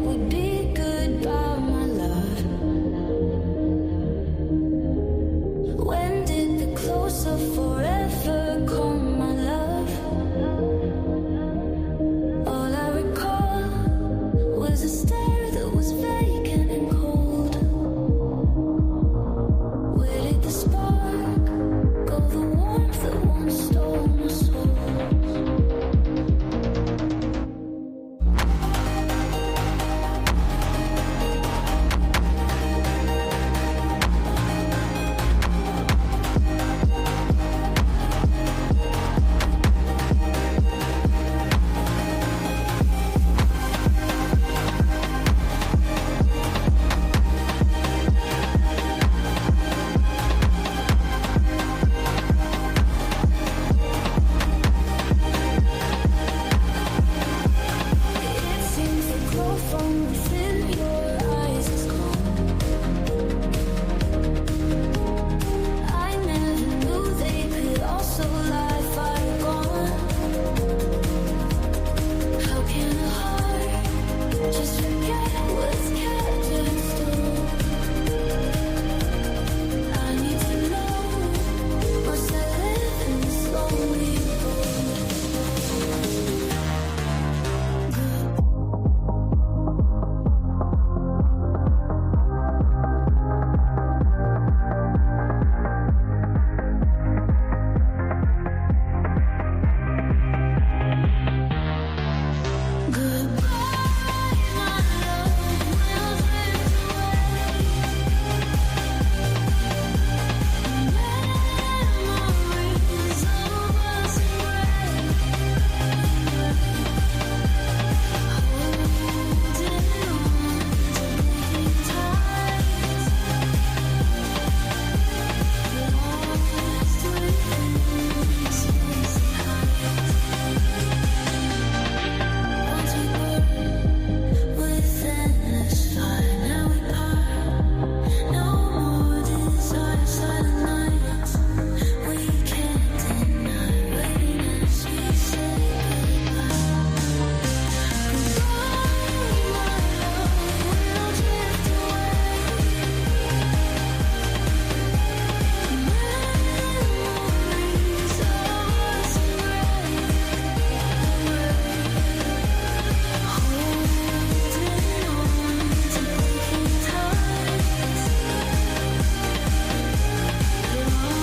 would be goodbye, my love. When did the close of forever come, my love? All I recall was a stare that was vacant and cold. Where did the spark go, the warmth that once stole my soul? It seems the glow from within your eyes is gone. I never knew they could also lie fire gone. How can a heart just forget what's kept it still? I need to know, must I live in this lonely world? Goodbye, my love, we'll drift away. Memories of us in gray, holding on to breaking ties, lost within space and height. Once we burned within this fire, now we part. No more desire, silent nights. We can't deny waiting as we say goodbye. Goodbye, my love, we'll drift away. Memories of us in gray, holding on to breaking ties,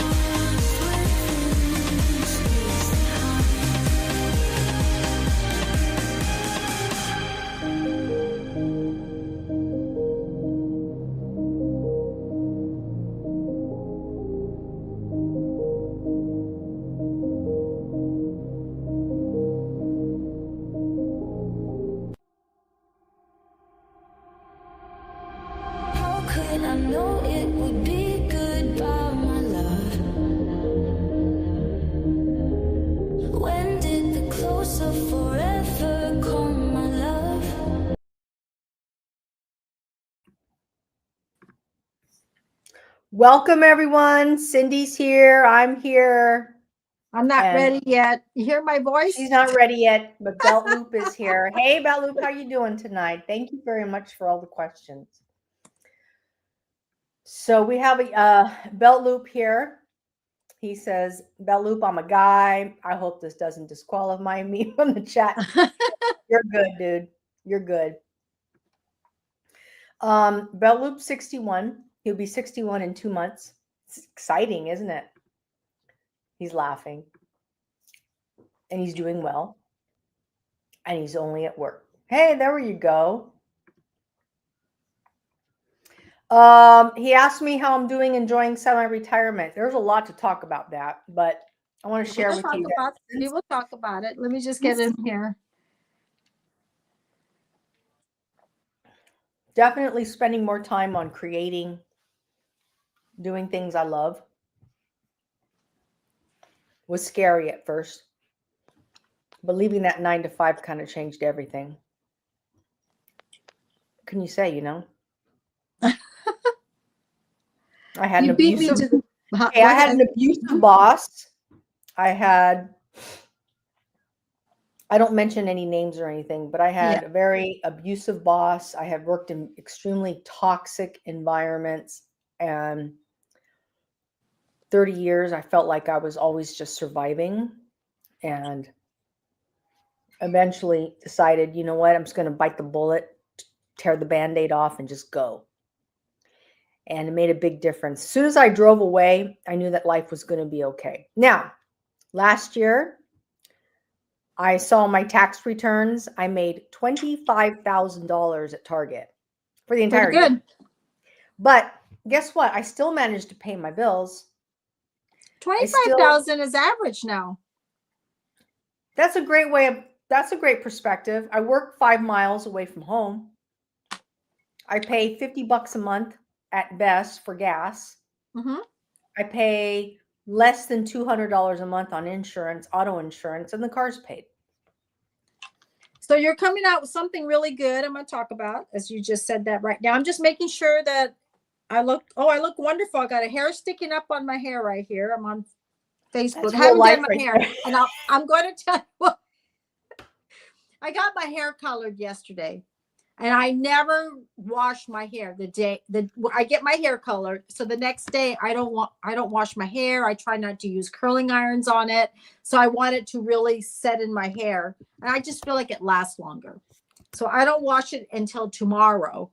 lost within space and how could I know it would be goodbye, my love? When did the close of forever come, my love? Welcome, everyone. Cindy's here. I'm here. I'm not And ready yet. You hear my voice? she's not ready yet, but Belt Loop is here. Hey, Belt Loop, how you doing tonight? Thank you very much for all the questions. So we have a Belt Loop here. He says, Belt Loop, I'm a guy. I hope this doesn't disqualify me from the chat. You're good, dude. You're good. Belt Loop 61. He'll be 61 in 2 months. It's exciting, isn't it? He's laughing. And he's doing well. And he's only at work. Hey, there you go. He asked me how I'm doing enjoying semi-retirement. There's a lot to talk about that, but I want to share with you that We will talk about it. Let me just get in here. definitely spending more time on creating, doing things I love was scary at first. But leaving that 9 to 5 kind of changed everything. What can you say, you know? I had an abusive boss. I had I don't mention any names or anything, but I Yeah. had a very abusive boss. I had worked in extremely toxic environments, and 30 years, I felt like I was always just surviving, and eventually decided, you know what, I'm just going to bite the bullet, tear the Band-Aid off, and just go. And it made a big difference. As soon as I drove away, I knew that life was going to be okay. Now, last year, I saw my tax returns. I made $25,000 at Target for the Pretty entire year. good. But guess what? I still managed to pay my bills. 25,000 is average now. That's a great perspective. I work 5 miles away from home. I pay $50 a month at best for gas. Mm-hmm. I pay less than $200 a month on insurance, auto insurance, and the car's paid. So you're coming out with something really good I'm going to talk about, as you just said that right now. I'm just making sure that I look wonderful. I got a hair sticking up on my hair right here. I'm on Facebook. That's I real haven't life done my right hair. there. And I'm going to tell you what, I got my hair colored yesterday. And I never wash my hair the day that I get my hair colored. So the next day I don't wash my hair. I try not to use curling irons on it. So I want it to really set in my hair. And I just feel like it lasts longer. So I don't wash it until tomorrow.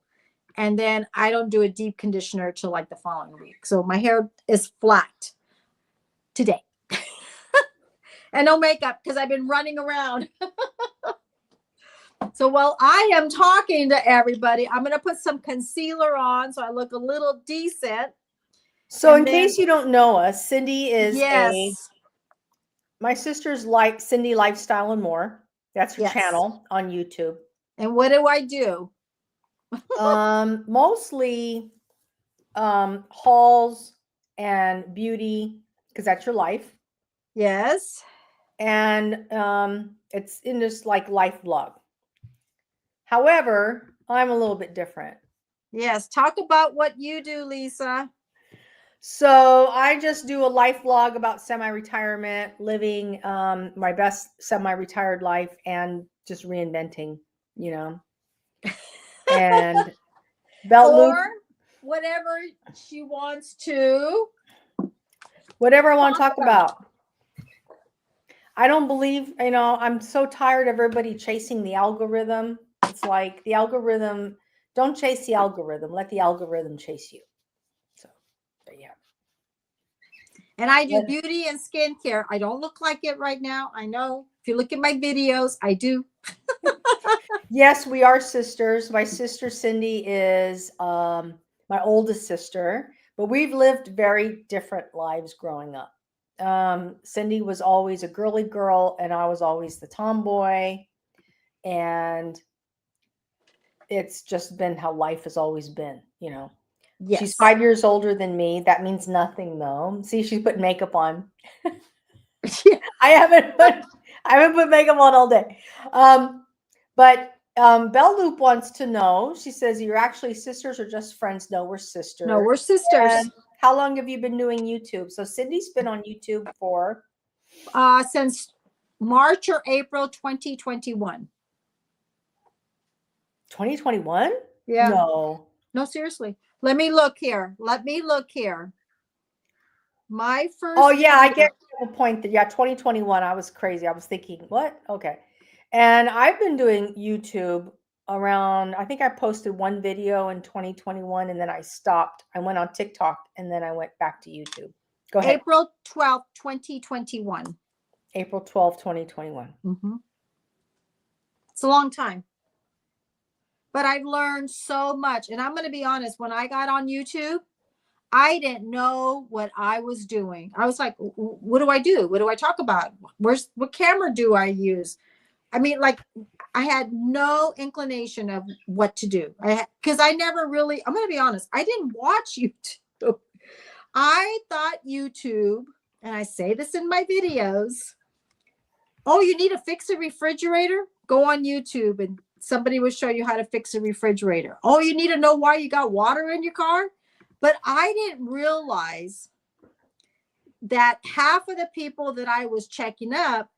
And then I don't do a deep conditioner till like the following week. So my hair is flat today. And no makeup because I've been running around. So while I am talking to everybody, I'm going to put some concealer on so I look a little decent. So And in case you don't know us, Cindy is Yes. my sister's Cindy Lifestyle and More. That's her Yes. channel on YouTube. And what do I do? Mostly hauls and beauty, because that's your life. Yes. And it's in this like life vlog. However, I'm a little bit different. Yes. Talk about what you do, Lisa. So I just do a life vlog about semi-retirement, living my best semi-retired life, and just reinventing, you know. And belt loop, Or whatever she wants to. whatever I want to talk about. I don't believe, I'm so tired of everybody chasing the algorithm. It's like the algorithm, don't chase the algorithm, let the algorithm chase you. So, but yeah. And I do beauty and skincare. I don't look like it right now. I know. If you look at my videos, I do. Yes, we are sisters. My sister Cindy is my oldest sister, but we've lived very different lives growing up. Cindy was always a girly girl, and I was always the tomboy. And it's just been how life has always been, you know. Yes. She's 5 years older than me. That means nothing, though. See, she's put makeup on. I haven't put makeup on all day. But Belle Loop wants to know. She says, "You're actually sisters or just friends?" No, we're sisters. No, we're sisters. And how long have you been doing YouTube? So Cindy's been on YouTube for since March or April 2021. 2021? Yeah. No, seriously. Let me look here. My first. Oh yeah, I get the point that 2021. I was crazy. I was thinking, what? Okay. And I've been doing YouTube around, I think I posted one video in 2021 and then I stopped. I went on TikTok and then I went back to YouTube. Go ahead. April 12th, 2021. April 12th, 2021. Mm-hmm. It's a long time. But I've learned so much. And I'm going to be honest, when I got on YouTube, I didn't know what I was doing. I was like, what do I do? What do I talk about? What camera do I use? I mean, like, I had no inclination of what to do. Because I never really, I'm going to be honest, I didn't watch YouTube. I thought YouTube, and I say this in my videos, oh, you need to fix a refrigerator? Go on YouTube and somebody will show you how to fix a refrigerator. Oh, you need to know why you got water in your car? But I didn't realize that half of the people that I was checking up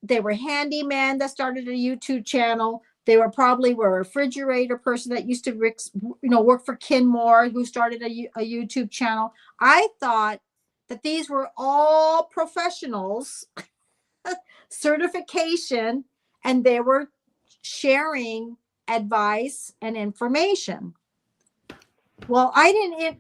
they were handyman that started a YouTube channel. They were probably a refrigerator person that used to work for Kinmore, who started a YouTube channel. I thought that these were all professionals, certification, and they were sharing advice and information. Well, I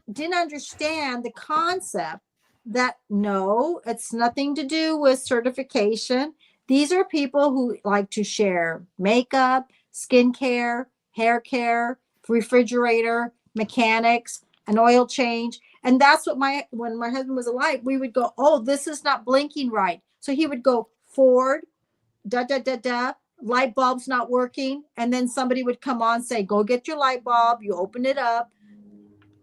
didn't understand the concept that no, it's nothing to do with certification. These are people who like to share makeup, skincare, hair care, refrigerator, mechanics, an oil change. And that's what when my husband was alive, we would go, oh, this is not blinking right. So he would go Ford, da da da da, light bulb's not working. And then somebody would come on, say, go get your light bulb. You open it up.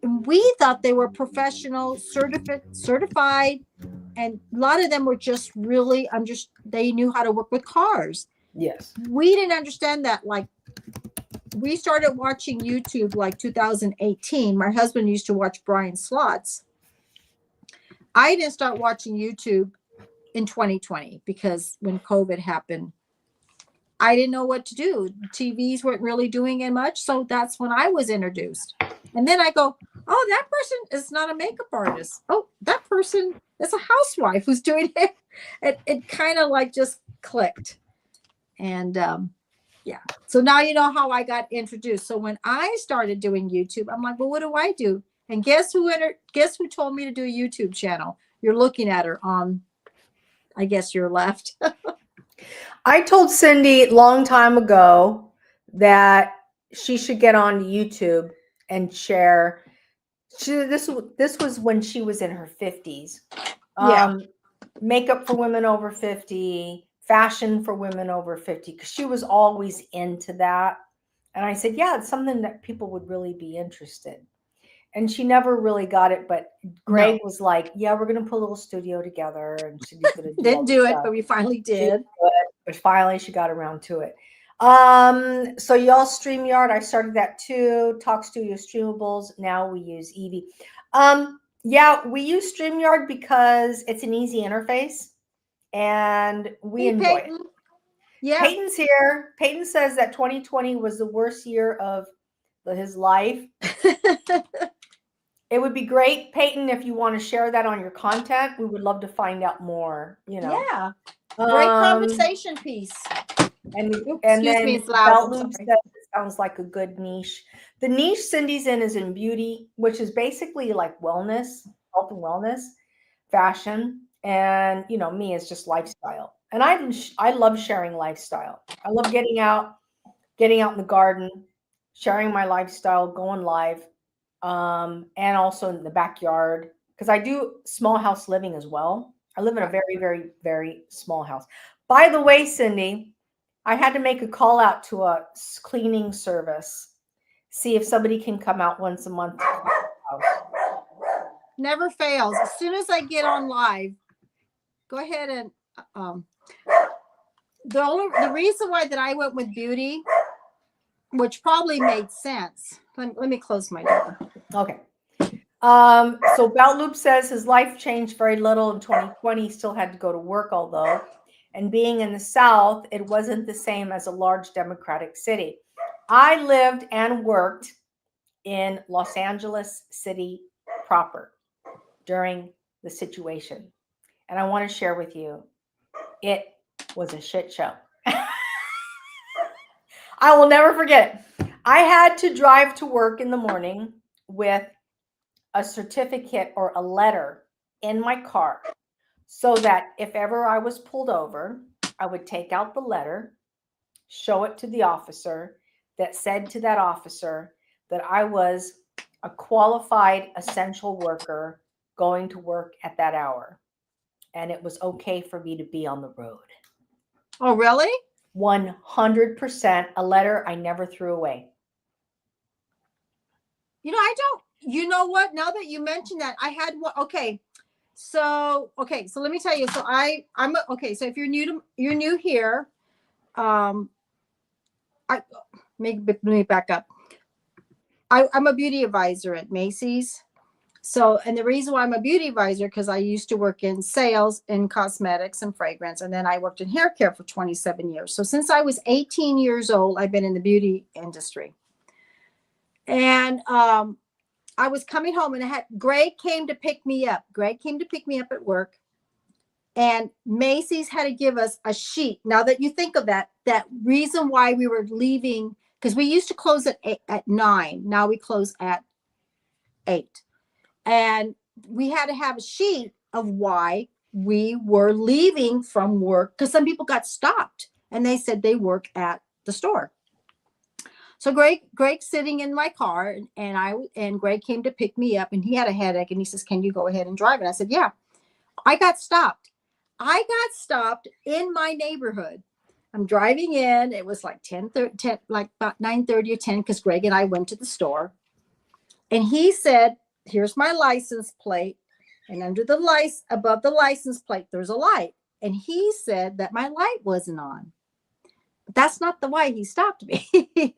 And we thought they were professional, certified, and a lot of them were just really they knew how to work with cars. Yes. We didn't understand that. Like, we started watching YouTube like 2018. My husband used to watch Brian Slots. I didn't start watching YouTube in 2020 because when COVID happened, I didn't know what to do. TVs weren't really doing it much. So that's when I was introduced. And then I go, oh, that person is not a makeup artist. Oh, that person is a housewife who's doing it. It kind of like just clicked. And yeah. So now you know how I got introduced. So when I started doing YouTube, I'm like, well, what do I do? And guess who told me to do a YouTube channel? You're looking at her on, I guess, your left. I told Cindy long time ago that she should get on YouTube and share. This was when she was in her 50s. Yeah. Makeup for women over 50, fashion for women over 50, because she was always into that. And I said, yeah, it's something that people would really be interested. And she never really got it, but Greg was like, yeah, we're going to put a little studio together. And Cindy's going to Didn't do it, but we finally did. But finally she got around to it. So y'all, StreamYard, I started that too. Talk Studio Streamables. Now we use Evie. Yeah, we use StreamYard because it's an easy interface and we enjoy it. Yeah. Peyton's here. Peyton says that 2020 was the worst year of his life. It would be great, Peyton, if you want to share that on your content. We would love to find out more, Yeah. Great conversation piece. And Oops, then it's loud. Belt Loop says it sounds like a good niche. The niche Cindy's in is in beauty, which is basically like wellness, health and wellness, fashion, and me is just lifestyle. And I love sharing lifestyle. I love getting out in the garden, sharing my lifestyle, going live, and also in the backyard, because I do small house living as well. I live in a very, very, very small house. By the way, Cindy, I had to make a call out to a cleaning service, see if somebody can come out once a month to clean the house. Never fails. As soon as I get on live, go ahead and the reason why that I went with beauty, which probably made sense. Let me close my door. Okay. So Belt Loop says his life changed very little in 2020. He still had to go to work, although, and being in the South, it wasn't the same as a large democratic city. I lived and worked in Los Angeles City proper during the situation. And I want to share with you, it was a shit show. I will never forget it. I had to drive to work in the morning with a certificate or a letter in my car so that if ever I was pulled over, I would take out the letter, show it to the officer that said to that officer that I was a qualified essential worker going to work at that hour. And it was okay for me to be on the road. Oh, really? 100%, a letter I never threw away. You know what? Now that you mentioned that, I had one. Okay. So let me tell you. So so if you're new here, let me back up. I'm a beauty advisor at Macy's. So, and the reason why I'm a beauty advisor, because I used to work in sales in cosmetics and fragrance, and then I worked in hair care for 27 years. So since I was 18 years old, I've been in the beauty industry. And I was coming home, and Greg came to pick me up. Greg came to pick me up at work, and Macy's had to give us a sheet. Now that you think of that reason why we were leaving, because we used to close at 9. Now we close at 8. And we had to have a sheet of why we were leaving from work, because some people got stopped and they said they work at the store. So Greg's sitting in my car, and Greg came to pick me up, and he had a headache, and he says, "Can you go ahead and drive?" And I said, "Yeah." I got stopped. I got stopped in my neighborhood. I'm driving in. It was like 10, like about 9:30 or 10, because Greg and I went to the store. And he said, "Here's my license plate. And under above the license plate, there's a light." And he said that my light wasn't on. But that's not the why he stopped me.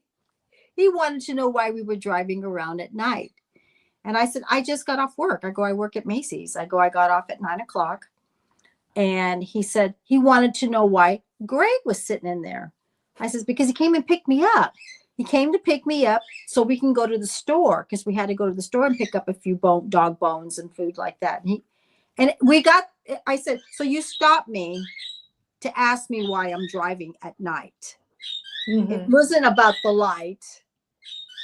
He wanted to know why we were driving around at night. And I said, "I just got off work." I work at Macy's. I got off at 9:00. And he said he wanted to know why Greg was sitting in there. I says, "Because he came and picked me up. He came to pick me up so we can go to the store, because we had to go to the store and pick up a few dog bones and food like that." I said, "So you stopped me to ask me why I'm driving at night." Mhm. It wasn't about the light,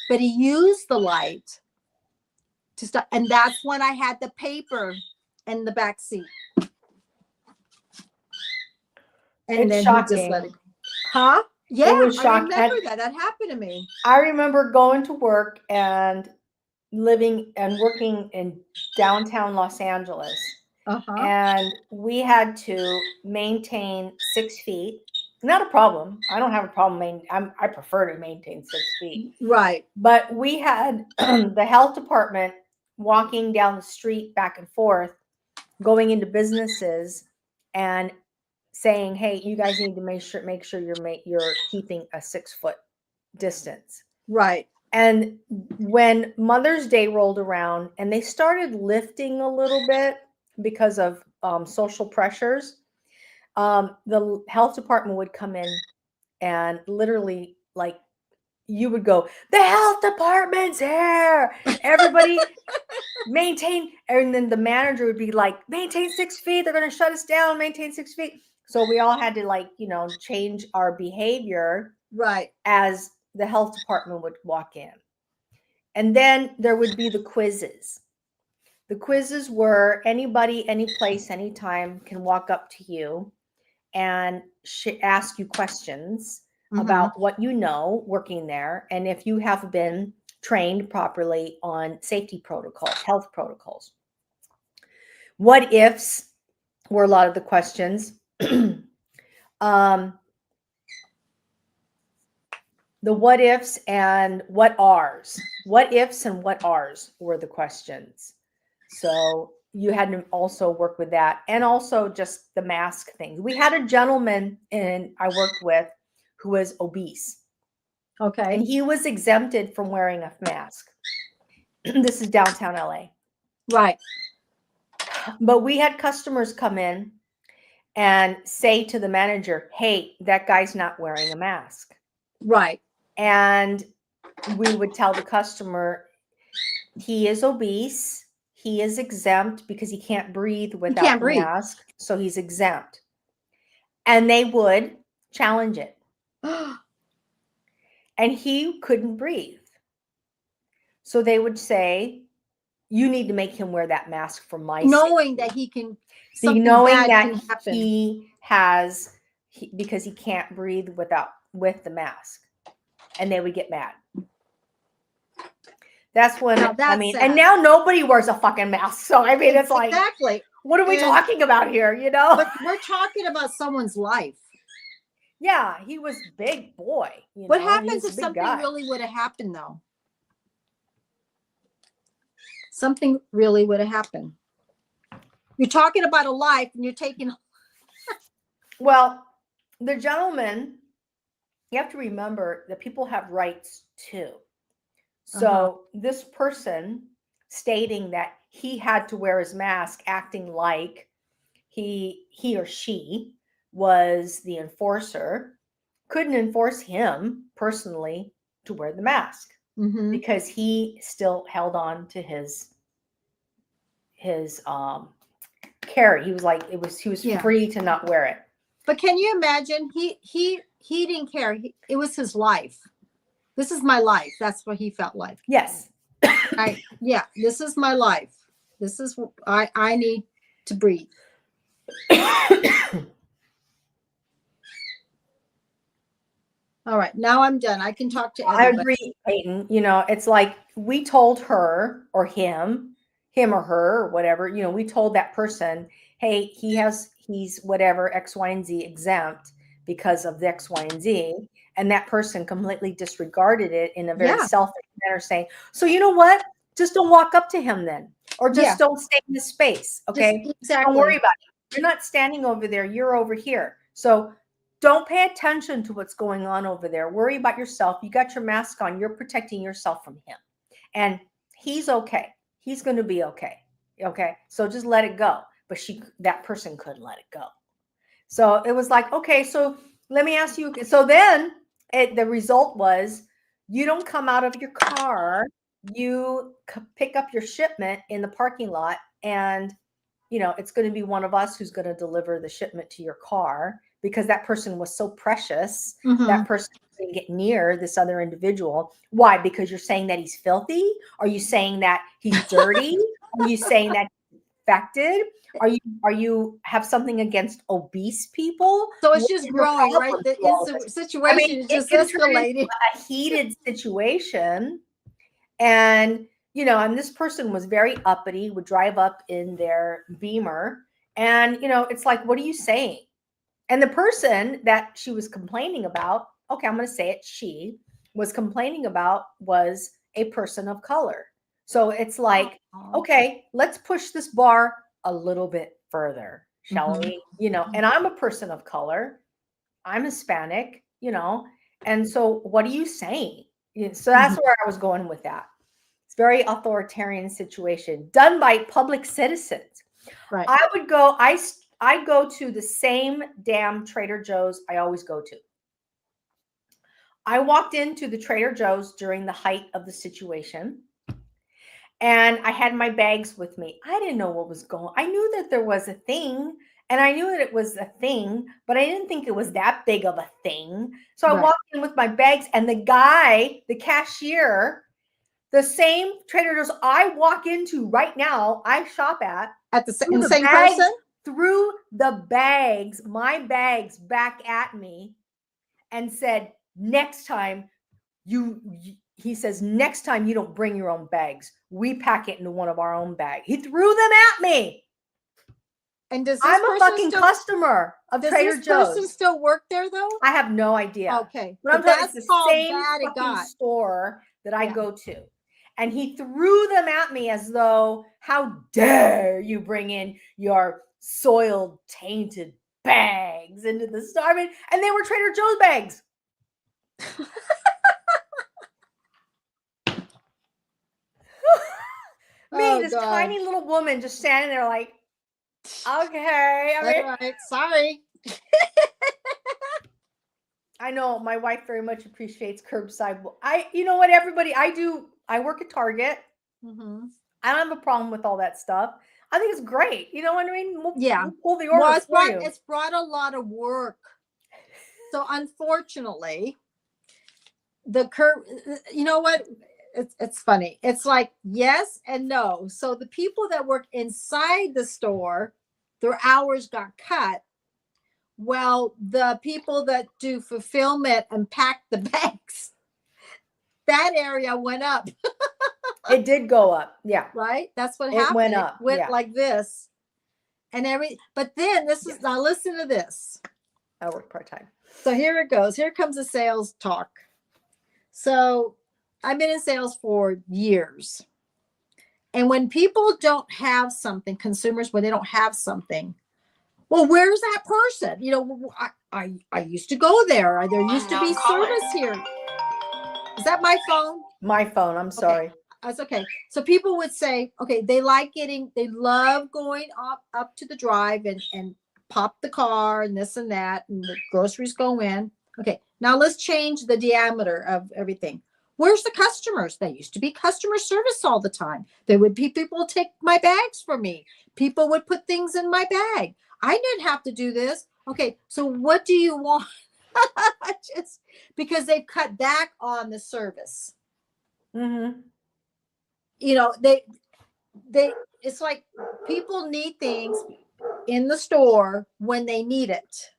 but he used the light to stop. And that's when I had the paper in the back seat. And It's then shocking. he just let it go. Huh? Yeah, It was I shocking. remember that. That happened to me. I remember going to work and living and working in downtown Los Angeles. Uh-huh. And we had to maintain 6 feet. Not a problem. I don't have a problem. I prefer to maintain 6 feet. Right. But we had the health department walking down the street back and forth, going into businesses and saying, "Hey, you guys need to make sure you're keeping a 6-foot distance." Right. And when Mother's Day rolled around and they started lifting a little bit because of social pressures, the health department would come in and literally, like, you would go, "The health department's here. Everybody maintain." And then the manager would be like, "Maintain 6 feet. They're going to shut us down. Maintain 6 feet." So we all had to change our behavior Right. as the health department would walk in. And then there would be the quizzes. The quizzes were anybody, any place, anytime can walk up to you and ask you questions about what you know working there, and if you have been trained properly on safety protocols, health protocols. What ifs were a lot of the questions. The what ifs and what ares. What ifs and what ares were the questions. So you had to also work with that, and also just the mask thing. We had a gentleman I worked with who was obese. Okay. And he was exempted from wearing a mask. This is downtown LA. Right. But we had customers come in and say to the manager, "Hey, that guy's not wearing a mask." Right. And we would tell the customer, "He is obese. He is exempt because he can't breathe without the mask. So he's exempt." And they would challenge it. And he couldn't breathe. So they would say, "You need to make him wear that mask for my knowing safety." that he can, Knowing bad that can happen. he because he can't breathe with the mask. And they would get mad. That's when, Now that's and sad. now nobody wears a fucking mask. So I mean, it's like, Exactly. what are we talking about here? But we're talking about someone's life. Yeah, he was big boy. What happens if something really would have happened, though? Something really would have happened. You're talking about a life, and you're taking. Well, the gentleman, you have to remember that people have rights too. So this person stating that he had to wear his mask, acting like he or she was the enforcer, couldn't enforce him personally to wear the mask Mm-hmm. because he still held on to his carry. He was like, he was Yeah. free to not wear it. But can you imagine? He didn't care. It was his life. This is my life. That's what he felt like. Yes. Yeah, this is my life. This is I need to breathe. All right, now I'm done. I can talk to everybody. I agree, Peyton. You know, it's like we told her or him or her or whatever, you know, we told that person, hey, he's whatever X, Y, and Z exempt because of the X, Y, and Z. And that person completely disregarded it in a very Yeah. selfish manner, saying, so you know what? Just don't walk up to him then. Or just Yeah. don't stay in his space. Okay. Exactly. Don't worry about it. You're not standing over there, you're over here. So don't pay attention to what's going on over there. Worry about yourself. You got your mask on. You're protecting yourself from him. And he's okay. He's going to be okay. Okay. So just let it go. But that person couldn't let it go. So it was like, okay, so let me ask you. So then the result was you don't come out of your car. You pick up your shipment in the parking lot, and you know, it's going to be one of us who's going to deliver the shipment to your car, because that person was so precious. Mhm. That person didn't get near this other individual. Why? Because you're saying that he's filthy? Are you saying that he's dirty? Are you saying that he's infected? Are you have something against obese people? So it's What just is your growing, right? problem The to all this? situation is just it can turn into escalating. a heated situation. And you know, and this person was very uppity, would drive up in their Beamer. And, you know, it's like, what are you saying? And the person that she was complaining about, okay, I'm going to say it, she was complaining about was a person of color. So it's like, okay, let's push this bar a little bit further, shall we? You know, and I'm a person of color. I'm Hispanic, you know, and so what are you saying? So that's where I was going with that. It's very authoritarian situation done by public citizens. Right. I would go, I go to the same damn Trader Joe's I always go to. I walked into the Trader Joe's during the height of the situation, and I had my bags with me. I didn't know what was going on. I knew that there was a thing, and I knew that it was a thing, but I didn't think it was that big of a thing. So I walked in with my bags, and the guy, the cashier, the same Trader Joe's I walk into right now, I shop at the same person, threw the bags, my bags, back at me and said, next time he says, next time you don't bring your own bags. We pack it into one of our own bags. He threw them at me. And I'm a fucking customer of Trader Joe's. Does this person still work there though? I have no idea. Okay. But I'm telling you, it's the same fucking store that I go to. And he threw them at me as though, how dare you bring in your soiled, tainted bags into the store. I mean, and they were Trader Joe's bags. This tiny little woman just standing there like, okay. I mean, all right, sorry. I know my wife very much appreciates curbside. You know what, everybody, I work at Target. Mm-hmm. I don't have a problem with all that stuff. I think it's great. You know what I mean? We'll pull the Well, order it's brought a lot of work. So unfortunately, you know what? It's funny. It's like yes and no. So the people that work inside the store, their hours got cut. Well, the people that do fulfillment and pack the bags, that area went up. It did go up. Yeah. Right? That's what happened. It went up. It went like this. And but then now listen to this. I work part-time. So here it goes. Here comes the sales talk. So I've been in sales for years. And when people don't have something, consumers, when they don't have something, well, where's that person? You know, I used to go there. There used to be service here. Is that my phone? My phone. I'm sorry. That's okay. So people would say, okay, they love going up to the drive and pop the car and this and that, and the groceries go in. Okay, now let's change the diameter of everything. Where's the customers? They used to be customer service all the time. There would be people take my bags for me. People would put things in my bag. I didn't have to do this. Okay, so what do you want? Just because they've cut back on the service. Mm-hmm. You know, it's like people need things in the store when they need it,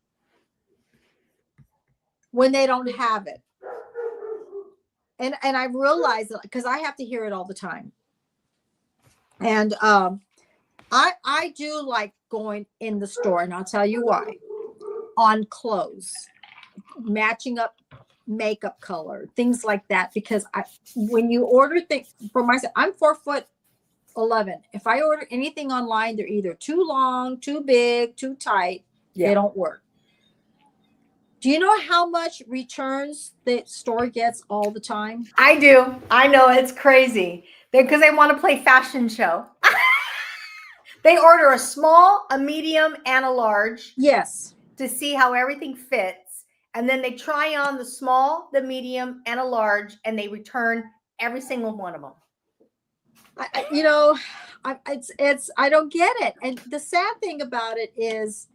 when they don't have it. And I realize that because I have to hear it all the time. And I do like going in the store, and I'll tell you why. On clothes, matching up makeup color, things like that, because when you order things for myself, I'm 4'11". If I order anything online, they're either too long, too big, too tight. Yeah. They don't work. Do you know how much returns the store gets all the time? I do. I know, it's crazy. Because they want to play fashion show. They order a small, a medium, and a large Yes. to see how everything fits. And then they try on the small, the medium, and a large, and they return every single one of them. I don't get it. And the sad thing about it is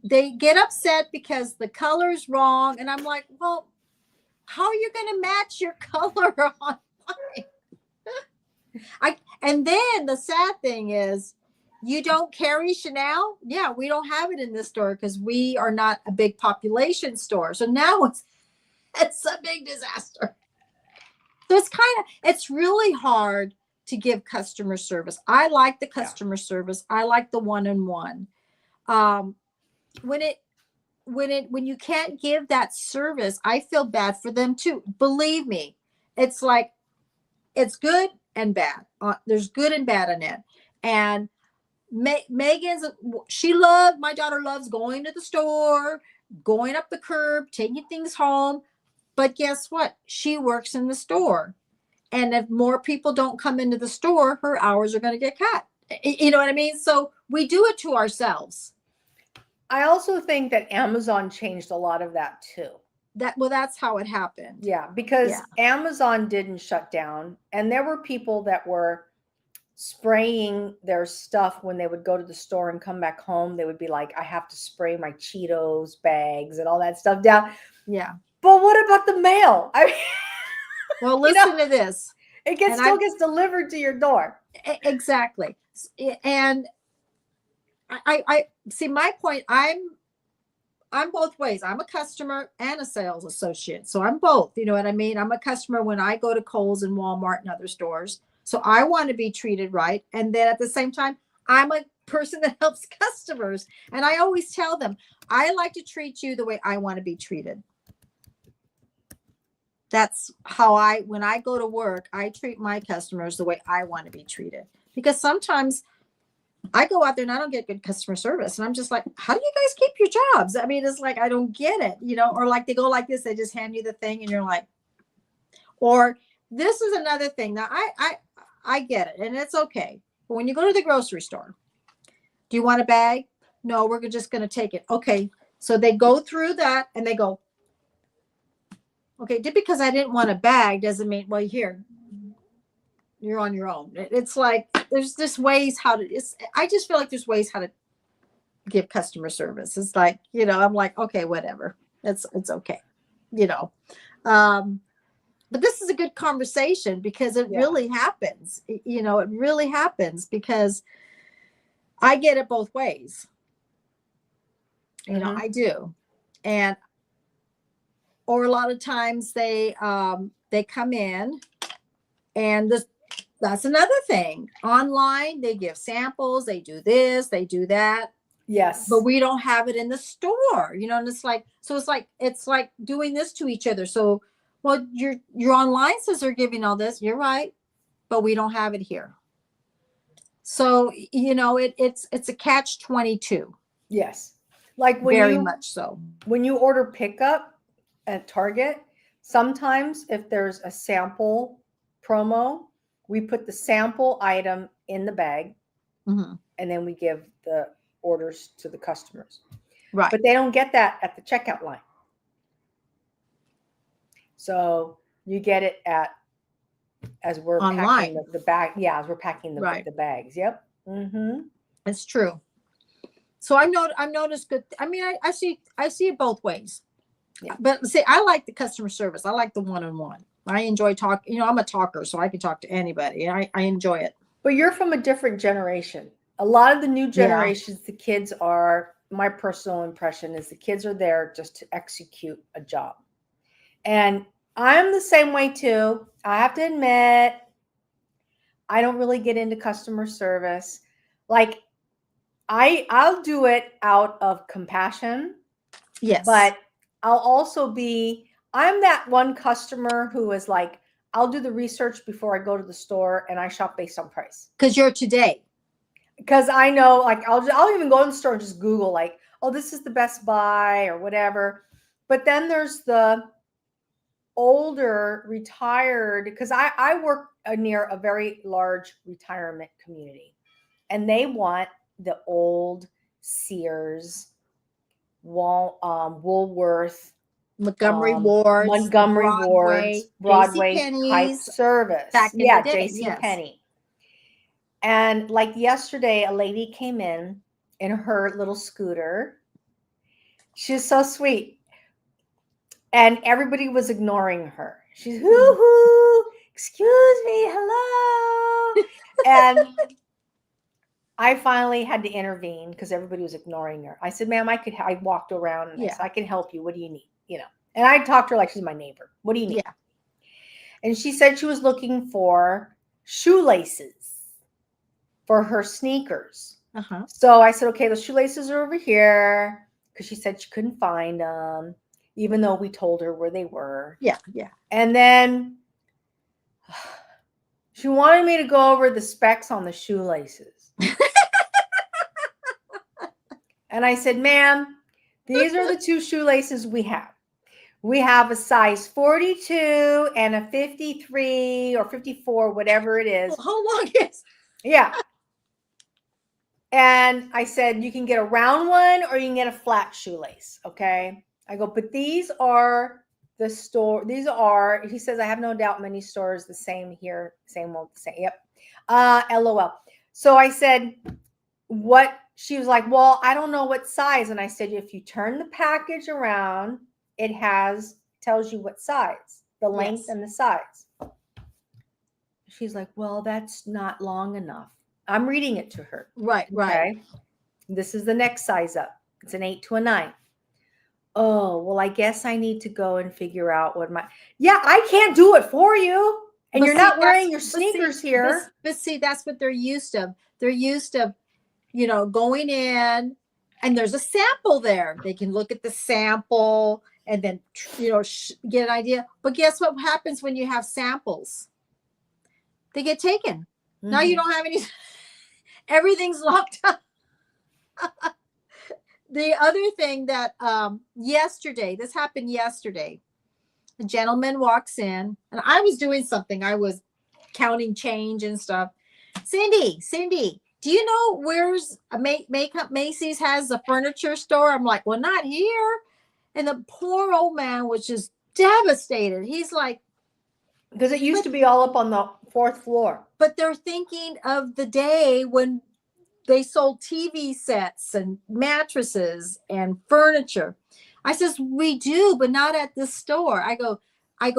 they get upset because the color's wrong. And I'm like, well, how are you going to match your color online? And then the sad thing is, you don't carry Chanel? Yeah, we don't have it in this store because we are not a big population store. So now it's a big disaster. So it's really hard to give customer service. I like the customer service. I like the one-on-one. When you can't give that service, I feel bad for them too. Believe me, it's like, it's good and bad. There's good and bad in it. And Megan's, my daughter loves going to the store, going up the curb, taking things home. But guess what? She works in the store. And if more people don't come into the store, her hours are going to get cut. You know what I mean? So we do it to ourselves. I also think that Amazon changed a lot of that too. That's how it happened. Yeah, because Amazon didn't shut down, and there were people that were spraying their stuff when they would go to the store and come back home. They would be like, I have to spray my Cheetos bags and all that stuff down. Yeah. But what about the mail? I mean, well, listen to this. It still gets delivered to your door. Exactly. And I see my point. I'm both ways. I'm a customer and a sales associate. So I'm both, you know what I mean? I'm a customer when I go to Kohl's and Walmart and other stores. So I want to be treated right. And then at the same time, I'm a person that helps customers. And I always tell them, I like to treat you the way I want to be treated. That's how when I go to work, I treat my customers the way I want to be treated. Because sometimes I go out there and I don't get good customer service. And I'm just like, how do you guys keep your jobs? I mean, it's like, I don't get it, or like they go like this, they just hand you the thing and you're like, or this is another thing. Now I get it and it's okay. But when you go to the grocery store, do you want a bag? No, we're just going to take it. Okay. So they go through that and they go, okay, just because I didn't want a bag doesn't mean, well, here, you're on your own. It's like, there's just ways I just feel like there's ways how to give customer service. It's like, I'm like, okay, whatever. It's okay. But this is a good conversation because it really happens. It really happens because I get it both ways. I do. Or a lot of times they come in and that's another thing. Online, they give samples, they do this, they do that. Yes. But we don't have it in the store, and it's like, so it's like doing this to each other. So, well, your online says they're giving all this. You're right, but we don't have it here. So, it's a catch-22. Yes. Like very much so. When you order pickup at Target, sometimes if there's a sample promo, we put the sample item in the bag, Mhm. and then we give the orders to the customers. Right. But they don't get that at the checkout line. So you get it as we're Online. packing the bag. Yeah, as we're packing Right. the bags. Yep. Mm-hmm. It's true. So I've noticed good. I mean, I see it both ways. Yeah. But see, I like the customer service. I like the one-on-one. I enjoy talking. I'm a talker, so I can talk to anybody. I enjoy it. But you're from a different generation. A lot of the new Yeah. generations, the kids are, my personal impression is the kids are there just to execute a job. And I'm the same way too. I have to admit, I don't really get into customer service. Like I'll do it out of compassion, Yes. but I'll also I'm that one customer who is like, I'll do the research before I go to the store and I shop based on price. Because you're today. Because I know, like, I'll even go in the store and just Google, like, oh, this is the Best Buy or whatever. But then there's the older retired, because I work near a very large retirement community, and they want the old Sears, Woolworth, Montgomery Ward's, Broadway type JCPenney's, service. back in the Yeah, day, JC yes. Penney. And like yesterday, a lady came in her little scooter. She's so sweet. And everybody was ignoring her. She's hoo-hoo, excuse me, hello. And I finally had to intervene because everybody was ignoring her. I said, ma'am, I walked around and I said, I can help you. What do you need? And I talked to her like she's my neighbor. What do you need? Yeah. And she said she was looking for shoelaces for her sneakers. Uh-huh. So I said, okay, the shoelaces are over here, because she said she couldn't find them, even though we told her where they were. Yeah, yeah. And then she wanted me to go over the specs on the shoelaces. And I said, ma'am, these are the two shoelaces we have. We have a size 42 and a 53 or 54, whatever it is. Well, how long is? Yeah. And I said, you can get a round one or you can get a flat shoelace. Okay. I go, but these are the store. These are, he says, I have no doubt many stores the same here. Same old, same. Yep. LOL. So I said, what? She was like, well, I don't know what size. And I said, if you turn the package around, it tells you what size, the length and the size. She's like, well, that's not long enough. I'm reading it to her. Right. Okay. This is the next size up. It's an 8 to a 9. Oh, well, I guess I need to go and figure out yeah, I can't do it for you. And But you're see, not wearing your sneakers here. But see, that's what they're used to. They're used to, going in and there's a sample there. They can look at the sample and then, get an idea. But guess what happens when you have samples? They get taken. Mm-hmm. Now you don't have any, everything's locked up. The other thing that this happened yesterday. A gentleman walks in and I was doing something. I was counting change and stuff. Cindy, do you know where's Makeup Macy's has a furniture store? I'm like, well, not here. And the poor old man was just devastated. He's like, because it used to be all up on the 4th floor. But they're thinking of the day when they sold TV sets and mattresses and furniture. I says, we do, but not at this store. I go,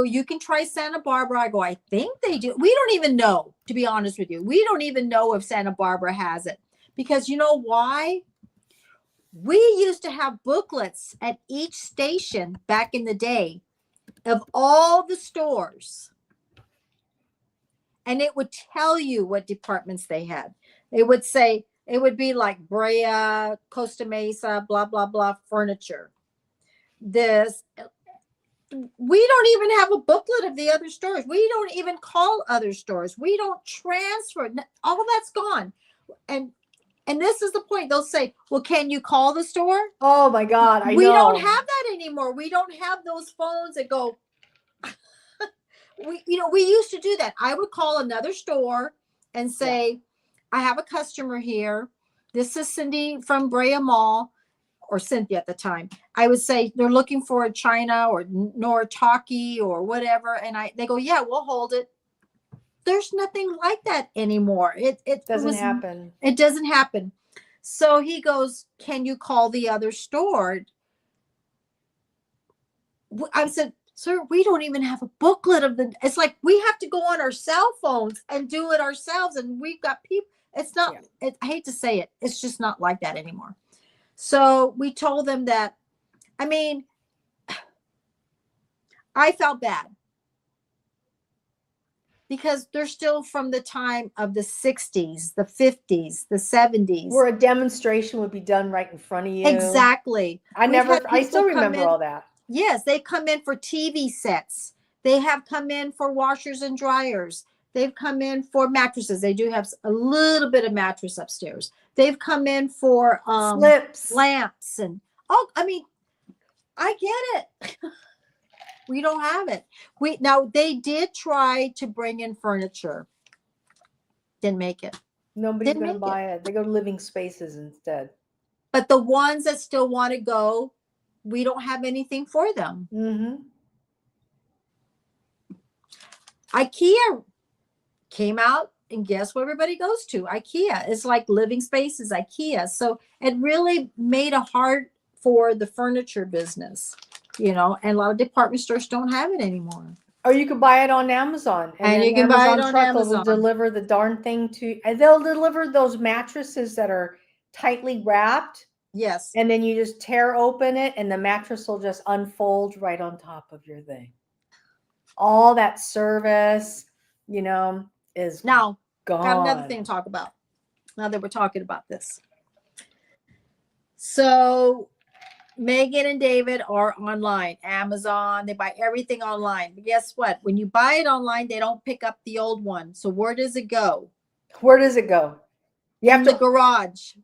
you can try Santa Barbara. I go, I think they do. We don't even know, to be honest with you. We don't even know if Santa Barbara has it. Because you know why? We used to have booklets at each station back in the day of all the stores. And it would tell you what departments they had. It would say, it would be like Brea, Costa Mesa, blah, blah, blah, furniture. We don't even have a booklet of the other stores. We don't even call other stores. We don't transfer. All that's gone. And this is the point. They'll say, well, can you call the store? Oh my God. We don't have that anymore. We don't have those phones that go. we used to do that. I would call another store and say, I have a customer here. This is Cindy from Brea Mall, or Cynthia at the time. I would say they're looking for a China or Noritake or whatever. And they go, yeah, we'll hold it. There's nothing like that anymore. It Doesn't happen. It doesn't happen. So he goes, can you call the other store? I said, sir, we don't even have a booklet of it's like we have to go on our cell phones and do it ourselves. And we've got people. It's not, I hate to say it. It's just not like that anymore. So we told them that, I mean, I felt bad because they're still from the time of the 60s, the 50s, the 70s. Where a demonstration would be done right in front of you. Exactly. I still remember all that. Yes, they come in for TV sets. They have come in for washers and dryers. They've come in for mattresses. They do have a little bit of mattress upstairs. They've come in for slips, lamps, and I mean, I get it. We don't have it. Now they did try to bring in furniture. Didn't make it. Nobody's going to buy it. They go to living spaces instead. But the ones that still want to go, we don't have anything for them. Mm-hmm. IKEA came out, and guess where everybody goes to? IKEA. It's like living spaces, IKEA. So it really made it hard for the furniture business, and a lot of department stores don't have it anymore. Or you could buy it on Amazon. And you can buy it on Amazon. Will deliver the darn thing and they'll deliver those mattresses that are tightly wrapped. Yes. And then you just tear open it and the mattress will just unfold right on top of your thing. All that service, is now gone. Got another thing to talk about now that we're talking about this. So Megan and David are online, Amazon. They buy everything online. But guess what? When you buy it online, they don't pick up the old one. So where does it go? Where does it go? You have in the garage.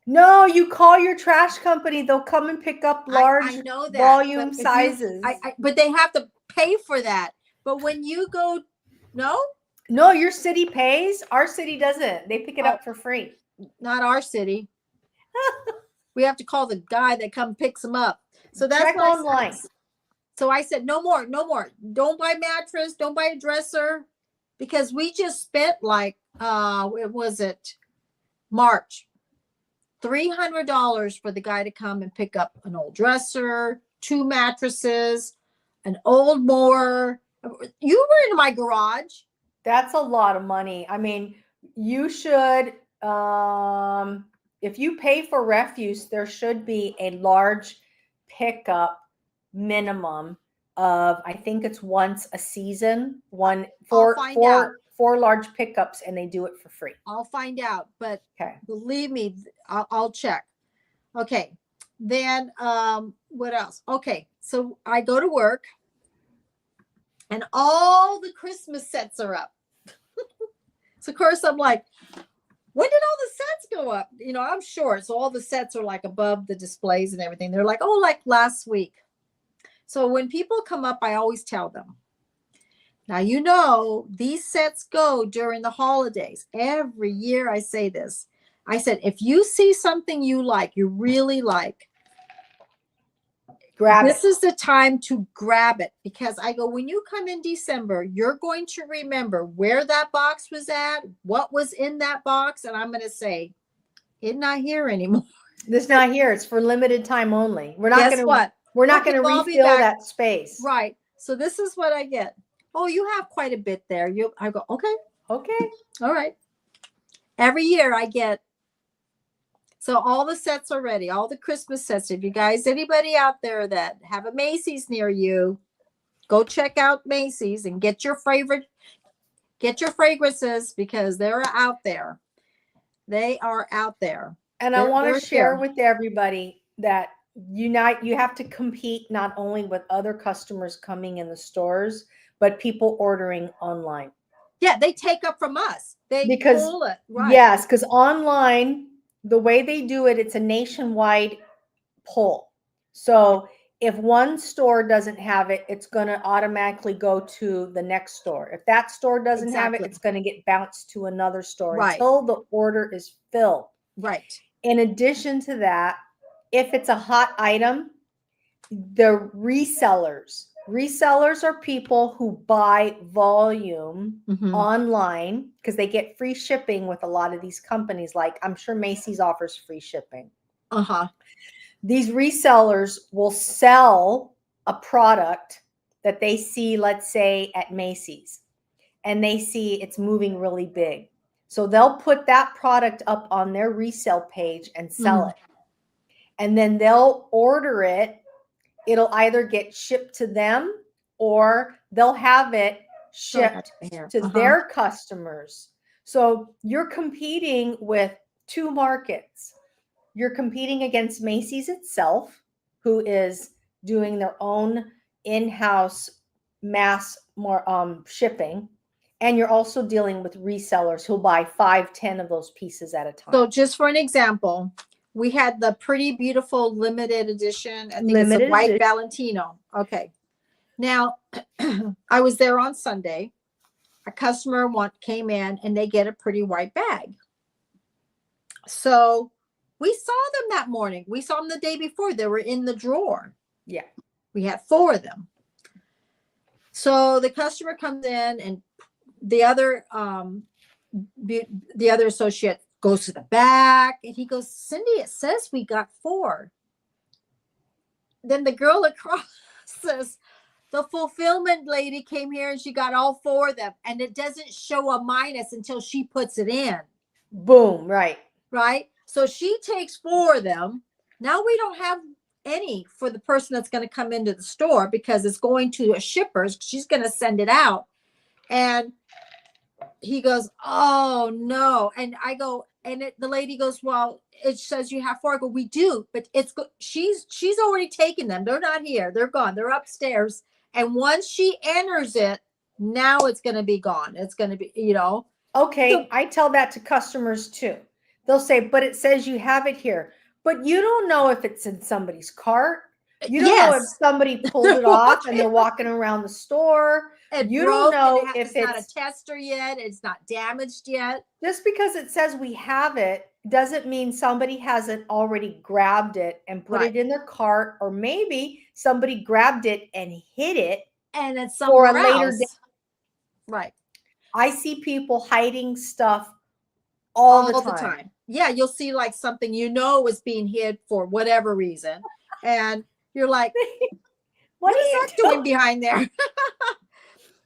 No, you call your trash company. They'll come and pick up large I know that, volume sizes. But they have to pay for that. But when you go, No, your city pays. Our city doesn't. They pick it up for free. Not our city. We have to call the guy that picks them up. So that's check online. So I said, no more. Don't buy mattress. Don't buy a dresser, because we just spent March, $300 for the guy to come and pick up an old dresser, 2 mattresses, an old mower. You were in my garage. That's a lot of money. I mean, you should, if you pay for refuse, there should be a large pickup minimum of, I think it's once a season, four large pickups, and they do it for free. I'll find out, but okay. Believe me, I'll check. Okay. Then what else? Okay. So I go to work and all the Christmas sets are up. So of course I'm like, when did all the sets go up? I'm short. So all the sets are like above the displays and everything. They're like, like last week. So when people come up, I always tell them, now, these sets go during the holidays. Every year I say this. I said, if you see something you really like, grab it. This is the time to grab it, because I go, when you come in December, you're going to remember where that box was at, what was in that box. And I'm going to say, it's not here anymore. It's not here. It's for limited time only. We're not going to, we're not going to refill that space. Right. So this is what I get. Oh, you have quite a bit there. I go, okay. All right. Every year I get. So all the sets are ready. All the Christmas sets. If you guys, anybody out there that have a Macy's near you, go check out Macy's and get your fragrances, because they're out there. They are out there. And I want to share with everybody that you have to compete not only with other customers coming in the stores, but people ordering online. Yeah, they take up from us. They pull it. Right. Yes, because online, the way they do it, it's a nationwide pull. So If one store doesn't have it, it's going to automatically go to the next store. If that store doesn't have it, Exactly. it's going to get bounced to another store Right. until the order is filled. Right. In addition to that, if it's a hot item, the resellers are people who buy volume Mhm. online because they get free shipping with a lot of these companies. Like I'm sure Macy's offers free shipping. Uh-huh. These resellers will sell a product that they see, let's say at Macy's, and they see it's moving really big. So they'll put that product up on their resale page and sell Mhm. it. And then they'll order it. It'll either get shipped to them or they'll have it shipped Here. to Uh-huh. their customers. So you're competing with two markets. You're competing against Macy's itself, who is doing their own in-house mass shipping. And you're also dealing with resellers who'll buy 5-10 of those pieces at a time. So just for an example, we had the pretty beautiful limited edition. I think it's Limited a white edition. Valentino. Okay. Now, I was there on Sunday. A customer came in and they get a pretty white bag. So we saw them that morning. We saw them the day before. They were in the drawer. Yeah. We had 4 of them. So the customer comes in and the other associate goes to the back and he goes, Cindy, it says we got 4. Then the girl across says, the fulfillment lady came here and she got all 4 of them. And it doesn't show a minus until she puts it in. Boom. Right. Right. So she takes 4 of them. Now we don't have any for the person that's going to come into the store because it's going to a shipper. She's going to send it out. And he goes, oh no. And I go, and the lady goes, well, it says you have 4. I go, we do, but she's already taken them. They're not here. They're gone. They're upstairs. And once she enters it, now it's going to be gone. It's going to be, Okay. So- I tell that to customers too. They'll say, but it says you have it here. But you don't know if it's in somebody's cart. You don't know if Yes. somebody pulled it off and they're walking around the store. It You broke, don't and know if it's not a it's tester yet. It's not damaged yet. just because it says we have it doesn't mean somebody hasn't already grabbed it and put Right. it in their cart, or maybe somebody grabbed it and hid it And it's for somewhere a later else. day. Right. I see people hiding stuff all the time. Yeah, you'll see like something is being hid for whatever reason. And you're like, what is that doing behind there?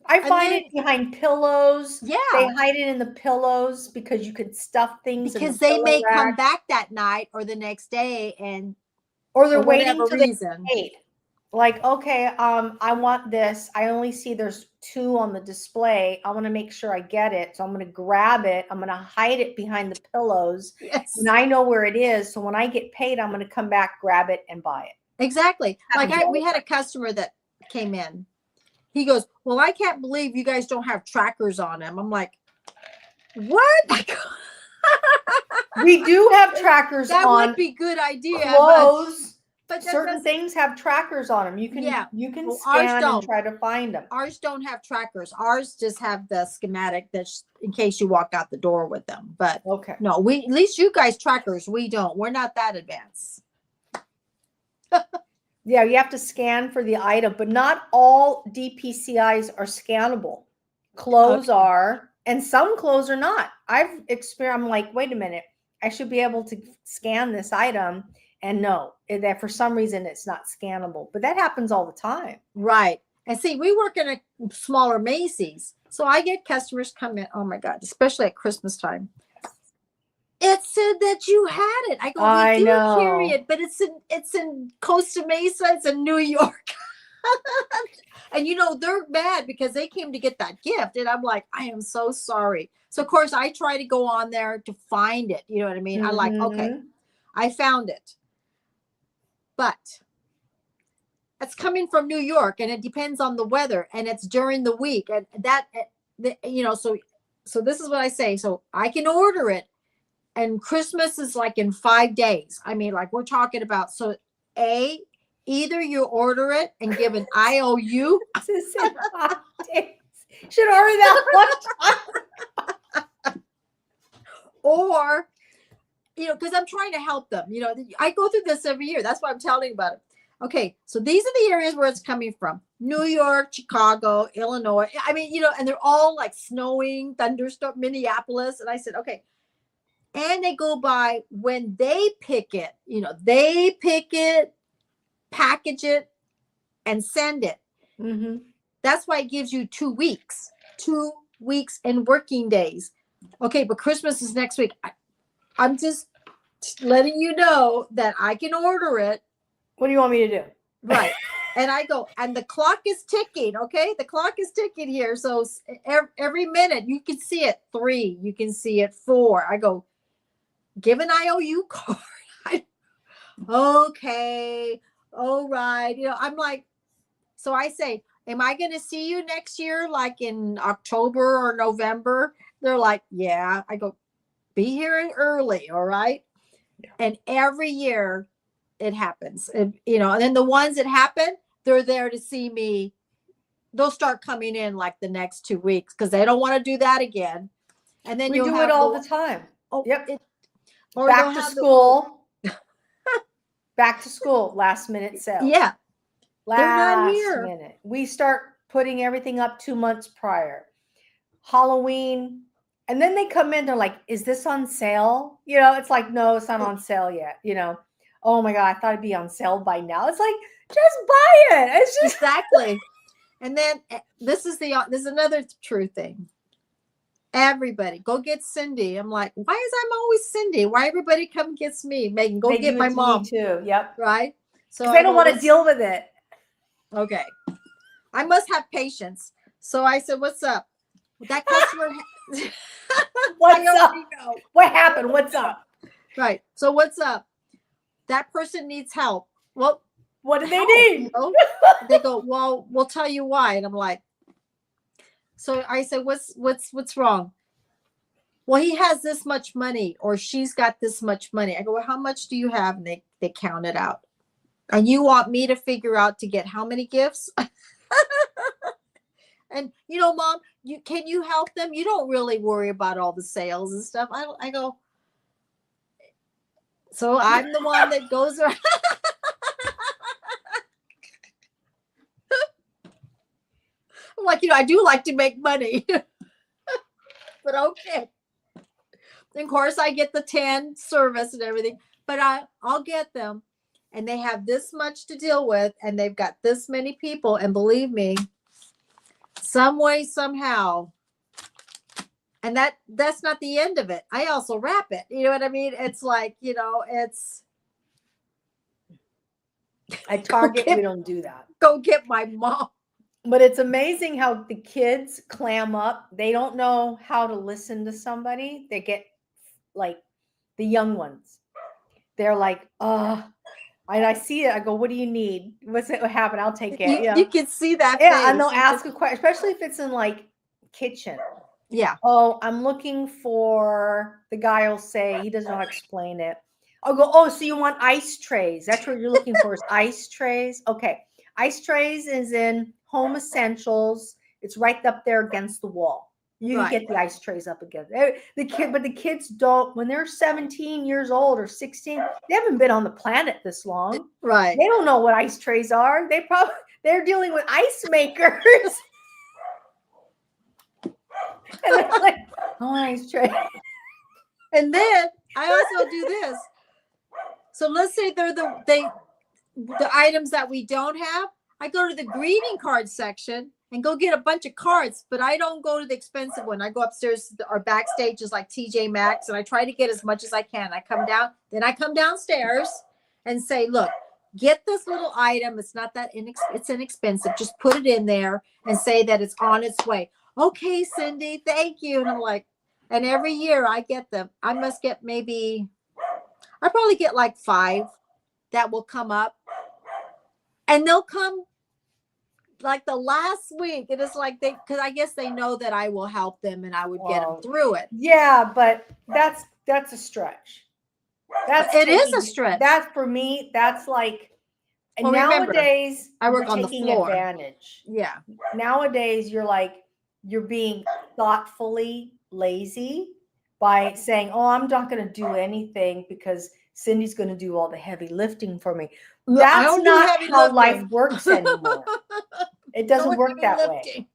I find it behind pillows. Yeah. They hide it in the pillows because you could stuff things in Because the they pillow may come rack. back that night or the next day and Or they're for waiting whatever till they reason. paid. Like, okay, I want this. I only see there's 2 on the display. I want to make sure I get it. So I'm going to grab it. I'm going to hide it behind the pillows. Yes. And I know where it is. So when I get paid, I'm going to come back, grab it, and buy it. Exactly. Like Happens all we the had a customer that came in. He goes, well, I can't believe you guys don't have trackers on them. I'm like, what? We do have trackers That on would be good idea. clothes. But Certain things have trackers on them. You can Well, ours scan don't. and try to find them. Ours don't have trackers. Ours just have the schematic that's in case you walk out the door with them. But Okay. no, at least you guys trackers. We don't. We're not that advanced. Yeah, you have to scan for the item, but not all DPCIs are scannable. Clothes are, and some clothes are not. I've experienced, I'm like, wait a minute, I should be able to scan this item. And no, that for some reason it's not scannable, but that happens all the time. Right. And see, we work in a smaller Macy's. So I get customers come in. Oh my God, especially at Christmas time. It said that you had it. I go, we do carry it, but it's in Costa Mesa. It's in New York. And they're mad because they came to get that gift. And I'm like, I am so sorry. So of course I try to go on there to find it. You know what I mean? I'm like, okay, I found it. But it's coming from New York and it depends on the weather and it's during the week. And so this is what I say. So I can order it. And Christmas is like in 5 days. I mean, like we're talking about, so either you order it and give an IOU, This is 5 days. Should order that one time. or, because I'm trying to help them. I go through this every year. That's why I'm telling you about it. Okay, so these are the areas where it's coming from. New York, Chicago, Illinois. I mean, and they're all like snowing, thunderstorm, Minneapolis. And I said, okay. And they go by when they pick it, they pick it, package it, and send it. Mm-hmm. That's why it gives you 2 weeks, 2 weeks and working days. Okay, but Christmas is next week. I'm just letting you know that I can order it. What do you want me to do? Right. And I go, and the clock is ticking. Okay. The clock is ticking here. So every minute you can see it 3, you can see it 4. I go, give an IOU card. Okay. All right. I'm like, so I say, am I going to see you next year? Like in October or November? They're like, yeah. I go, be here early. All right. Yeah. And every year it happens, and then the ones that happen, they're there to see me. They'll start coming in like the next 2 weeks because they don't want to do that again. And then we do it all the time. Oh, yep. Or back to school. Back to school. Last minute sales. Yeah. Last minute. We start putting everything up 2 months prior. Halloween. And then they come in, they're like, is this on sale? It's like, no, it's not on sale yet. Oh my God, I thought it'd be on sale by now. It's like, just buy it. It's just exactly. And then this is another true thing. Everybody go get Cindy. I'm like, why is I'm always Cindy? Why everybody come gets me? Megan, go get my mom too. Yep. Right. So they don't want to deal with it. Okay. I must have patience. So I said, what's up? That customer. What's up? What happened? What's up? Right. So what's up? That person needs help. Well, what do they need? They go, well, we'll tell you why. And I'm like, so I said, what's wrong? Well, he has this much money, or she's got this much money. I go, well, how much do you have? And they count it out. And you want me to figure out to get how many gifts? And Mom, can you help them? You don't really worry about all the sales and stuff. I go, so I'm the one that goes around. I'm like, I do like to make money. But okay. And of course, I get the 10 service and everything, but I'll get them. And they have this much to deal with, and they've got this many people. And believe me, some way, somehow, and that's not the end of it. I also wrap it. You know what I mean? It's like, it's. At Target, we don't do that. Go get my mom. But it's amazing how the kids clam up. They don't know how to listen to somebody. They get like the young ones. They're like, and I see it. I go, what do you need? What happened? I'll take it. You can see that. Yeah. face. And they'll ask a question, especially if it's in like kitchen. Yeah. Oh, I'm looking for, the guy will say, he doesn't know how to explain it. I'll go, oh, so you want ice trays. That's what you're looking for is ice trays. Okay. Ice trays is in Home Essentials. It's right up there against the wall. You can get the ice trays up against but the kids don't, when they're 17 years old or 16, they haven't been on the planet this long. Right. They don't know what ice trays are. They're dealing with ice makers. And they're like, oh, ice tray. And then I also do this. So let's say they're the items that we don't have. I go to the greeting card section and go get a bunch of cards, but I don't go to the expensive one. I go upstairs or backstage is like TJ Maxx, and I try to get as much as I can. I come downstairs and say, look, get this little item. It's not that it's inexpensive. Just put it in there and say that it's on its way. Okay, Cindy, thank you. And I'm like, and every year I get them. I must get I probably get like 5 that will come up, and they'll come like the last week. And it's like because I guess they know that I will help them and I would get them through it. Yeah, but that's a stretch. It is a stretch. That's for me. That's like, And Well, remember, nowadays, I work you're on the taking floor. advantage. Yeah. Nowadays, you're being thoughtfully lazy by saying, "Oh, I'm not going to do anything because Cindy's going to do all the heavy lifting for me." Look, I That's don't do not heavy how life lifting. works anymore. It doesn't No work heavy that way. lifting.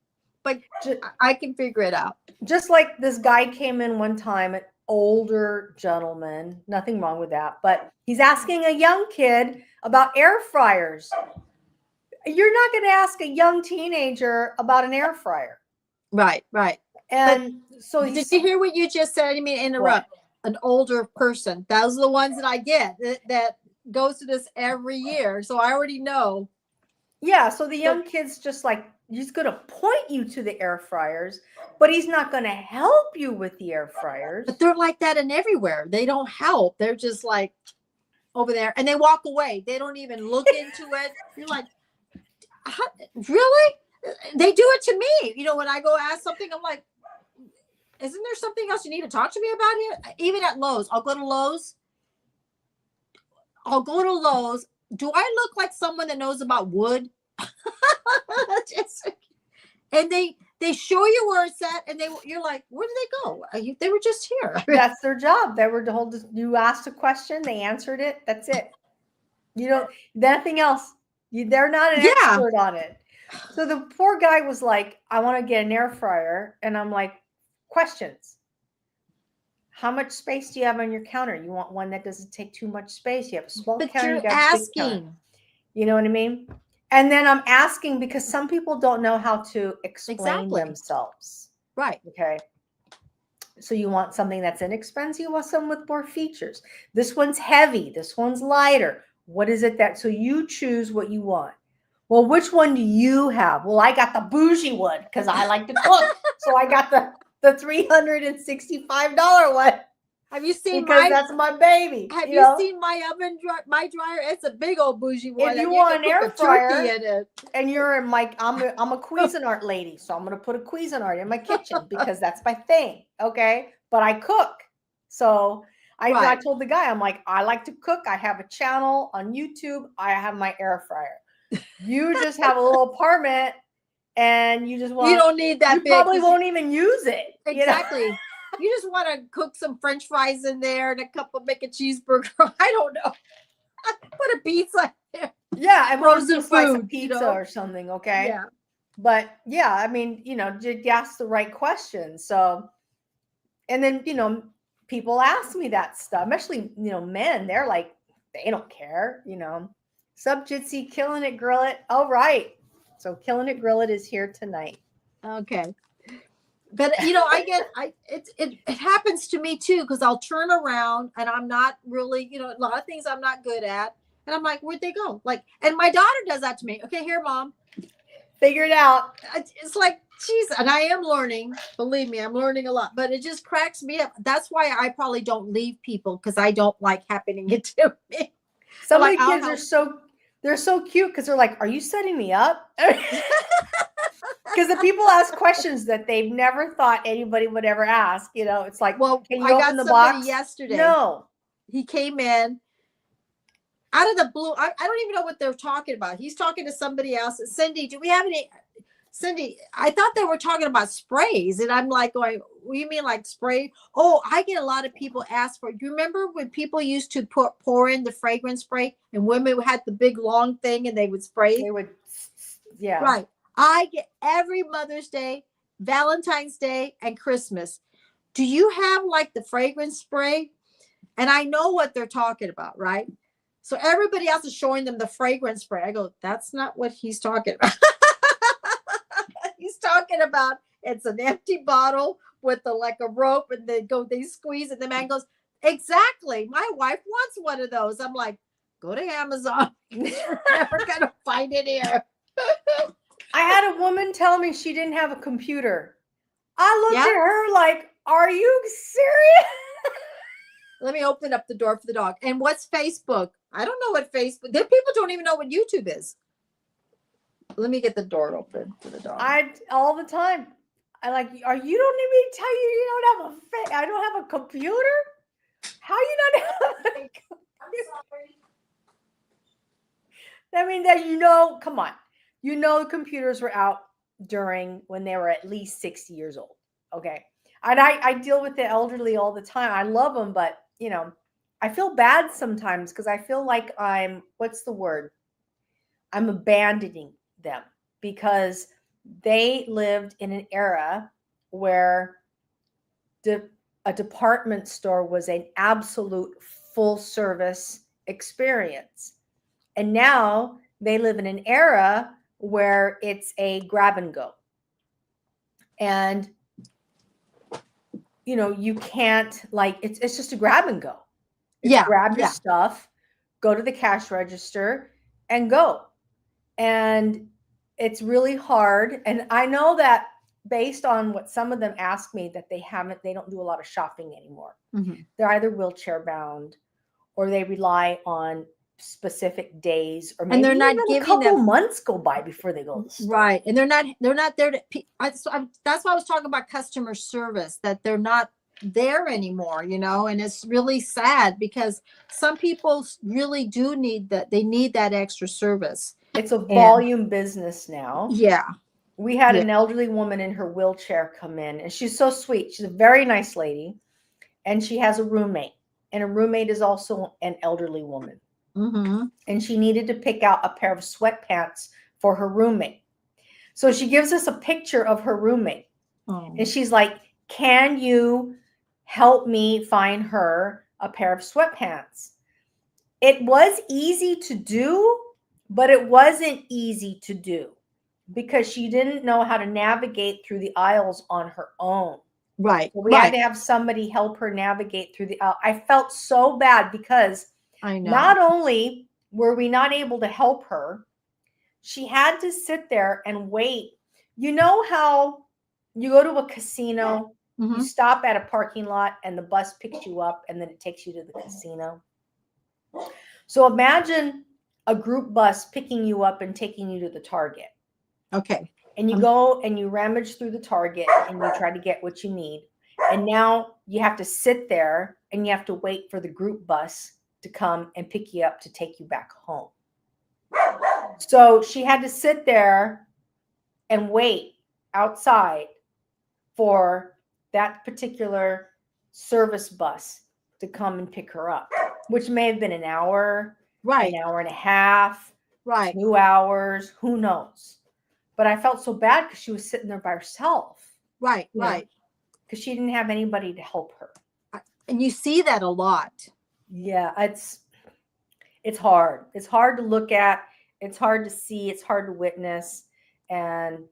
But Ju- I can figure it out. Just like this guy came in one time, an older gentleman, nothing wrong with that, but he's asking a young kid about air fryers. You're not going to ask a young teenager about an air fryer. Right, right. And so Did you hear what you just said? I mean, interrupt. An older person. Those are the ones that I get that goes to this every year. So I already know. Yeah, so the young kid's just like, he's going to point you to the air fryers, but he's not going to help you with the air fryers. But they're like that in everywhere. They don't help. They're just like over there and they walk away. They don't even look into it. You're like, really? They do it to me. You know, when I go ask something, I'm like, isn't there something else you need to talk to me about here? Even at Lowe's, I'll go to Lowe's. Do I look like someone that knows about wood? And they show you where it's at, and you're like, where did they go? They were just here. That's their job. They were told you asked a question, they answered it. That's it. You don't nothing else. They're not an expert on it. So the poor guy was like, I want to get an air fryer, and I'm like, questions. How much space do you have on your counter? You want one that doesn't take too much space. You have a small counter. You're you got a big counter. asking. You know what I mean? And then I'm asking because some people don't know how to explain themselves. Right. Okay. So you want something that's inexpensive. You want something with more features. This one's heavy. This one's lighter. What is it that? So you choose what you want. Well, which one do you have? Well, I got the bougie one because I like to cook. So I got the $365 one. Have you seen because that's my baby. Have you seen my oven my dryer? It's a big old bougie one. If you want an air fryer in it. And you're in my I'm a Cuisinart lady, so I'm gonna put a Cuisinart in my kitchen because that's my thing. Okay. But I cook. So I told the guy, I'm like, I like to cook. I have a channel on YouTube. I have my air fryer. You just have a little apartment and you just want you don't need that you big. Probably won't even use it. Exactly. You know? You just want to cook some French fries in there and make a cheeseburger. I don't know. Put a pizza there. Yeah, and frozen slice of food, pizza or something. Okay. Yeah. But yeah, I mean, you ask the right questions. So, and then people ask me that stuff, especially men. They're like, they don't care. Sub Jitsi, killing it, grill it. All right. So, killing it, grill it is here tonight. Okay. But it happens to me too, because I'll turn around and I'm not really, a lot of things I'm not good at. And I'm like, where'd they go? Like, and my daughter does that to me. Okay, here, Mom. Figure it out. It's like, geez, and I am learning. Believe me, I'm learning a lot. But it just cracks me up. That's why I probably don't leave people, because I don't like happening it to me. Some of the kids they're so cute because they're like, are you setting me up? Because the people ask questions that they've never thought anybody would ever ask. It's like, well, can you I open got the box yesterday? No. He came in out of the blue. I don't even know what they're talking about. He's talking to somebody else. Cindy, do we have any? Cindy, I thought they were talking about sprays, and I'm like going, what do you mean like spray? Oh, I get a lot of people ask for. Do you remember when people used to pour in the fragrance spray, and women had the big long thing and they would spray? They would, yeah. Right. I get every Mother's Day, Valentine's Day, and Christmas. Do you have like the fragrance spray? And I know what they're talking about, right? So everybody else is showing them the fragrance spray. I go, that's not what he's talking about. He's talking about it's an empty bottle with like a rope, and they squeeze it. The man goes, exactly. My wife wants one of those. I'm like, go to Amazon. You're never gonna find it here. I had a woman tell me she didn't have a computer. I looked at her like, are you serious? Let me open up the door for the dog. And what's Facebook? I don't know what Facebook. There, people don't even know what YouTube is. Let me get the door open for the dog. All the time. I like, you don't even tell you don't have I don't have a computer? How you not have a computer? I mean, that come on, the computers were out during when they were at least 60 years old. Okay, and I deal with the elderly all the time. I love them, but I feel bad sometimes because I feel like what's the word? I'm abandoning them because they lived in an era where a department store was an absolute full service experience. And now they live in an era where it's a grab and go. And you can't, like, it's just a grab and go. It's grab your stuff, go to the cash register and go. And it's really hard. And I know that based on what some of them ask me, that they don't do a lot of shopping anymore. Mm-hmm. They're either wheelchair bound or they rely on specific days, or maybe and they're not even giving a couple them months go by before they go to the store. right. And they're not there to. That's why I was talking about customer service, that they're not there anymore, and it's really sad because some people really do need that. They need that extra service. It's a volume business now. Yeah. We had an elderly woman in her wheelchair come in, and she's so sweet. She's a very nice lady, and she has a roommate, and a roommate is also an elderly woman. Mm-hmm. And she needed to pick out a pair of sweatpants for her roommate. So she gives us a picture of her roommate. Oh. And she's like, can you help me find her a pair of sweatpants? It was easy to do, but it wasn't easy to do because she didn't know how to navigate through the aisles on her own. Right. So we had to have somebody help her navigate through the aisle. I felt so bad because I know. not only were we not able to help her, she had to sit there and wait. You know how you go to a casino, Mm-hmm. you stop at a parking lot and the bus picks you up and then it takes you to the casino. So imagine a group bus picking you up and taking you to the Target. Okay. And you go and you rummage through the Target and you try to get what you need. And now you have to sit there and you have to wait for the group bus to come and pick you up to take you back home. So she had to sit there and wait outside for that particular service bus to come and pick her up, which may have been an hour, Right. an hour and a half, Right. 2 hours, who knows? But I felt so bad because she was sitting there by herself. Right. Right. Because she didn't have anybody to help her. And you see that a lot. Yeah, it's hard. It's hard to look at. It's hard to see. It's hard to witness. And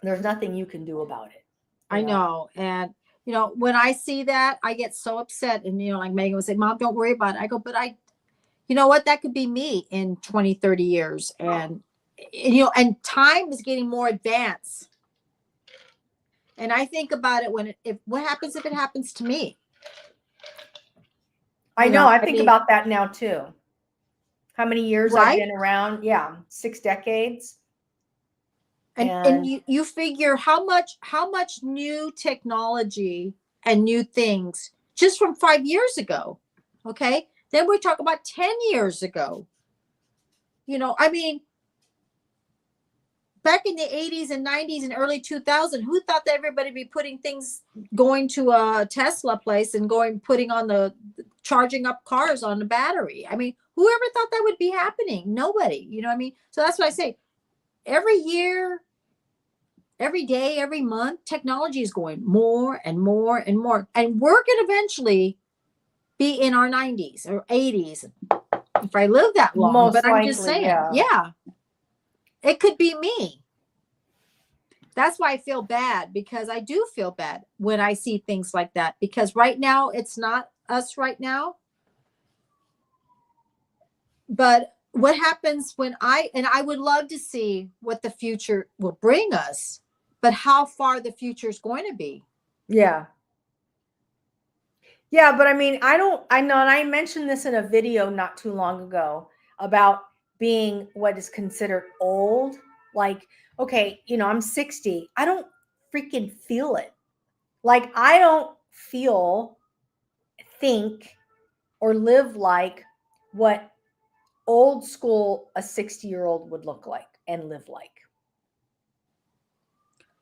there's nothing you can do about it. I know. And, when I see that, I get so upset. And, like Megan would say, Mom, don't worry about it. I go, but you know what? That could be me in 20, 30 years. And time is getting more advanced. And I think about it what happens if it happens to me? I know. I think about that now too. How many years I've been around? Yeah, 6 decades. And you figure how much new technology and new things just from 5 years ago. Okay. Then we talk about 10 years ago. Back in the 80s and 90s and early 2000, who thought that everybody would be going to a Tesla place and putting on charging up cars on the battery? I mean, whoever thought that would be happening? Nobody, So that's what I say. Every year, every day, every month, technology is going more and more and more. And we're going to eventually be in our 90s or 80s. If I live that long, Most but I'm likely, just saying, yeah. It could be me. That's why I feel bad, because I do feel bad when I see things like that, because right now it's not us right now. But what happens when I would love to see what the future will bring us, but how far the future is going to be. Yeah. Yeah, but I mean, I know, and I mentioned this in a video not too long ago about being what is considered old. Like, okay, I'm 60. I don't freaking feel it. Like, I don't think or live like what old school a 60-year-old would look like and live like.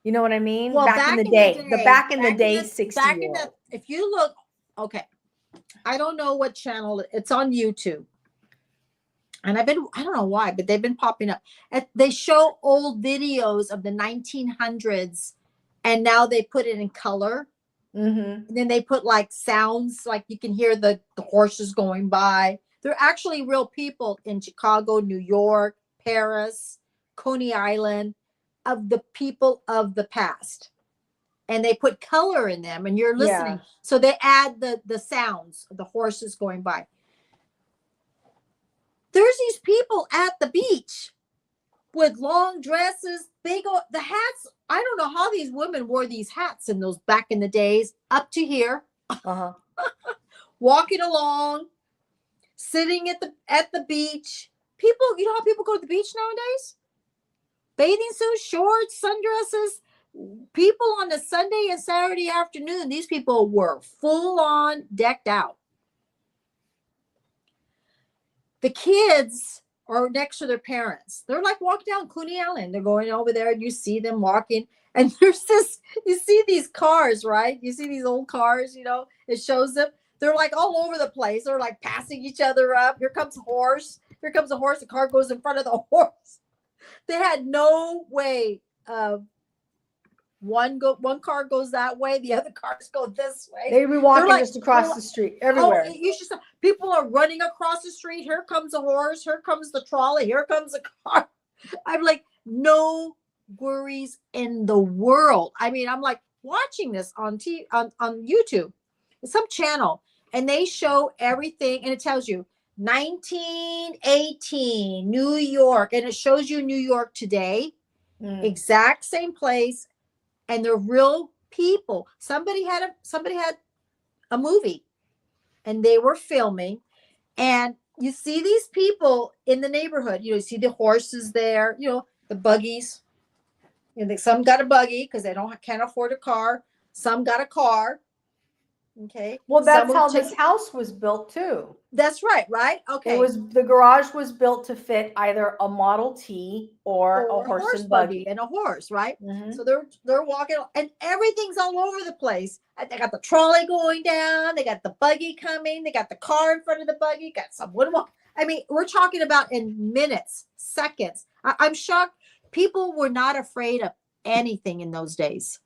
You know what I mean? Well, back in the day, the back in the day 60-year-old. If you look, okay, I don't know what channel it's on YouTube. And I don't know why, but they've been popping up. They show old videos of the 1900s, and now they put it in color. Mm-hmm. And then they put like sounds, like you can hear the horses going by. They're actually real people in Chicago, New York, Paris, Coney Island, of the people of the past. And they put color in them, and you're listening. Yeah. So they add the sounds of the horses going by. There's these people at the beach with long dresses, the hats. I don't know how these women wore these hats in those back in the days, up to here, Uh-huh. walking along, sitting at the beach. People, you know how people go to the beach nowadays? Bathing suits, shorts, sundresses. People on a Sunday and Saturday afternoon, these people were full on decked out. The kids are next to their parents. They're like walking down Coney Island. They're going over there, and you see them walking. And there's this, you see these cars, right? You see these old cars, you know, it shows them. They're like all over the place. They're like passing each other up. Here comes a horse. Here comes a horse. The car goes in front of the horse. They had no way of one car goes that way, the other cars go this way. They'd be walking just across the street everywhere. Oh, you should stop. People are running across the street. Here comes a horse. Here comes the trolley. Here comes a car. I'm like, no worries in the world. I mean, I'm like watching this on YouTube, some channel, and they show everything, and it tells you 1918 New York, and it shows you New York today, exact same place. And they're real people. Somebody had a movie, and they were filming, and you see these people in the neighborhood. You know, you see the horses there, you know, the buggies. And some got a buggy because they can't afford a car. Some got a car. Okay. Well, that's how this house was built too. That's right, right? Okay. The garage was built to fit either a Model T or a horse and buggy and a horse, right? Mm-hmm. So they're walking, and everything's all over the place. They got the trolley going down, they got the buggy coming, they got the car in front of the buggy, got someone walking. I mean, we're talking about in minutes, seconds. I'm shocked. People were not afraid of anything in those days.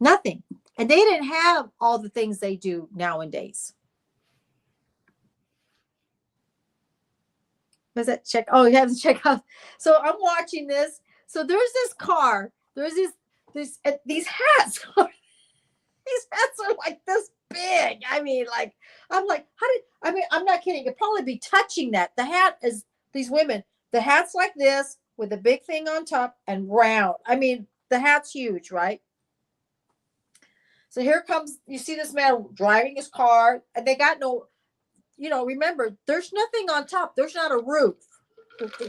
Nothing. And they didn't have all the things they do nowadays. Was that check? Oh, you have to check out. So I'm watching this. So there's this car. There's these hats. These hats are like this big. I mean, like, I'm like, I'm not kidding. It'd probably be touching that. The hat is these women. The hat's like this with a big thing on top and round. I mean, the hat's huge, right? So here comes, you see this man driving his car, and they got no, you know, remember, there's nothing on top. There's not a roof.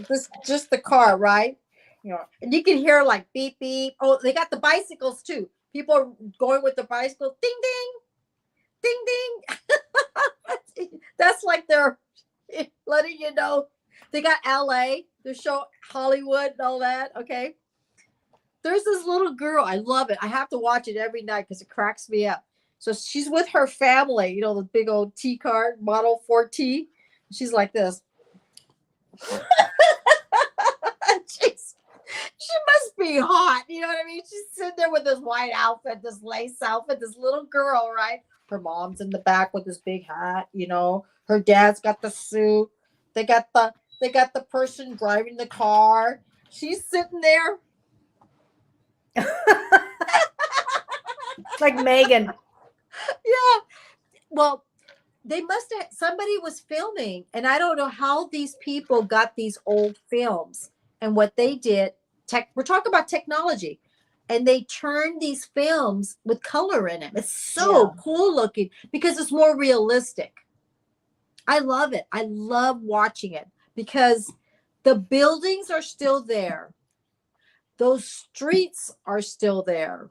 This just the car, right? You know, and you can hear like beep, beep. Oh, they got the bicycles too. People are going with the bicycle. Ding, ding, ding, ding. That's like they're letting you know. They got LA. They show Hollywood and all that. Okay. There's this little girl. I love it. I have to watch it every night because it cracks me up. So she's with her family, you know, the big old T car, Model 4T. She's like this. She must be hot. You know what I mean? She's sitting there with this white outfit, this lace outfit, this little girl, right? Her mom's in the back with this big hat, you know. Her dad's got the suit. They got the person driving the car. She's sitting there. Like Megan. Yeah. Well, somebody was filming, and I don't know how these people got these old films, and what they did. We're talking about technology, and they turned these films with color in it. It's so cool looking because it's more realistic. I love it. I love watching it because the buildings are still there. Those streets are still there.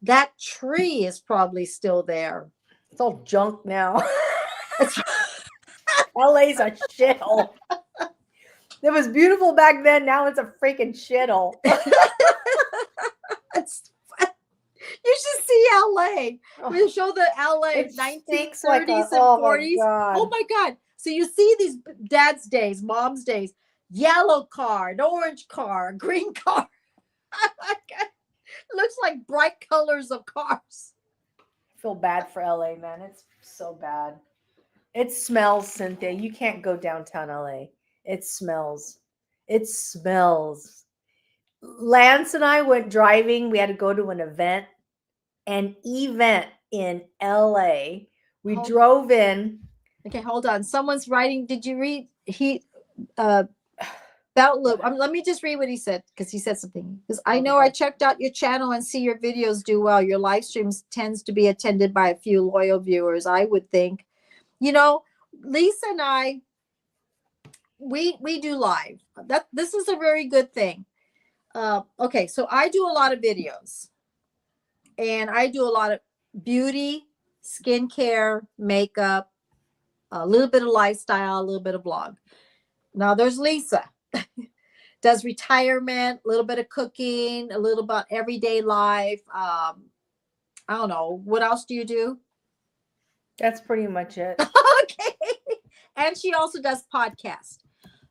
That tree is probably still there. It's all junk now. LA's a shithole. It was beautiful back then. Now it's a freaking shithole. It's, you should see LA. We show the LA It 1930s stinks like a- and oh my 40s. God. Oh my God. So you see these dad's days, mom's days, yellow car, an orange car, a green car. Oh my God. Looks like bright colors of cars. I feel bad for LA, man. It's so bad. It smells, Cynthia. You can't go downtown LA. It smells. It smells. Lance and I went driving. We had to go to an event in LA. We Hold- drove in. Okay, hold on. Someone's writing. Did you read Belt Loop? Let me just read what he said, because he said something. Because I know I checked out your channel and see your videos do well. Your live streams tends to be attended by a few loyal viewers, I would think. You know, Lisa and I, we do live. This is a very good thing. Okay, so I do a lot of videos, and I do a lot of beauty, skincare, makeup, a little bit of lifestyle, a little bit of vlog. Now there's Lisa. Does retirement, a little bit of cooking, a little about everyday life. I don't know. What else do you do? That's pretty much it. Okay. And she also does podcasts.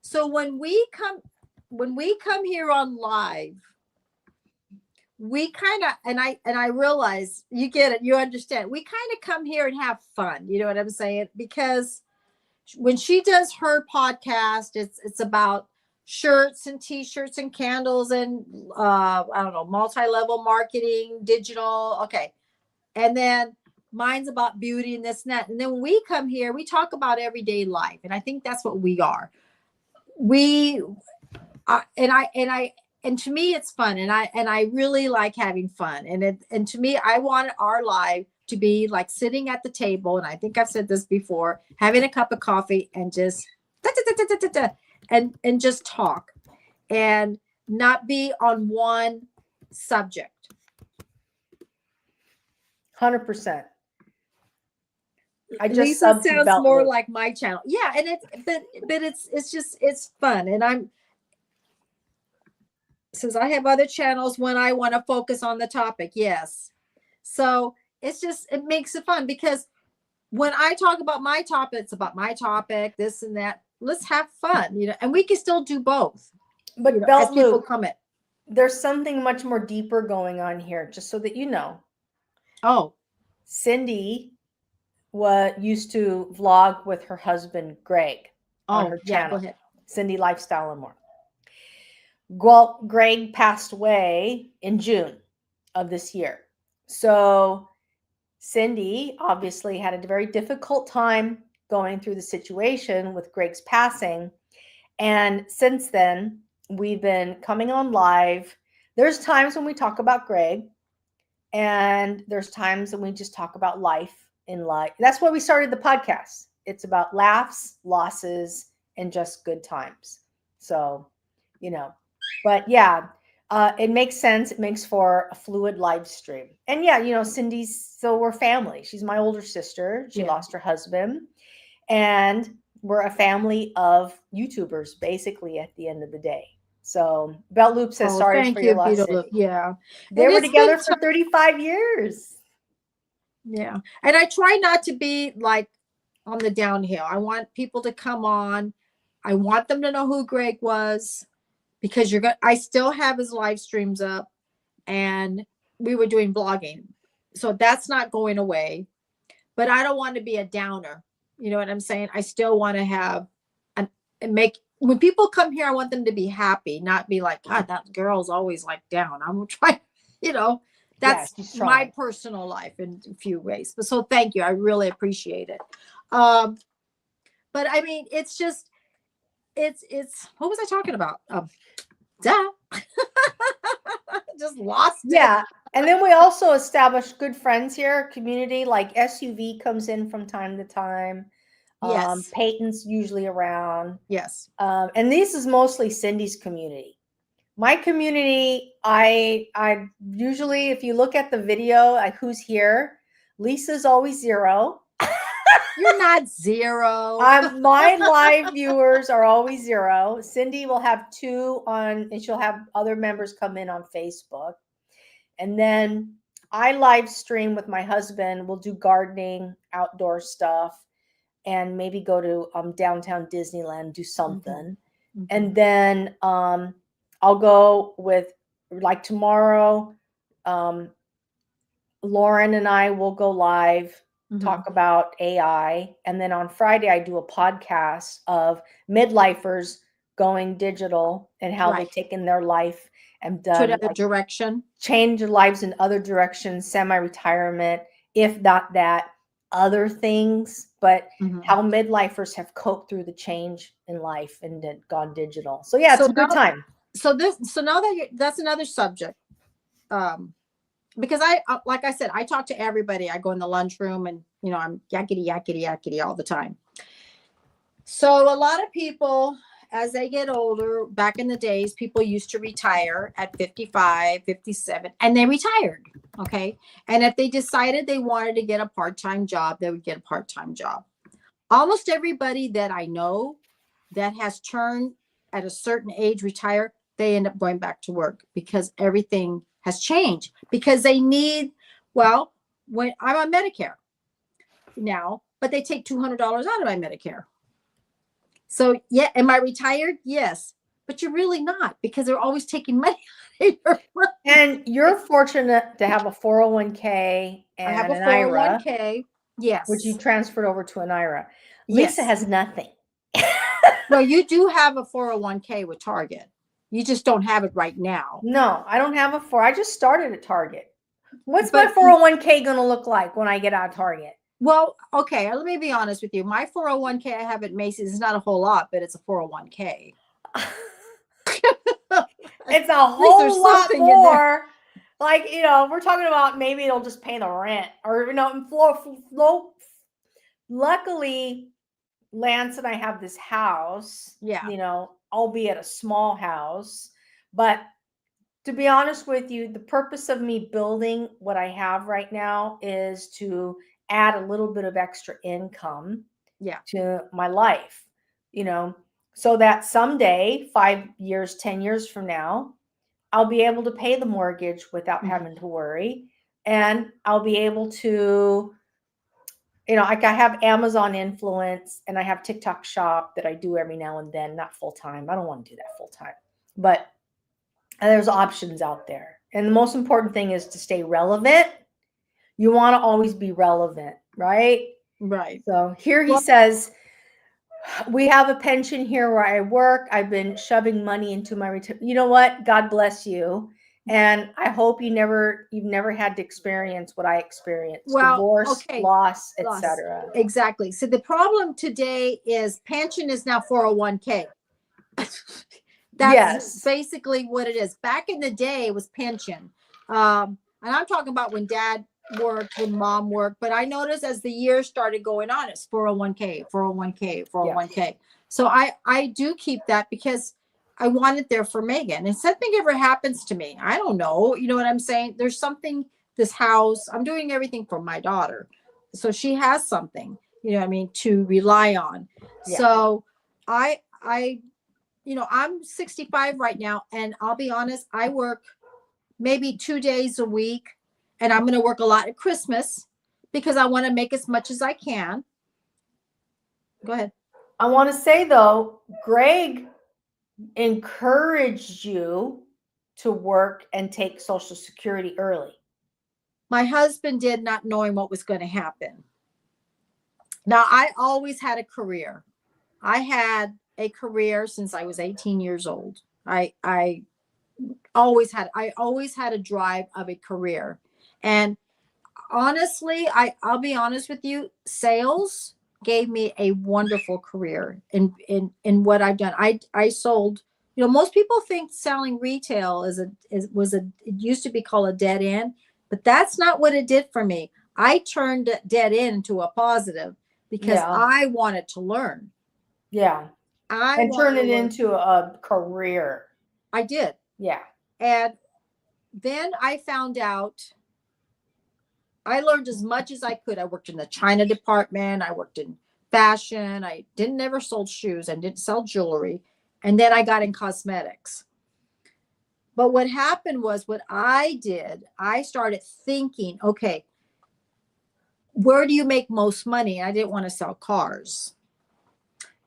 So when we come here on live, we kind of, and I realize you get it, you understand. We kind of come here and have fun. You know what I'm saying? Because when she does her podcast, it's about shirts and t-shirts and candles and I don't know, multi-level marketing, digital. Okay. And then mine's about beauty and this and that. And then when we come here, we talk about everyday life. And I think that's what we are. And to me, it's fun. And I really like having fun. And to me, I want our life to be like sitting at the table. And I think I've said this before, having a cup of coffee and just and just talk and not be on one subject. 100%. I just Lisa subbed to sounds Belt more Loop. like my channel. Yeah, and it's fun. And I'm, since I have other channels when I want to focus on the topic, yes. So it makes it fun, because when I talk about my topic, it's about my topic, this and that. Let's have fun, and we can still do both. But as Belt people Loop, comment. there's something much more deeper going on here, just so that you know. Oh, Cindy used to vlog with her husband, Greg, on her yeah, channel. go ahead. Cindy Lifestyle and More. Well, Greg passed away in June of this year. So Cindy obviously had a very difficult time going through the situation with Greg's passing. And since then, we've been coming on live. There's times when we talk about Greg, and there's times when we just talk about life in life. That's why we started the podcast. It's about laughs, losses, and just good times. So, but yeah, it makes sense. It makes for a fluid live stream. And yeah, so we're family. She's my older sister. She lost her husband. And we're a family of YouTubers, basically, at the end of the day. So Belt Loop says, sorry for your loss. Yeah. They were together for 35 years. Yeah. And I try not to be like on the downhill. I want people to come on. I want them to know who Greg was, because I still have his live streams up, and we were doing blogging. So that's not going away, but I don't want to be a downer. You know what I'm saying? I still want to have when people come here, I want them to be happy, not be like, God, that girl's always like down. I'm trying, that's my personal life in a few ways. But so thank you. I really appreciate it. But I mean, it's just, it's, what was I talking about? Just lost it. Yeah. And then we also established good friends here, community, like SUV comes in from time to time. Yes. Peyton's usually around. Yes. And this is mostly Cindy's community. My community, I usually, if you look at the video, like who's here, Lisa's always 0. You're not 0. My live viewers are always 0. Cindy will have 2 on, and she'll have other members come in on Facebook. And then I live stream with my husband. We'll do gardening, outdoor stuff, and maybe go to downtown Disneyland, do something. Mhm. And then I'll go with, like tomorrow, Lauren and I will go live, talk about AI. And then on Friday, I do a podcast of midlifers going digital and how they've Right. taken their life and To done another direction. change their lives in other directions, semi-retirement, if not that, other things, but Mhm. how midlifers have coped through the change in life and then gone digital. So yeah, it's So a good now- time. So now that that's another subject. Because like I said, I talk to everybody. I go in the lunchroom and, I'm yakety all the time. So a lot of people, as they get older, back in the days, people used to retire at 55, 57, and they retired. Okay. And if they decided they wanted to get a part-time job, they would get a part-time job. Almost everybody that I know that has turned at a certain age, retire, they end up going back to work because everything has changed, because they need, when I'm on Medicare now, but they take $200 out of my Medicare. So yeah, am I retired? Yes, but you're really not, because they're always taking money out of your money. And you're fortunate to have a 401k and I have a an IRA, 401k. Yes. which you transferred over to an IRA. Yes. Lisa has nothing. Well, you do have a 401k with Target. You just don't have it right now. No, I don't have I just started at Target. What's But- my 401k going to look like when I get out of Target? Well, okay, let me be honest with you. My 401k I have at Macy's is not a whole lot, but it's a 401k. It's a there's whole lot something in there. more. Like, we're talking about maybe it'll just pay the rent or, luckily, Lance and I have this house, Yeah. Albeit a small house. But to be honest with you, the purpose of me building what I have right now is to add a little bit of extra income to my life, so that someday, 5 years, 10 years from now, I'll be able to pay the mortgage without having to worry. And I'll be able to, like I have Amazon influence and I have TikTok shop that I do every now and then, not full time. I don't want to do that full time, but there's options out there. And the most important thing is to stay relevant. You want to always be relevant, right? Right. So here he says, we have a pension here where I work. I've been shoving money into my retirement. You know what? God bless you. And I hope you've never had to experience what I experienced. Well, divorce, okay. loss, Loss. etc. Exactly. So the problem today is pension is now 401k. That's Yes. basically what it is. Back in the day, it was pension. And I'm talking about when dad worked, when mom worked. But I noticed as the years started going on, it's 401k, 401k, 401k. So I do keep that because I want it there for Megan. If something ever happens to me, I don't know. You know what I'm saying? There's something, this house, I'm doing everything for my daughter. So she has something, to rely on. Yeah. So I'm 65 right now, and I'll be honest, I work maybe 2 days a week, and I'm going to work a lot at Christmas because I want to make as much as I can. Go ahead. I want to say though, Greg encouraged you to work and take Social Security early. My husband did, not knowing what was going to happen. Now, I always had a career. I had a career since I was 18 years old. I always had a drive of a career. And honestly, I'll be honest with you, sales gave me a wonderful career in what I've done. I sold, most people think selling retail it used to be called a dead end, but that's not what it did for me. I turned dead end into a positive because I wanted to learn. Yeah. And turn it into a career. I did. Yeah. And then I found out I learned as much as I could. I worked in the China department. I worked in fashion. I never sold shoes and didn't sell jewelry. And then I got in cosmetics. But what happened was what I did, I started thinking, okay, where do you make most money? I didn't want to sell cars.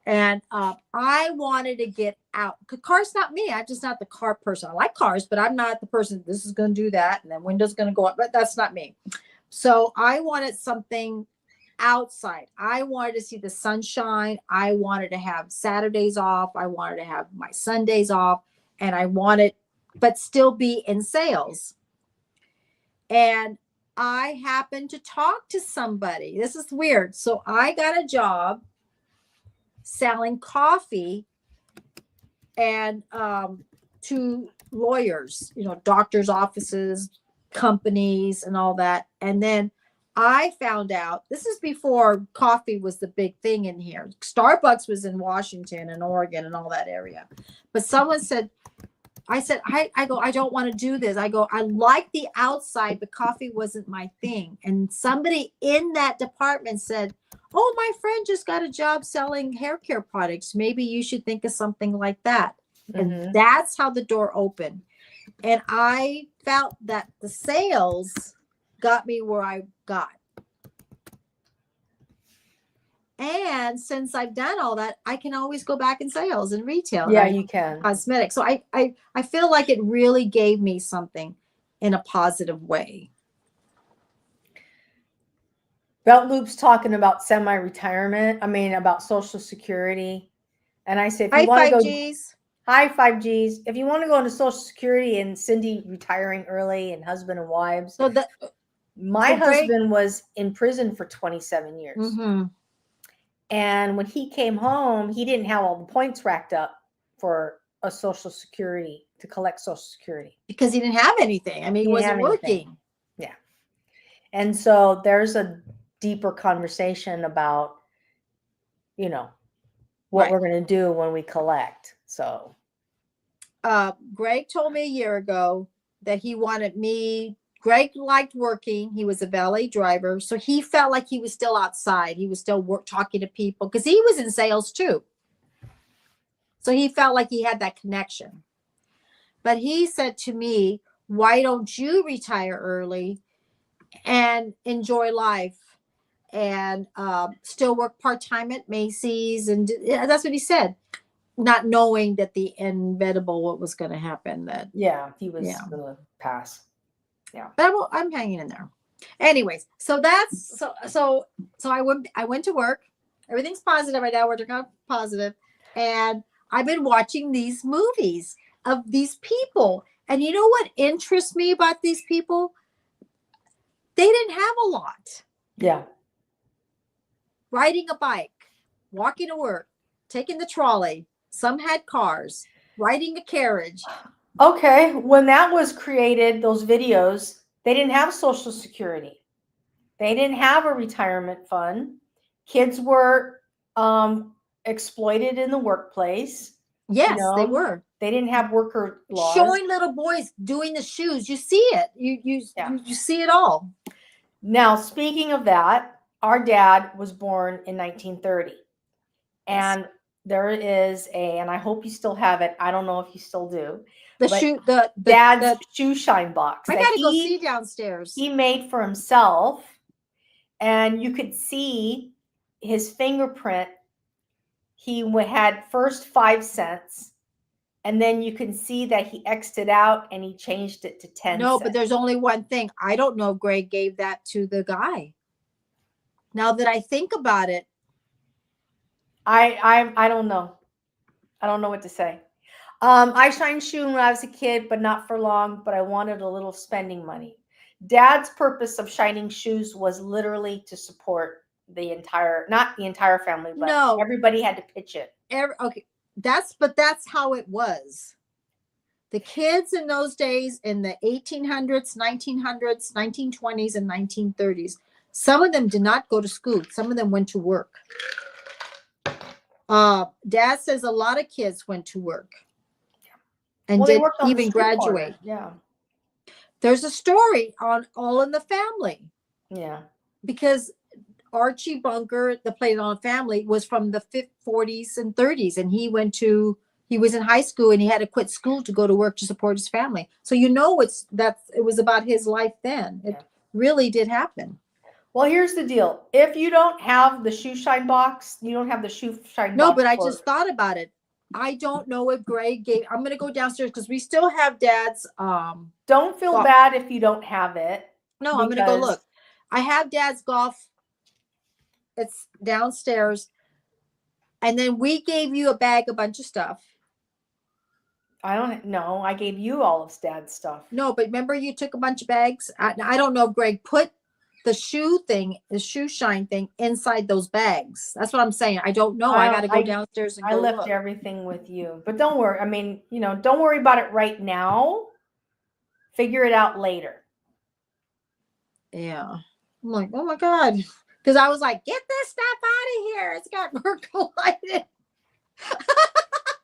And I wanted to get out. Cars not me. I'm just not the car person. I like cars, but I'm not the person, this is going to do that. And then window's going to go up. But that's not me. So I wanted something outside. I wanted to see the sunshine. I wanted to have Saturdays off. I wanted to have my Sundays off. And I wanted, but still be in sales. And I happened to talk to somebody. This is weird. So I got a job selling coffee and to lawyers, doctors' offices, companies, and all that. And then I found out, this is before coffee was the big thing in here. Starbucks was in Washington and Oregon and all that area. But someone said, I don't want to do this. I like the outside, but coffee wasn't my thing. And somebody in that department said, oh, my friend just got a job selling hair care products. Maybe you should think of something like that. Mm-hmm. And that's how the door opened. And I felt that the sales got me where I got. And since I've done all that, I can always go back in sales and retail. Yeah, you can. Cosmetics. So I feel like it really gave me something in a positive way. Belt Loop's talking about semi-retirement. I mean, about Social Security. And I said, if you want to go, 5Gs. hi 5Gs. If you want to go into Social Security and Cindy retiring early and husband and wives. So my husband was in prison for 27 years. Mm-hmm. And when he came home, he didn't have all the points racked up for a Social Security, to collect Social Security. Because he didn't have anything. I mean, he wasn't working. Yeah. And so there's a deeper conversation about, what we're going to do when we collect. So Greg told me a year ago that he wanted me. Greg liked working. He was a valet driver. So he felt like he was still outside. He was still talking to people because he was in sales too. So he felt like he had that connection. But he said to me, why don't you retire early and enjoy life and still work part-time at Macy's? And that's what he said, not knowing that the inevitable, what was going to happen. That he was going to pass. Yeah, but I'm hanging in there. Anyways, so that's so I went to work. Everything's positive right now. We're talking positive, and I've been watching these movies of these people. And you know what interests me about these people? They didn't have a lot. Yeah. Riding a bike, walking to work, taking the trolley. Some had cars, riding a carriage. Okay. When that was created, those videos, they didn't have Social Security. They didn't have a retirement fund. Kids were exploited in the workplace. Yes, they were. They didn't have worker laws. Showing little boys doing the shoes. You see it. You see it all. Now, speaking of that, our dad was born in 1930. And there is and I hope you still have it. I don't know if you still do. Dad's shoe shine box. I got to go see downstairs. He made for himself. And you could see his fingerprint. He had first 5 cents. And then you can see that he X'd it out and he changed it to 10 No, cents. but there's only one thing. I don't know. Greg gave that to the guy. Now that I think about it. I don't know. I don't know what to say. I shined shoe when I was a kid, but not for long. But I wanted a little spending money. Dad's purpose of shining shoes was literally to support not the entire family, but everybody had to pitch it. Okay. That's how it was. The kids in those days in the 1800s, 1900s, 1920s, and 1930s, some of them did not go to school. Some of them went to work. Dad says a lot of kids went to work and didn't even graduate. Yeah. There's a story on All in the Family. Yeah. because Archie Bunker, the Play It On Family, was from the 40s and 30s, and he was in high school and he had to quit school to go to work to support his family. So it was about his life then. It Yeah. really did happen. Well, here's the deal. If you don't have the shoe shine box, you don't have the shoe shine No, box. but I just thought about it. I don't know if Greg gave. I'm gonna go downstairs because we still have Dad's. Don't feel Well- bad if you don't have it. No, I'm gonna go because- look. I have Dad's golf. It's downstairs, and then we gave you a bunch of stuff. I don't know. I gave you all of Dad's stuff. No, but remember you took a bunch of bags. I don't know if Greg put the shoe shine thing inside those bags. That's what I'm saying. I don't know. I got to go downstairs and I go left look. everything with you. But don't worry. I mean, don't worry about it right now. Figure it out later. Yeah. I'm like, oh my God. Because I was like, get this stuff out of here. It's got percolated.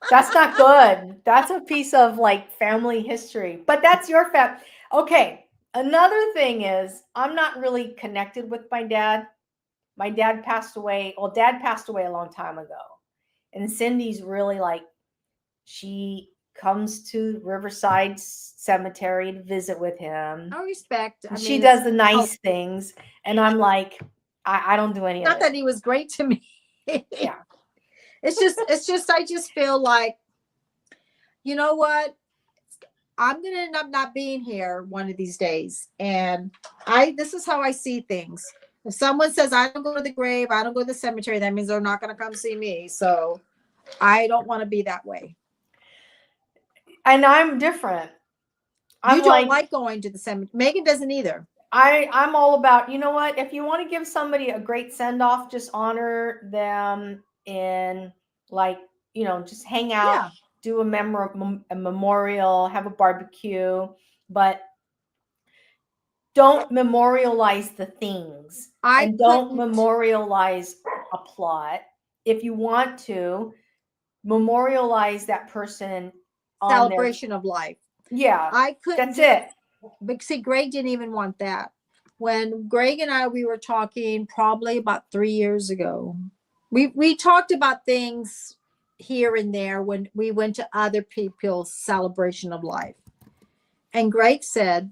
That's not good. That's a piece of like family history. But that's your Okay. Another thing is I'm not really connected with my dad. My dad passed away. Well, Dad passed away a long time ago. And Cindy's really like, she comes to Riverside Cemetery to visit with him. I respect. I She mean, does the nice things. And I'm like, I don't do any of not it. that he was great to me. Yeah. It's just, I just feel like, you know what? I'm going to end up not being here one of these days. And this is how I see things. If someone says, I don't go to the grave, I don't go to the cemetery, that means they're not going to come see me. So I don't want to be that way. And I'm different. You don't like going to the cemetery. Megan doesn't either. I'm all about, you know what? If you want to give somebody a great send off, just honor them in like, just hang out, Yeah. do a memorial, have a barbecue, but don't memorialize the things. And don't memorialize a plot. If you want to memorialize that person on Celebration of life. Yeah. I couldn't. That's it. But see, Greg didn't even want that. When Greg and we were talking probably about 3 years ago, we talked about things here and there when we went to other people's celebration of life. And Greg said,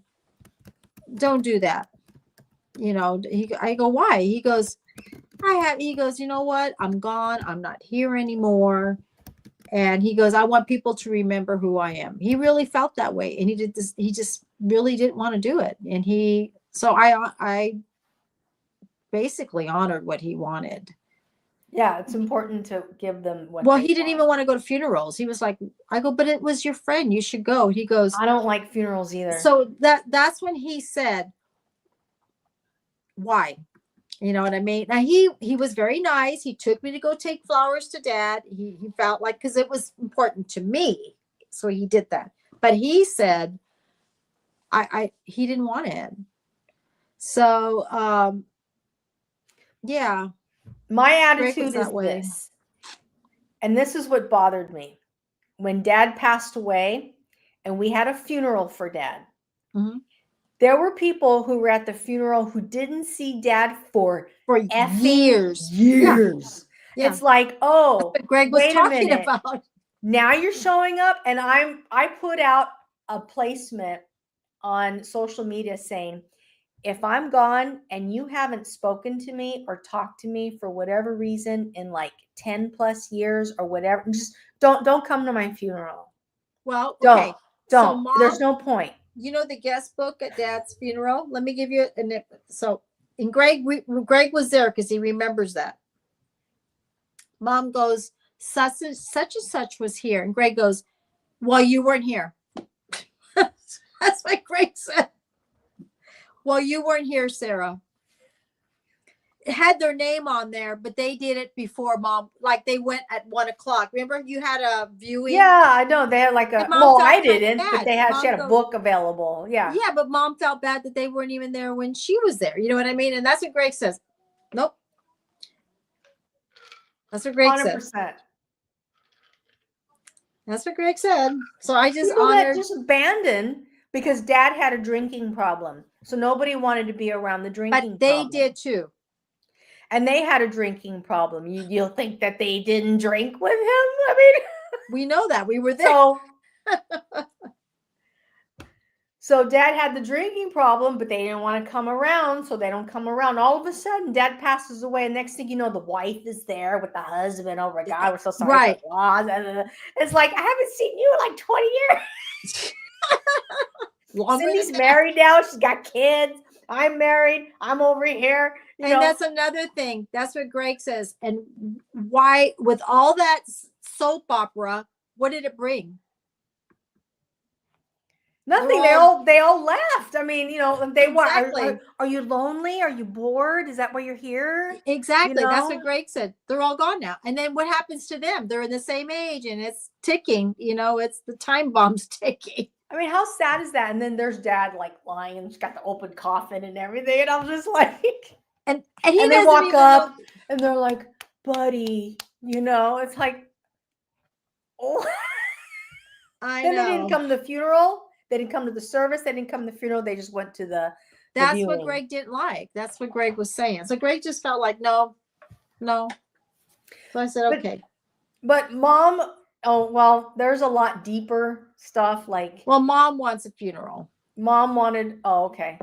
don't do that. I go, why? He goes, you know what? I'm gone. I'm not here anymore. And he goes, I want people to remember who I am. He really felt that way. And he just really didn't want to do it. And I basically honored what he wanted. Yeah, it's important to give them what Well, they he didn't want. even want to go to funerals. He was like, I go, but it was your friend. You should go. He goes, I don't like funerals either. so that's when he said, why? You know what I mean? Now he was very nice. He took me to go take flowers to Dad. He felt like, because it was important to me. So he did that. But he said, he didn't want it. So, yeah. My Greg attitude was is that way. this. And this is what bothered me. When Dad passed away and we had a funeral for Dad, Mhm. there were people who were at the funeral who didn't see Dad for effing years. years. Yeah. It's like, oh, But Greg was wait a talking minute. about. Now you're showing up, and I put out a placement on social media saying, if I'm gone and you haven't spoken to me or talked to me for whatever reason in like 10 plus years or whatever, just don't come to my funeral. Well, Don't. okay. Don't. Mom, There's no point. You know the guest book at Dad's funeral? Let me give you and Greg was there because he remembers that. Mom goes, such and such was here. And Greg goes, well, you weren't here. That's what Greg said. Well, you weren't here, Sarah. It had their name on there, but they did it before Mom. Like they went at 1:00. Remember, you had a viewing. Yeah, I know. They had like a, And Mom well, felt I kind of didn't, but bad. she had a book available. Yeah. Yeah, but Mom felt bad that they weren't even there when she was there. You know what I mean? And that's what Greg says. Nope. That's what Greg 100%. said. That's what Greg said. So I just People that honored. just abandon because dad had a drinking problem. So nobody wanted to be around the drinking But they problem. did too. And they had a drinking problem. You'll think that they didn't drink with him? I mean, We know that. We were there. So dad had the drinking problem, but they didn't want to come around, so they don't come around. All of a sudden, dad passes away, and next thing you know, the wife is there with the husband. Oh my God, we're so sorry. Right. For loss. It's like, I haven't seen you in like 20 years. Longer Cindy's than that. married now. She's got kids. I'm married. I'm over here. You And know, that's another thing. That's what Greg says. And why, with all that soap opera, what did it bring? nothing. They're They all left. I mean, you know, they Exactly. are you lonely? Are you bored? Is that why you're here? Exactly. You That's know? what Greg said. They're all gone now. And then what happens to them? They're in the same age and it's ticking. You know, it's the time bomb's ticking. I mean, how sad is that? And then there's dad like lying and she's got the open coffin and everything. And I'm just like, And he and they doesn't walk even up know. and they're like, buddy, you know, it's like, oh, I then they didn't know. come to the funeral. They didn't come to the service. They didn't come to the funeral. They just went to the That's viewing. what Greg didn't like. That's what Greg was saying. So Greg just felt like, no. So I said, But- okay. But mom, oh, well, there's a lot deeper stuff. Like Well, mom wants a funeral. mom wanted, oh, okay.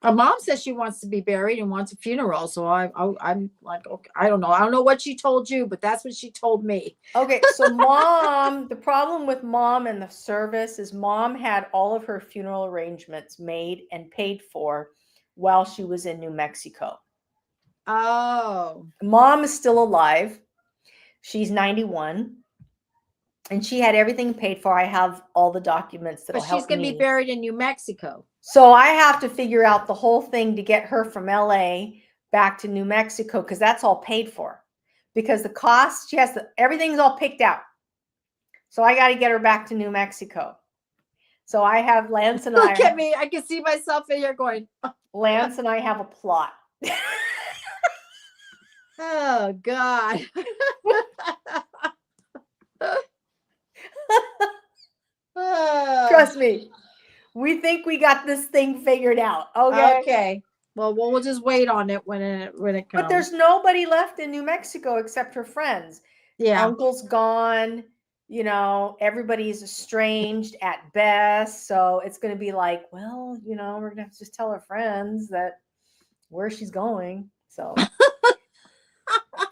Her mom says she wants to be buried and wants a funeral. So I'm like, okay, I don't know. I don't know what she told you, but that's what she told me. Okay, so mom, the problem with mom and the service is mom had all of her funeral arrangements made and paid for while she was in New Mexico. Oh. Mom is still alive. She's 91. And she had everything paid for. I have all the documents that'll But help she's going to me. be buried in New Mexico. So I have to figure out the whole thing to get her from LA back to New Mexico because that's all paid for. Because the cost, she has everything's all picked out. So I got to get her back to New Mexico. So I have Lance and Look at me. I can see myself in here going, Lance and I have a plot. oh, God. Oh, Trust me. We think we got this thing figured out. Okay. okay. Well, we'll just wait on it when it comes. But there's nobody left in New Mexico except her friends. yeah. Uncle's gone. You know, everybody's estranged at best. So it's going to be like, well, you know, we're going to have to just tell her friends that where she's going. So,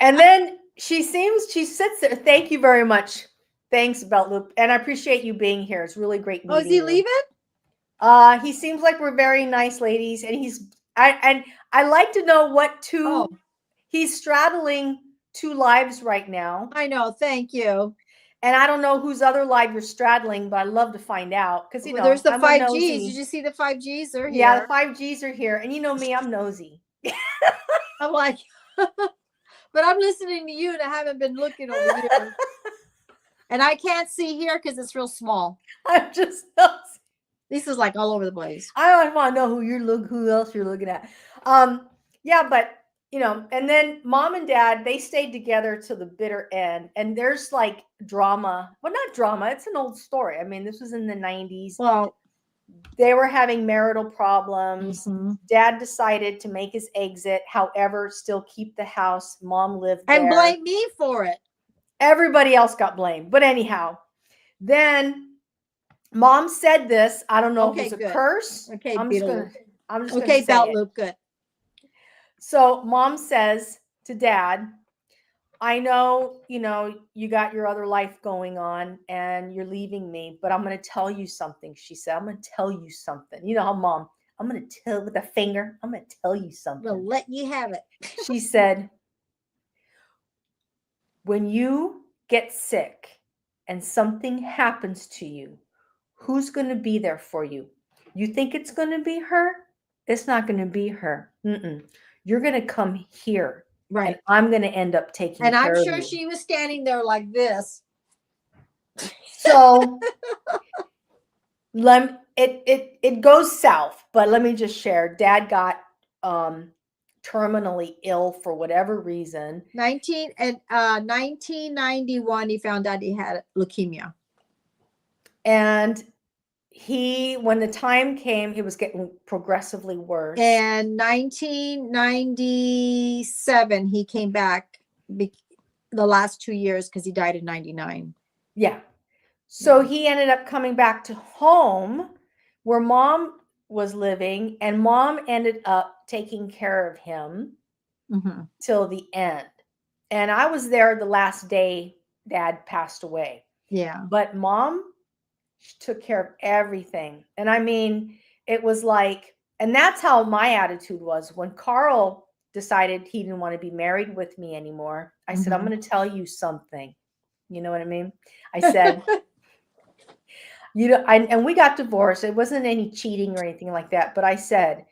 and then she sits there. Thank you very much. Thanks, Belt Loop. And I appreciate you being here. It's really great meeting Oh, is he you. leaving? He seems like we're very nice ladies. And I like to know what two, he's straddling two lives right now. I know. Thank you. And I don't know whose other live you're straddling, but I'd love to find out. Because, you know, there's the I'm a 5Gs. nosy. Did you see the 5Gs? They're here. Yeah, the 5Gs are here. And you know me, I'm nosy. I'm like, but I'm listening to you and I haven't been looking over here. And I can't see here because it's real small. I'm just nosy. This is like all over the place. I don't want to know who else you're looking at. Yeah, but you know, and then mom and dad, they stayed together to the bitter end. And there's like drama. Well, not drama, it's an old story. I mean, this was in the 90s. Well, they were having marital problems. mhm. Dad decided to make his exit, however, still keep the house. Mom lived there. And blame me for it. Everybody else got blamed. But anyhow, then mom said this. I don't know if it's a good. curse. Okay, I'm just Beetle. gonna Okay, say Belt it. Loop, good. So mom says to dad, I know, you know, you got your other life going on and you're leaving me, but I'm going to tell you something. She said, I'm going to tell you something. You know how mom, I'm going to tell with a finger. I'm going to tell you something. We'll let you have it. She said, when you get sick and something happens to you, who's going to be there for you? You think it's going to be her? It's not going to be her. You're going to come here. Right. And I'm going to end up taking And care I'm of sure you. she was standing there like this. So it goes south, but let me just share. Dad got terminally ill for whatever reason. 1991, he found out he had leukemia. And when the time came, it was getting progressively worse. And 1997, he came back the last 2 years because he died in 99. Yeah. So he ended up coming back to home where mom was living, and mom ended up taking care of him Mhm. till the end. And I was there the last day dad passed away. Yeah. But mom took care of everything. And I mean, it was like, and that's how my attitude was when Carl decided he didn't want to be married with me anymore. I said, I'm Mhm. going to tell you something. You know what I mean? I said, and we got divorced. It wasn't any cheating or anything like that. But I said,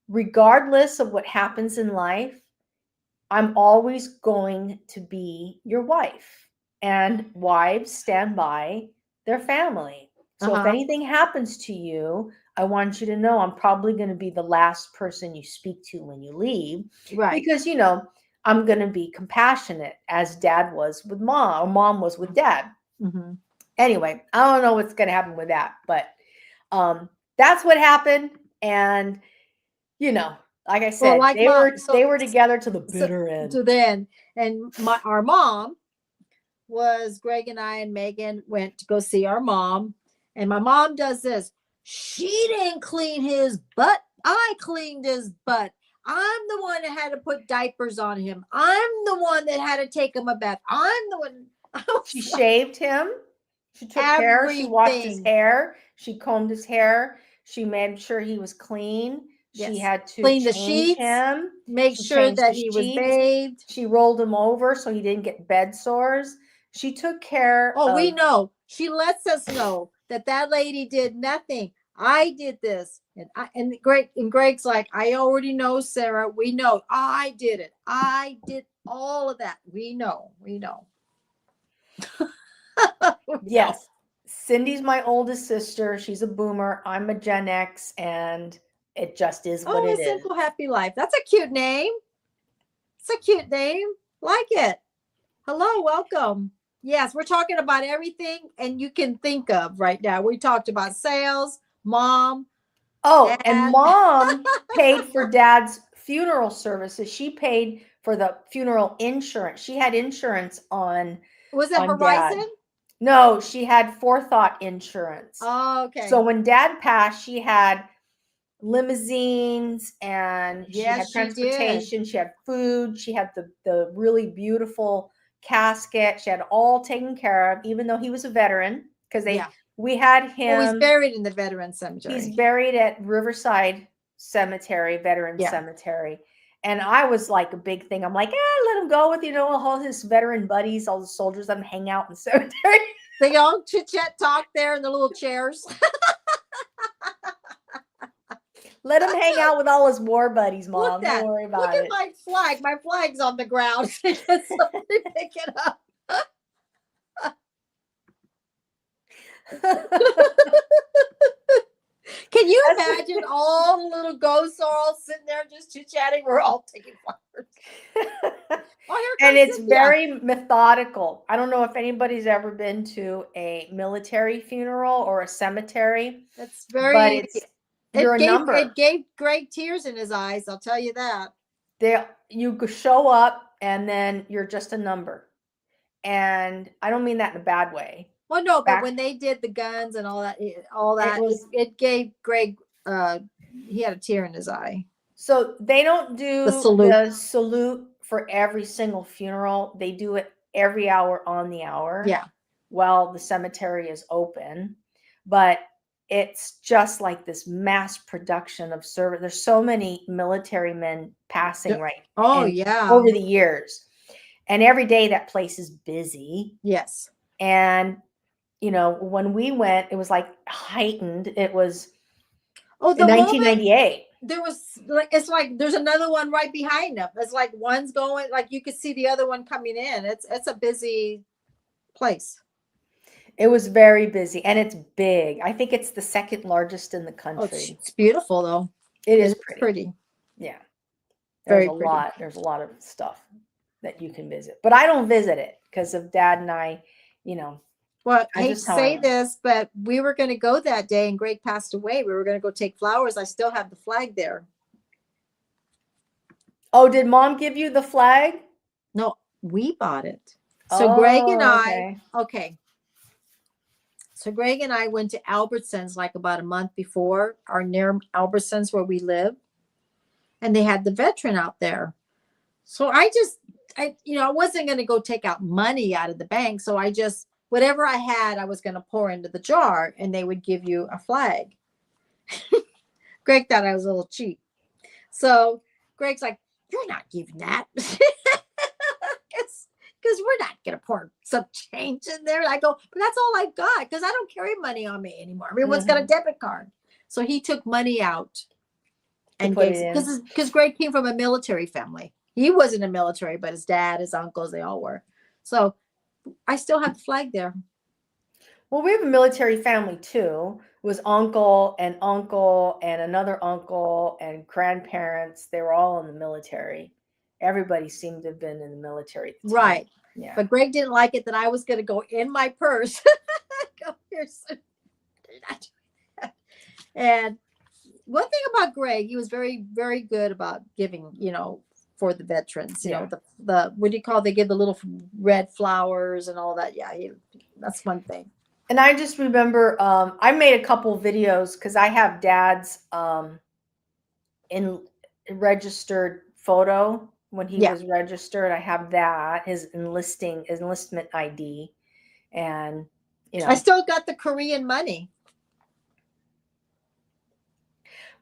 regardless of what happens in life, I'm always going to be your wife. And wives stand by their family. So if Uh-huh. anything happens to you, I want you to know I'm probably going to be the last person you speak to when you leave. Right. Because, I'm going to be compassionate as dad was with mom, or mom was with dad. Mhm. Anyway, I don't know what's going to happen with that, but that's what happened. And, like I said, like they mom, were together to the bitter end. to then, and our mom was Greg and I and Megan went to go see our mom, and my mom does this. She didn't clean his butt. I cleaned his butt. I'm the one that had to put diapers on him. I'm the one that had to take him a bath. I'm the one. She shaved him. She took care. She washed his Everything. hair. She combed his hair. She made sure he was clean. She Yes. had to Clean the change sheets, him. make She sure changed that the he was sheets. bathed. She rolled him over so he didn't get bed sores. She took care Oh, of. we know. She lets us know that lady did nothing. I did this. And Greg's like, I already know, Sarah. We know. I did it. I did all of that. We know. We know. Yes. Cindy's my oldest sister. She's a boomer. I'm a Gen X, and it just is what Oh, it a is. simple happy life. That's a cute name. It's a cute name. Like it. Hello, welcome. Yes, we're talking about everything and you can think of right now. We talked about sales, mom. Oh, Dad. and mom paid for dad's funeral services. She paid for the funeral insurance. She had insurance on Was it dad. Horizon? No, she had Forethought insurance. Oh, okay. So when dad passed, she had limousines, and she had Yes, she did. transportation. She had food. She had the really beautiful casket. She had all taken care of, even though he was a veteran, because we had him. Well, he's buried in the veteran cemetery. He's buried at Riverside Cemetery, Veteran Cemetery. And I was like a big thing. I'm like, let him go with, all his veteran buddies, all the soldiers, let him hang out in the cemetery. They all chit-chat talk there in the little chairs. Let him hang out with all his war buddies, Mom. Don't worry about it. Look at my flag. My flag's on the ground. Can somebody pick it up? Can you imagine all the little ghosts are all sitting there just chit-chatting? We're all taking flowers. And it's very methodical. I don't know if anybody's ever been to a military funeral or a cemetery. It's very, but you're a number. It gave Greg tears in his eyes. I'll tell you that. You show up and then you're just a number. And I don't mean that in a bad way. Well, no, but when they did the guns and all that, it gave Greg, he had a tear in his eye. So they don't do the salute for every single funeral. They do it every hour on the hour. Yeah. While the cemetery is open. But it's just like this mass production of service. There's so many military men passing over the years. And every day that place is busy. Yes. And when we went, it was like heightened. It was in 1998. There was it's like there's another one right behind them. It's like one's going, like you could see the other one coming in. It's a busy place. It was very busy, and it's big. I think it's the second largest in the country. Oh, it's beautiful though. It is pretty. Yeah. There's There's a lot of stuff that you can visit. But I don't visit it because of Dad and I, Well, I I'm hate just to say telling you. this, but we were going to go that day and Greg passed away. We were going to go take flowers. I still have the flag there. Oh, did mom give you the flag? No, we bought it. So Greg and Oh, I, okay. So Greg and I went to Albertsons like about a month before, our near Albertsons where we live, and they had the veteran out there. So I wasn't going to go take out money out of the bank. So I just, whatever I had, I was going to pour into the jar and they would give you a flag. Greg thought I was a little cheap. So Greg's like, you're not giving that. Because we're not going to pour some change in there. And I go, but that's all I've got because I don't carry money on me anymore. Everyone's got a debit card. So he took money out and put gave it in. because Greg came from a military family. He wasn't a military, but his dad, his uncles, they all were. So I still have the flag there. Well, we have a military family too. It was uncle and another uncle and grandparents. They were all in the military. Everybody seemed to have been in the military. At the time. Right. Yeah. But Greg didn't like it that I was going to go in my purse. Go here. And one thing about Greg, he was very, very good about giving, for the veterans, the what do you call it? They give the little red flowers and all that. Yeah, that's one thing. And I just remember I made a couple videos because I have dad's in registered photo when he was registered. I have that, his enlistment ID. And I still got the Korean money.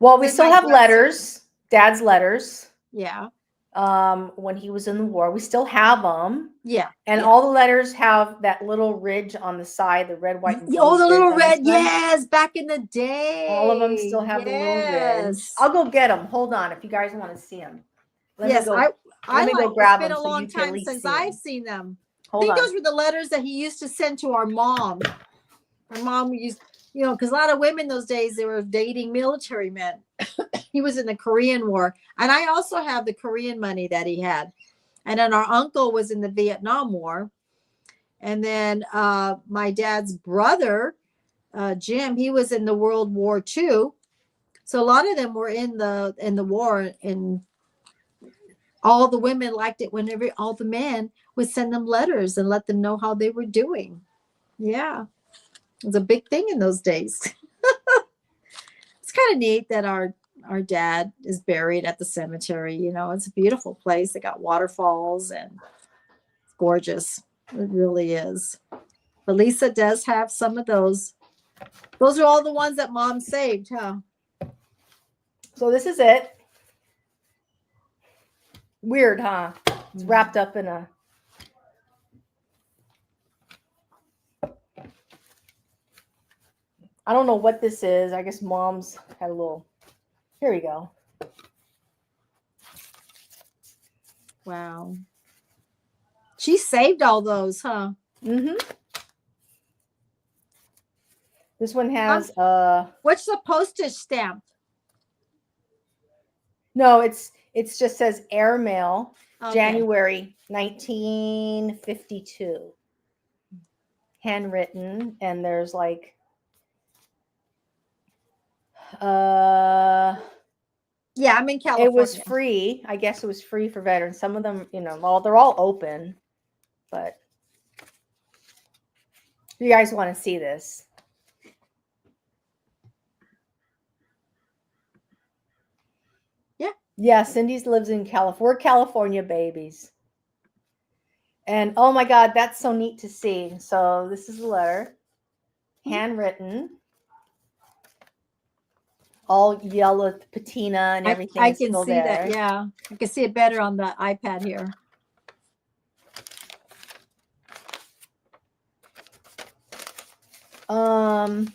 Well, we still have letters, dad's letters. Yeah. When he was in the war, we still have them. Yeah. And all the letters have that little ridge on the side, the red, white, and blue. Oh, the little red. Yes. Back in the day. All of them still have the little ridge. I'll go get them. Hold on. If you guys want to see them. Let me go grab them. It's been a long time since I've seen them. I think those were the letters that he used to send to our mom. Our mom used, because a lot of women those days, they were dating military men. He was in the Korean War. And I also have the Korean money that he had. And then our uncle was in the Vietnam War. And then my dad's brother, Jim, he was in the World War II. So a lot of them were in the war, and all the women liked it whenever all the men would send them letters and let them know how they were doing. Yeah. It was a big thing in those days. It's kind of neat that our dad is buried at the cemetery. It's a beautiful place. They got waterfalls and it's gorgeous. It really is. But Lisa does have some of those. Those are all the ones that mom saved, huh? So this is it. Weird, huh? It's wrapped up in a... I don't know what this is. I guess mom's had a little... Here we go. Wow. She saved all those, huh? Mm-hmm. This one has what's the postage stamp? No, it's just says airmail, Okay. January 1952. Handwritten, and there's like yeah, I'm in California. It was free. I guess it was free for veterans. Some of them, they're all open, but you guys want to see this. Yeah, Cindy's lives in California. We're California babies. And oh my God, that's so neat to see. So this is the letter, handwritten, all yellow patina and everything. I can see that. Yeah, I can see it better on the iPad here. I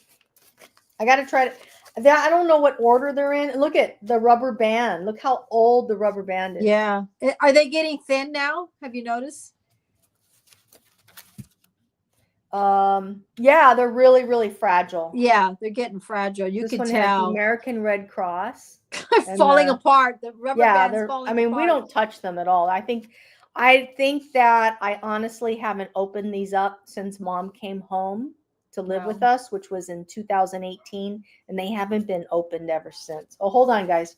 got to try to. I don't know what order they're in. Look at the rubber band. Look how old the rubber band is. Yeah. Are they getting thin now? Have you noticed? Yeah, they're really, really fragile. Yeah, they're getting fragile. You can tell. tell. The American Red Cross. Falling apart. The rubber band's falling apart. We don't touch them at all. I think I think that I honestly haven't opened these up since mom came home to live with No. us, which was in 2018, and they haven't been opened ever since. Oh, hold on, guys.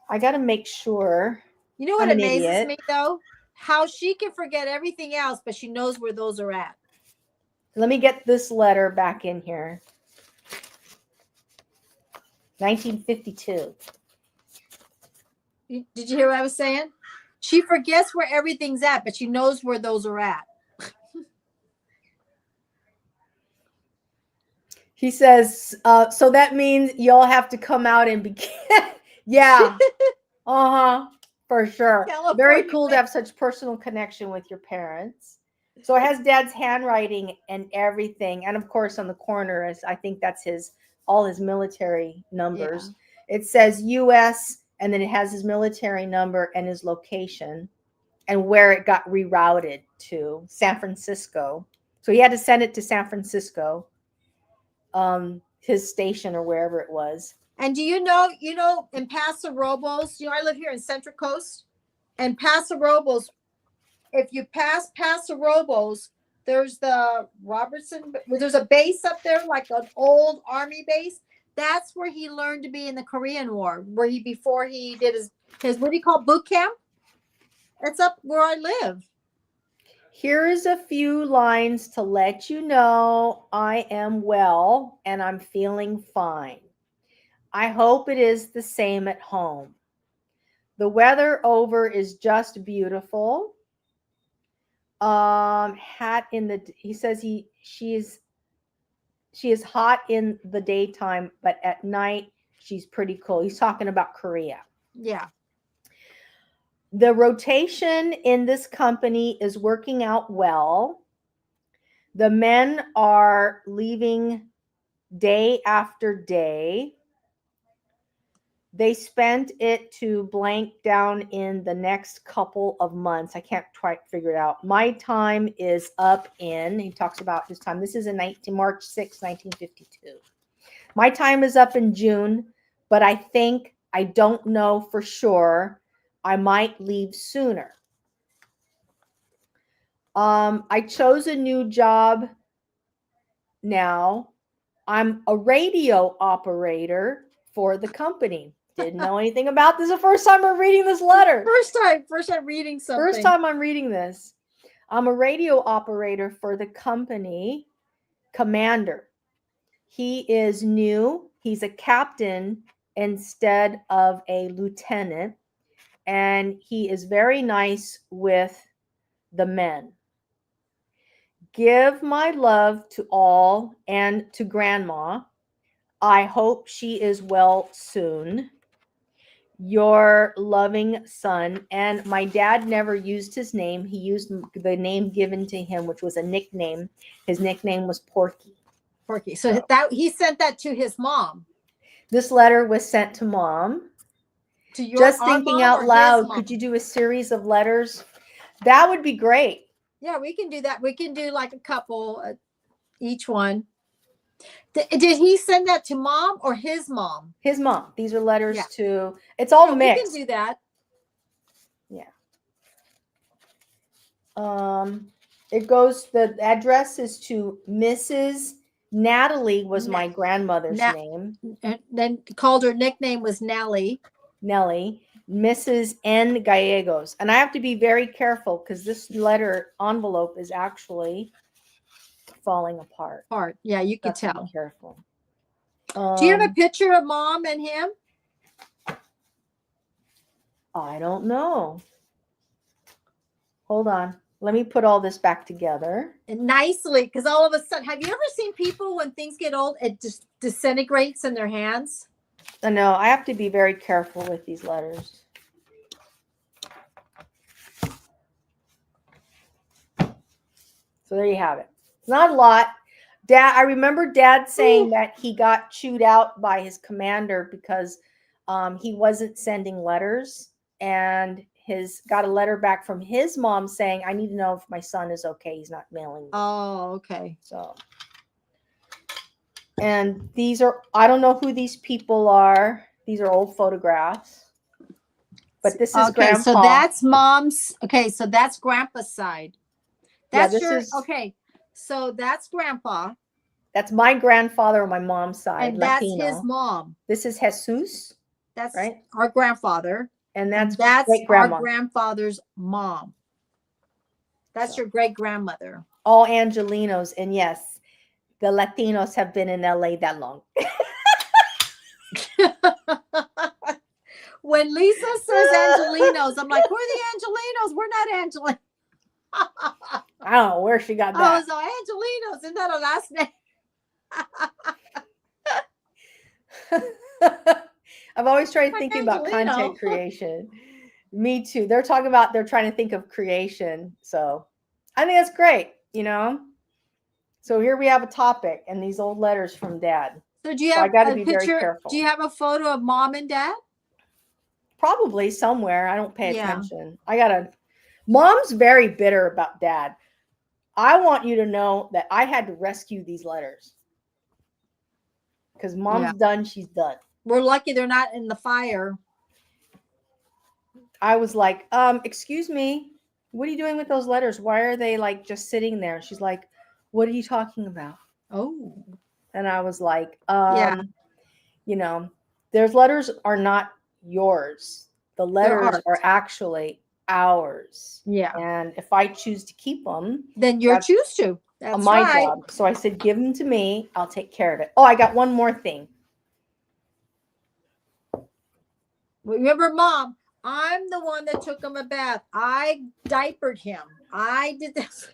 I got to make sure. You know what I'm an amazes idiot. me though? How she can forget everything else, but she knows where those are at. Let me get this letter back in here. 1952. Did you hear what I was saying? She forgets where everything's at, but she knows where those are at. He says, so that means y'all have to come out and be. Yeah. Uh-huh. For sure. Very California cool to man. have such personal connection with your parents. So it has dad's handwriting and everything. And of course on the corner is I think that's all his military numbers. It says US and then it has his military number and his location and where it got rerouted to San Francisco. So he had to send it to San Francisco, his station or wherever it was. And do you know, in Paso Robles, I live here in Central Coast, and Paso Robles, if you pass Paso Robles, there's the Robertson, there's a base up there, like an old army base. That's where he learned to be in the Korean War, before he did his what do you call boot camp? It's up where I live. Here's a few lines to let you know I am well and I'm feeling fine. I hope it is the same at home. The weather over is just beautiful. He says she is hot in the daytime, but at night she's pretty cool. He's talking about Korea. Yeah. The rotation in this company is working out well. The men are leaving day after day. They spent it to blank down in the next couple of months. I can't quite figure it out. My time is up in, he talks about his time. This is in March 6, 1952. My time is up in June, but I don't know for sure. I might leave sooner. I chose a new job now. I'm a radio operator for the company. Didn't know anything about this. The first time I'm reading this letter. First time reading something. First time I'm reading this. I'm a radio operator for the company commander. He is new. He's a captain instead of a lieutenant. And he is very nice with the men. Give my love to all and to grandma. I hope she is well soon. Your loving son. And my dad never used his name. He used the name given to him, which was a nickname. His nickname was Porky. Porky. So that he sent that to his mom. This letter was sent to mom. To Just thinking out loud, could you do a series of letters? That would be great. Yeah, we can do that. We can do like a couple each one. Did he send that to mom or his mom? His mom. These are letters to, it's all mixed. We can do that. Yeah. It goes, the address is to Mrs. Natalie was my grandmother's name. And then called her nickname was Nellie. Mrs. N. Gallegos. And I have to be very careful because this letter envelope is actually falling apart. Yeah, you can tell. Be careful. Do you have a picture of mom and him? I don't know. Hold on. Let me put all this back together. And nicely, because all of a sudden, have you ever seen people when things get old, it just disintegrates in their hands? No, I have to be very careful with these letters. So there you have it. It's not a lot. Dad, I remember Dad saying that he got chewed out by his commander because he wasn't sending letters, and got a letter back from his mom saying, I need to know if my son is okay. He's not mailing me. Oh, okay. So, and these are, I don't know who these people are. These are old photographs. But this is Okay, so grandpa. that's mom's. Okay, so that's grandpa's side. Yeah, That's this your is okay. So that's grandpa, that's my grandfather on my mom's side, and that's his Latino. mom. This is Jesus, That's right? our grandfather, And and that's that's great our grandma. grandfather's mom. That's So, your great grandmother. all Angelinos, and yes, the Latinos have been in LA that long. When Lisa says Angelinos, I'm like, who are the Angelinos? We're not Angelinos. I don't know where she got Oh, that. so Angelinos, isn't that a last name? I've always tried Like thinking about Angelino. content creation. Me too. They're talking about they're trying to think of creation. So I think that's great, you know. So here we have a topic and these old letters from dad. So do you So I have got to a be very picture? careful. Do you have a photo of mom and dad? Probably somewhere. I don't pay Yeah. attention. Mom's very bitter about dad. I want you to know that I had to rescue these letters. Because mom's done, she's done. We're lucky they're not in the fire. I was like, excuse me, what are you doing with those letters? Why are they like just sitting there? She's like, what are you talking about? Oh. And I was like, Yeah. you know, there's letters are not yours. The letters ours. are actually ours. Yeah. And if I choose to keep them, Then you're That's choose to. That's my right. job. So I said, give them to me. I'll take care of it. Oh, I got one more thing. Remember, mom, I'm the one that took him a bath. I diapered him. I did this.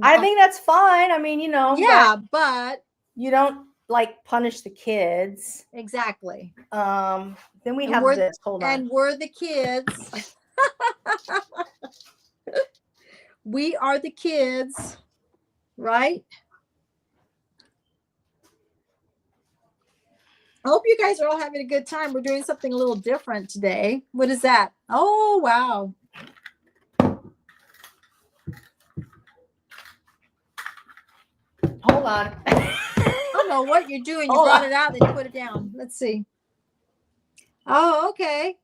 I think that's fine. I mean, you know, Yeah, but you don't like punish the kids. exactly. Then we And have we're- this. Hold on. And we're the kids. We are the kids, right? I hope you guys are all having a good time. We're doing something a little different today. What is that? Oh, wow. Hold on. I don't know what you're doing. You Hold brought on. it out, then you put it down. Let's see. Oh, okay.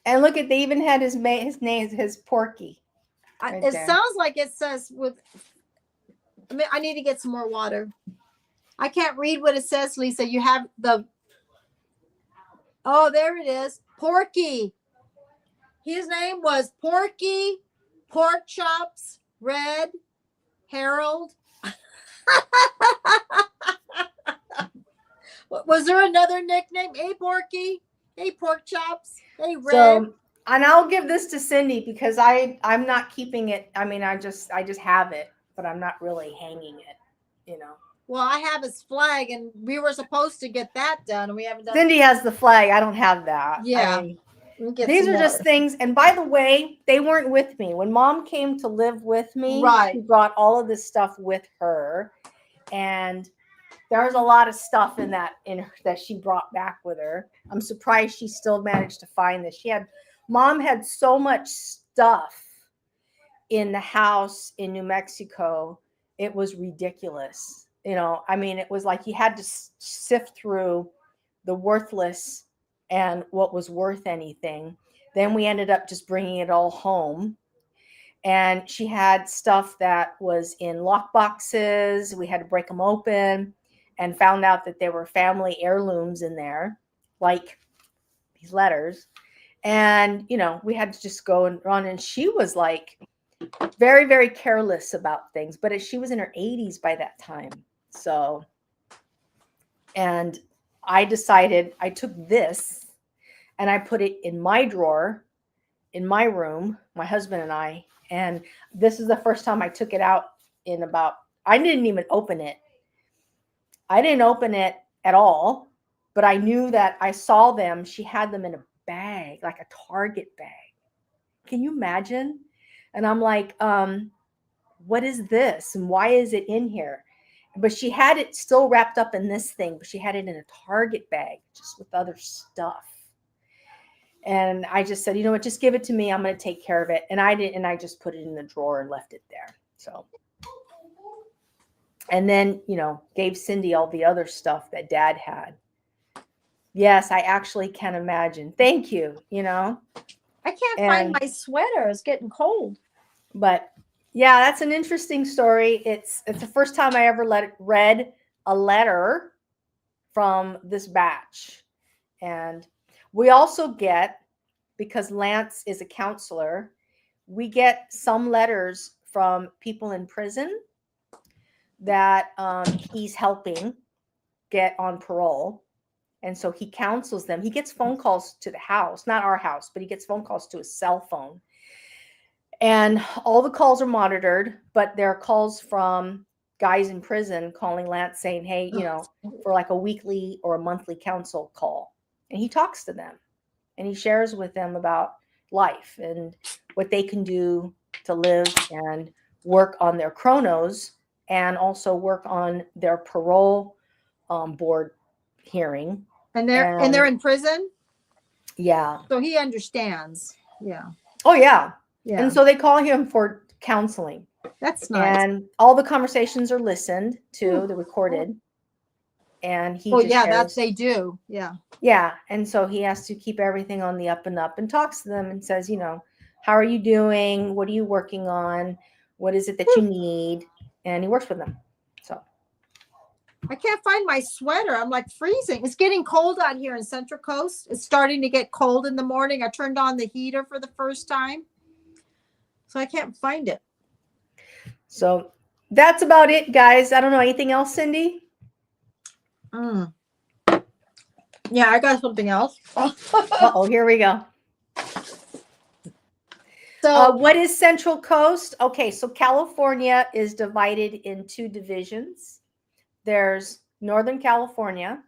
And look at they even had his name, his Porky. Right It there. sounds like it says with. I need to get some more water. I can't read what it says, Lisa. You have the. Oh, there it is. Porky. His name was Porky, Pork Chops, Red, Harold. Was there another nickname? Hey, Porky. Hey, Pork Chops. Hey, Red. So, and I'll give this to Cindy because I'm not keeping it. I mean, I just have it, but I'm not really hanging it, you know. Well, I have his flag, and we were supposed to get that done, and we haven't done. Cindy has the flag. I don't have that. Yeah. I mean, these are just things. And by the way, they weren't with me when mom came to live with me. Right. She brought all of this stuff with her, and there's a lot of stuff in that she brought back with her. I'm surprised she still managed to find this. Mom had so much stuff in the house in New Mexico. It was ridiculous. You know, I mean, it was like you had to sift through the worthless and what was worth anything. Then we ended up just bringing it all home. And she had stuff that was in lock boxes. We had to break them open and found out that there were family heirlooms in there, like these letters. And, you know, we had to just go and run. And she was like very, very careless about things. But she was in her 80s by that time. So, and I decided I took this and I put it in my drawer in my room, my husband and I. And this is the first time I took it out I didn't even open it. I didn't open it at all, but I knew that I saw them. She had them in a bag, like a Target bag. Can you imagine? And I'm like, what is this? And why is it in here? But she had it still wrapped up in this thing, but she had it in a Target bag just with other stuff. And I just said, you know what, just give it to me. I'm going to take care of it. And I did, and I just put it in the drawer and left it there. So, and then, you know, gave Cindy all the other stuff that dad had. Yes, I actually can imagine. Thank you. You know, I can't find And- my sweater. It's getting cold. But yeah, that's an interesting story. It's the first time I ever read a letter from this batch. And we also get, because Lance is a counselor, we get some letters from people in prison that he's helping get on parole. And so he counsels them. He gets phone calls to the house, not our house, but he gets phone calls to his cell phone. And all the calls are monitored, but there are calls from guys in prison calling Lance saying, hey, for like a weekly or a monthly counsel call. And he talks to them and he shares with them about life and what they can do to live and work on their chronos and also work on their parole board hearing. And they're in prison. Yeah. So he understands. Yeah. Oh, yeah. Yeah. And so they call him for counseling. That's nice. And all the conversations are listened to, they're recorded. And he just yeah, shares, that they do. Yeah. Yeah. And so he has to keep everything on the up and up and talks to them and says, how are you doing? What are you working on? What is it that you need? And he works with them. So I can't find my sweater. I'm like freezing. It's getting cold out here in Central Coast. It's starting to get cold in the morning. I turned on the heater for the first time. So I can't find it. So that's about it, guys. I don't know. Anything else, Cindy? Yeah, I got something else. Uh-oh, here we go. So what is Central Coast? Okay, so California is divided in two divisions. There's Northern California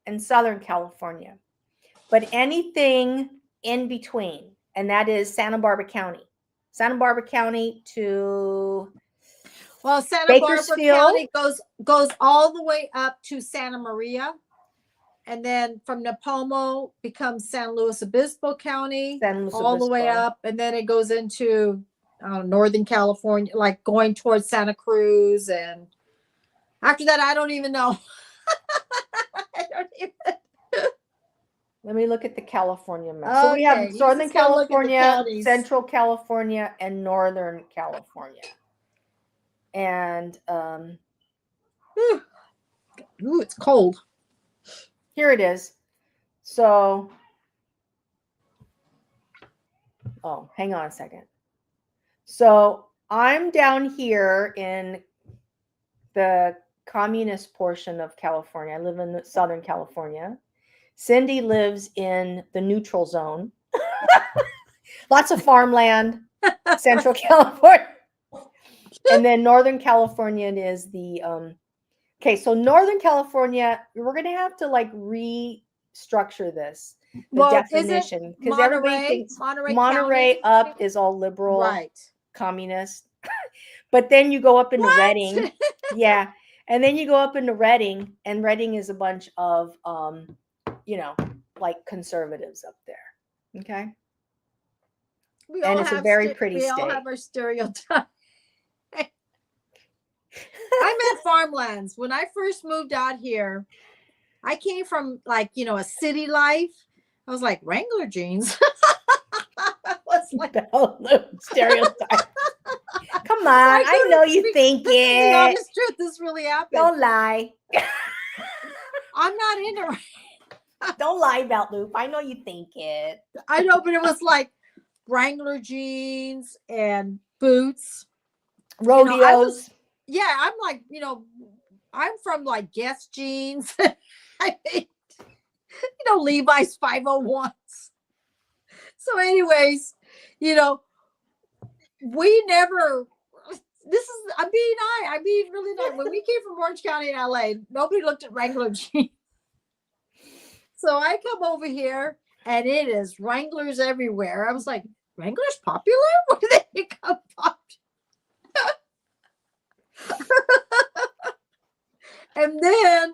and Southern California, but anything in between, and that is Santa Barbara County. Santa Barbara County to Santa Barbara Bakersfield. County goes all the way up to Santa Maria. And then from Napomo becomes San Luis Obispo County, all the way up. And then it goes into Northern California, like going towards Santa Cruz. And after that, I don't even know. Let me look at the California map. So we have Southern California, Central California, and Northern California. And ooh, it's cold. Here it is. So, hang on a second. So I'm down here in the communist portion of California. I live in Southern California. Cindy lives in the neutral zone. Lots of farmland, Central California. And then Northern California is the okay, so Northern California, we're going to have to like restructure this, the definition, because everybody thinks Monterey up is all liberal, right? Communist. But then you go up into Redding. Yeah. And then you go up into Redding, and Redding is a bunch of, like conservatives up there. Okay. And it's a very pretty state. We all have our stereotypes. I'm at farmlands. When I first moved out here, I came from like, a city life. I was like, Wrangler jeans. I was like, stereotype. Come on. I know you think it. The honest truth, this really happened. Don't lie. I'm not into Don't lie about Loop. I know you think it. I know, but it was like Wrangler jeans and boots. Rodeos. I'm like, I'm from like Guess jeans. I mean, Levi's 501s. So anyways, we never, I'm being really nice. When we came from Orange County in LA, nobody looked at Wrangler jeans. So I come over here and it is Wranglers everywhere. I was like, Wranglers popular? Where did they become popular? And then,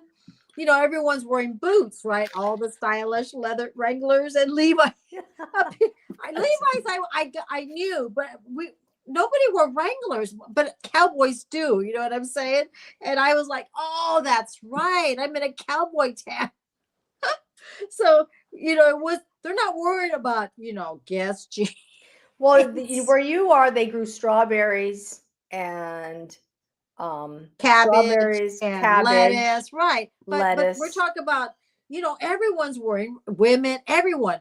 everyone's wearing boots, right? All the stylish leather Wranglers and Levi's. Levi's, I knew, but nobody wore Wranglers, but cowboys do. You know what I'm saying? And I was like, oh, that's right. I'm in a cowboy town. So, it was They're not worried about, guess jeans. Well, where you are, they grew strawberries and Cabbage strawberries, and cabbage, lettuce, right? But we're lettuce. talking about, everyone's wearing, women, everyone,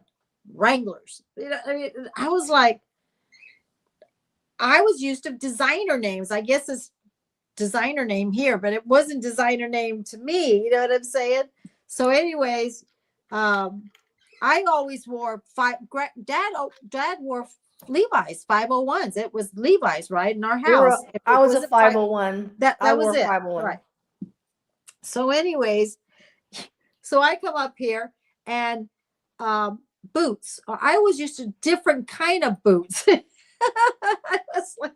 Wranglers. I mean, I was like, I was used to designer names. I guess it's designer name here, but it wasn't designer name to me. You know what I'm saying? So, anyways, I always wore dad wore Levi's 501s. It was Levi's, right? In our house. I was a wasn't 501. that I was wore it. 501. Right. So, anyways, so I come up here and boots. I always used to different kind of boots. I was like,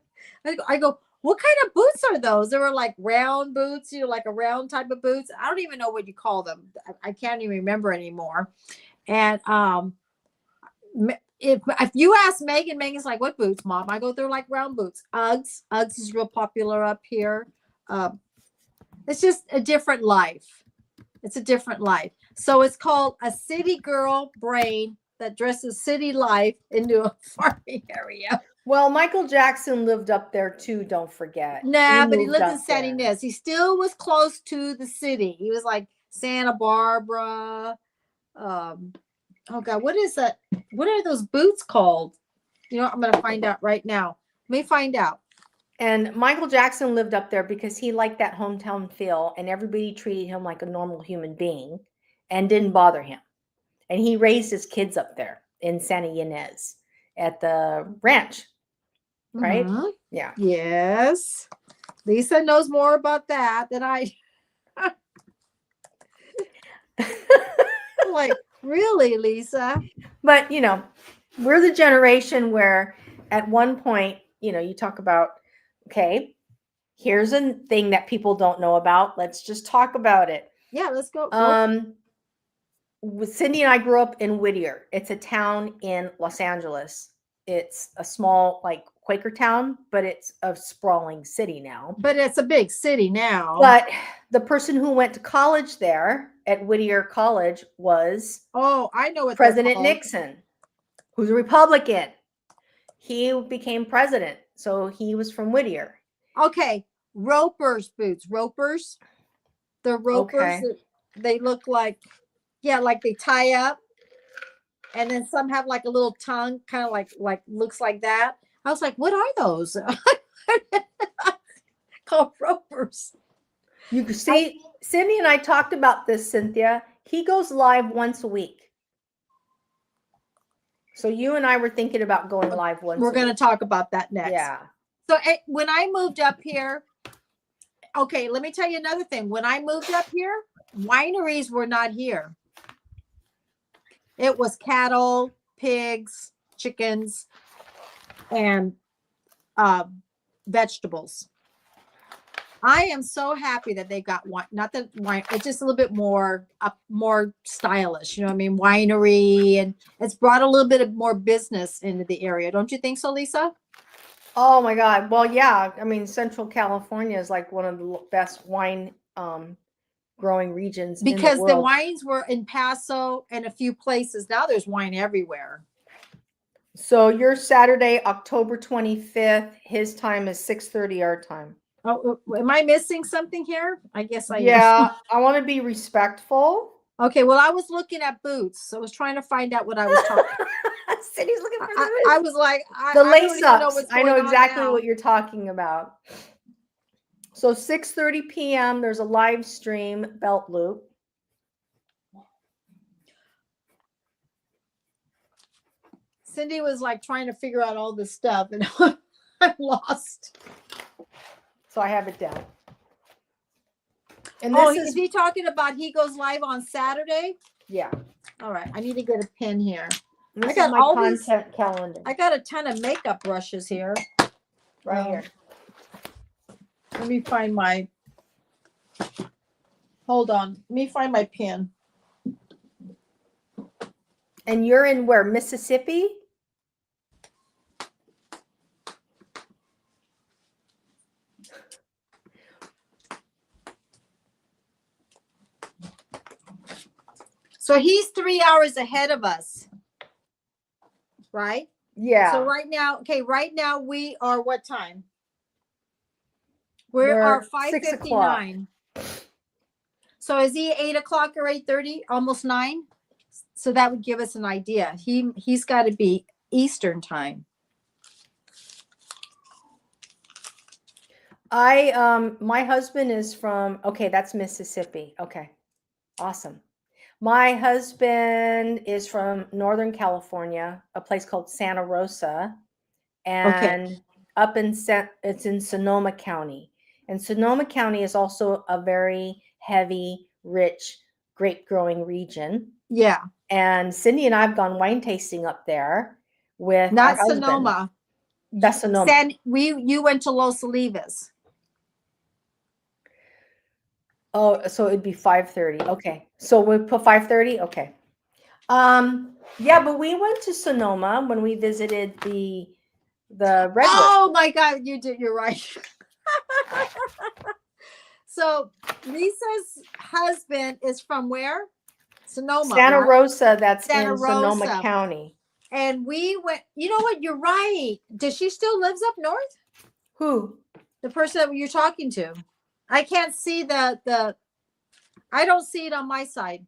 I go, what kind of boots are those? They were like round boots, like a round type of boots. I don't even know what you call them. I can't even remember anymore. And if you ask Megan, Megan's like, what boots, Mom? I go, they're like round boots. Uggs. Uggs is real popular up here. It's just a different life. It's a different life. So it's called a city girl brain that dresses city life into a farming area. Well, Michael Jackson lived up there too, don't forget. Nah, but he moved lived in up San there. Ynez. He still was close to the city. He was like Santa Barbara. Oh God, what is that? What are those boots called? I'm going to find out right now. Let me find out. And Michael Jackson lived up there because he liked that hometown feel, and everybody treated him like a normal human being and didn't bother him. And he raised his kids up there in Santa Ynez at the ranch, right? Mhm. Yeah. Yes. Lisa knows more about that than I. Like, really, Lisa? But, we're the generation where at one point, you talk about, okay, here's a thing that people don't know about. Let's just talk about it. Yeah, let's go. Cindy and I grew up in Whittier. It's a town in Los Angeles. It's a small, like, Quaker town, but it's a sprawling city now. But it's a big city now. But the person who went to college there at Whittier College was I know what President Nixon, who's a Republican. He became president, so he was from Whittier. Okay, Roper's boots. Ropers. The Ropers. Okay. They look like, like they tie up, and then some have like a little tongue, kind of like looks like that. I was like, what are those? Called Ropers. You can see, Cindy and I talked about this, Cynthia. He goes live once a week. So you and I were thinking about going live once. We're going to talk about that next. Yeah. So when I moved up here, okay, let me tell you another thing. When I moved up here, wineries were not here. It was cattle, pigs, chickens, and vegetables. I am so happy that they got wine. Not that wine, it's just a little bit more stylish. You know what I mean? Winery, and it's brought a little bit of more business into the area. Don't you think so, Lisa? Oh my God. Well, yeah. I mean, Central California is like one of the best wine growing regions because in the the world. wines were in Paso and a few places. Now there's wine everywhere. So your Saturday, October 25th, his time is 6:30 our time. Oh, am I missing something here? I guess I am. Yeah, I want to be respectful. Okay, well, I was looking at boots. So I was trying to find out what I was talking about. Cindy's looking for the I was like, the I lace don't even know ups. what's I know going on exactly now. what you're talking about. So 6:30 p.m. there's a live stream belt loop. Cindy was like trying to figure out all this stuff, and I'm lost. So I have it down. And Oh, this is he talking about he goes live on Saturday? yeah. All right, I need to get a pen here. This I got is my all these- content calendar I got a ton of makeup brushes here. right here. Let me find my. Hold on. Let me find my pen. And you're in where? Mississippi? So he's 3 hours ahead of us. right? Yeah. So right now we are what time? We We're are 6 o'clock. 5:59. So is he 8 o'clock or 8:30? Almost 9. So that would give us an idea. He's got to be Eastern time. My husband is from, okay, that's Mississippi. Okay. Awesome. My husband is from Northern California, a place called Santa Rosa, and up in it's in Sonoma County. And Sonoma County is also a very heavy, rich grape growing region. Yeah. And Cindy and I have gone wine tasting up there with Not our husband. Sonoma. That's Sonoma. You went to Los Olivos. Oh, so it'd be 5:30. Okay. So we put 5:30. Okay. Yeah, but we went to Sonoma when we visited the redwood. Oh my God, you're right. So Lisa's husband is from where? Sonoma. Santa right? Rosa, that's Santa in Sonoma Rosa. County. And we went, you know what? You're right. Does she still lives up north? Who? The person that you're talking to. I can't see I don't see it on my side.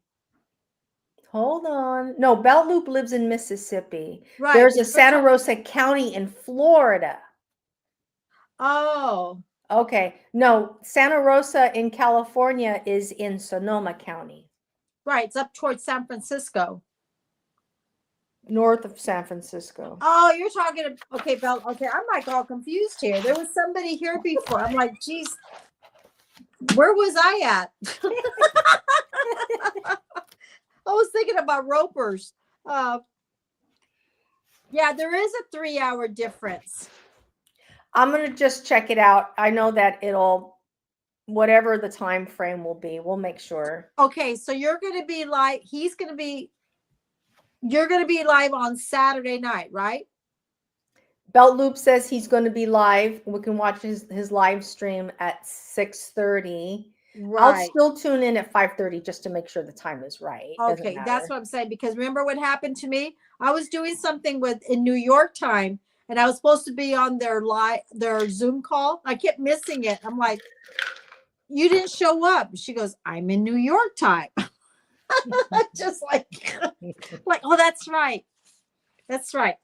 Hold on. No, Belt Loop lives in Mississippi. Right. There's a Santa Rosa County in Florida. Oh. Okay. No, Santa Rosa in California is in Sonoma County. Right. It's up towards San Francisco. North of San Francisco. Oh, you're talking okay, Belle. Okay, I'm like all confused here. There was somebody here before. I'm like, geez, where was I at? I was thinking about ropers. Yeah, there is a 3-hour difference. I'm gonna just check it out. I know that it'll, whatever the time frame will be, we'll make sure. Okay, so you're gonna be live. You're gonna be live on Saturday night, right? Belt Loop says he's going to be live. We can watch his live stream at 6:30. Right. I'll still tune in at 5:30 just to make sure the time is right. Okay, that's what I'm saying. Because remember what happened to me? I was doing something in New York time, and I was supposed to be on their Zoom call. I kept missing it. I'm like, you didn't show up. She goes, I'm in New York time. Just like, oh, that's right. That's right.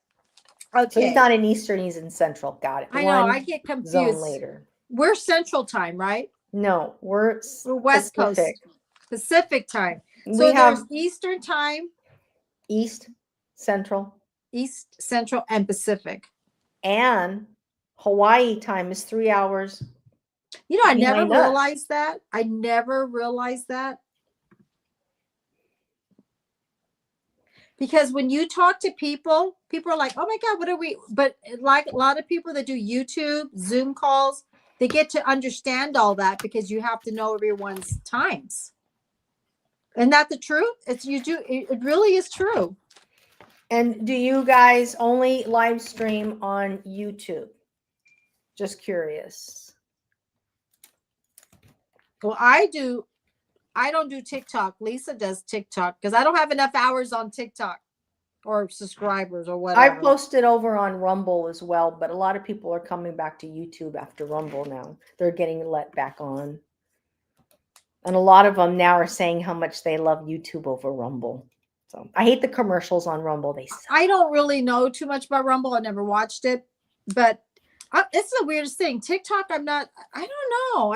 Okay. So he's not in Eastern, he's in Central. Got it. I know. I get confused. Zone later. We're Central time, right? No, we're West Pacific. Coast. Pacific time. So We have there's Eastern time, East, Central, East, Central, and Pacific. and Hawaii time is 3 hours. You know, I never behind us. realized that. I never realized that. Because when you talk to people are like, oh my God, what are we? But like a lot of people that do YouTube, Zoom calls, they get to understand all that because you have to know everyone's times. Isn't that the truth? It really is true. And do you guys only live stream on YouTube? Just curious. Well, I don't do TikTok. Lisa does TikTok because I don't have enough hours on TikTok or subscribers or whatever. I posted over on Rumble as well, but a lot of people are coming back to YouTube after Rumble now. They're getting let back on. And a lot of them now are saying how much they love YouTube over Rumble. So I hate the commercials on Rumble. They suck. I don't really know too much about Rumble. I never watched it, but it's the weirdest thing. TikTok, I don't know.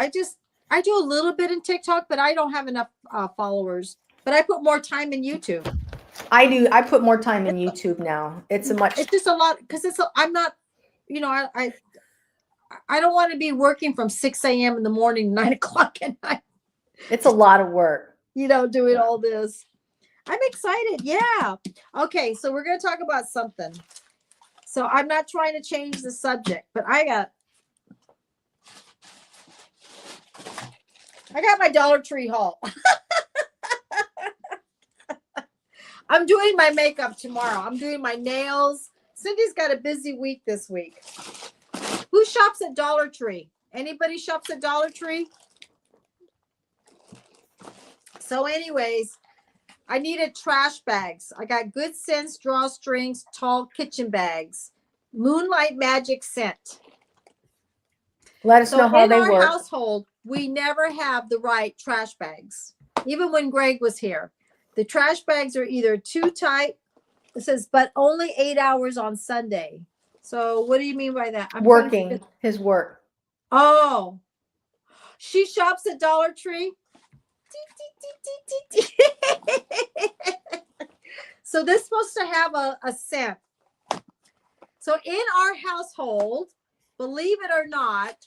I do a little bit in TikTok, but I don't have enough followers. But I put more time in YouTube. I do. I put more time in YouTube now. It's just a lot because I'm not, I don't want to be working from 6 a.m. in the morning, 9 o'clock at night. It's a lot of work. Doing all this. I'm excited. Yeah. Okay. So we're going to talk about something. So I'm not trying to change the subject, but I got my Dollar Tree haul. I'm doing my makeup tomorrow. I'm doing my nails. Cindy's got a busy week this week. Who shops at Dollar Tree? Anybody shops at Dollar Tree? So anyways, I needed trash bags. I got Good Sense drawstrings, tall kitchen bags, Moonlight Magic scent. Let us So know how in they our work. household, we never have the right trash bags. Even when Greg was here, the trash bags are either too tight. It says, but only 8 hours on Sunday. So what do you mean by that? I'm trying to Working figure- his work. Oh, she shops at Dollar Tree. So this is supposed to have a scent. So in our household, believe it or not,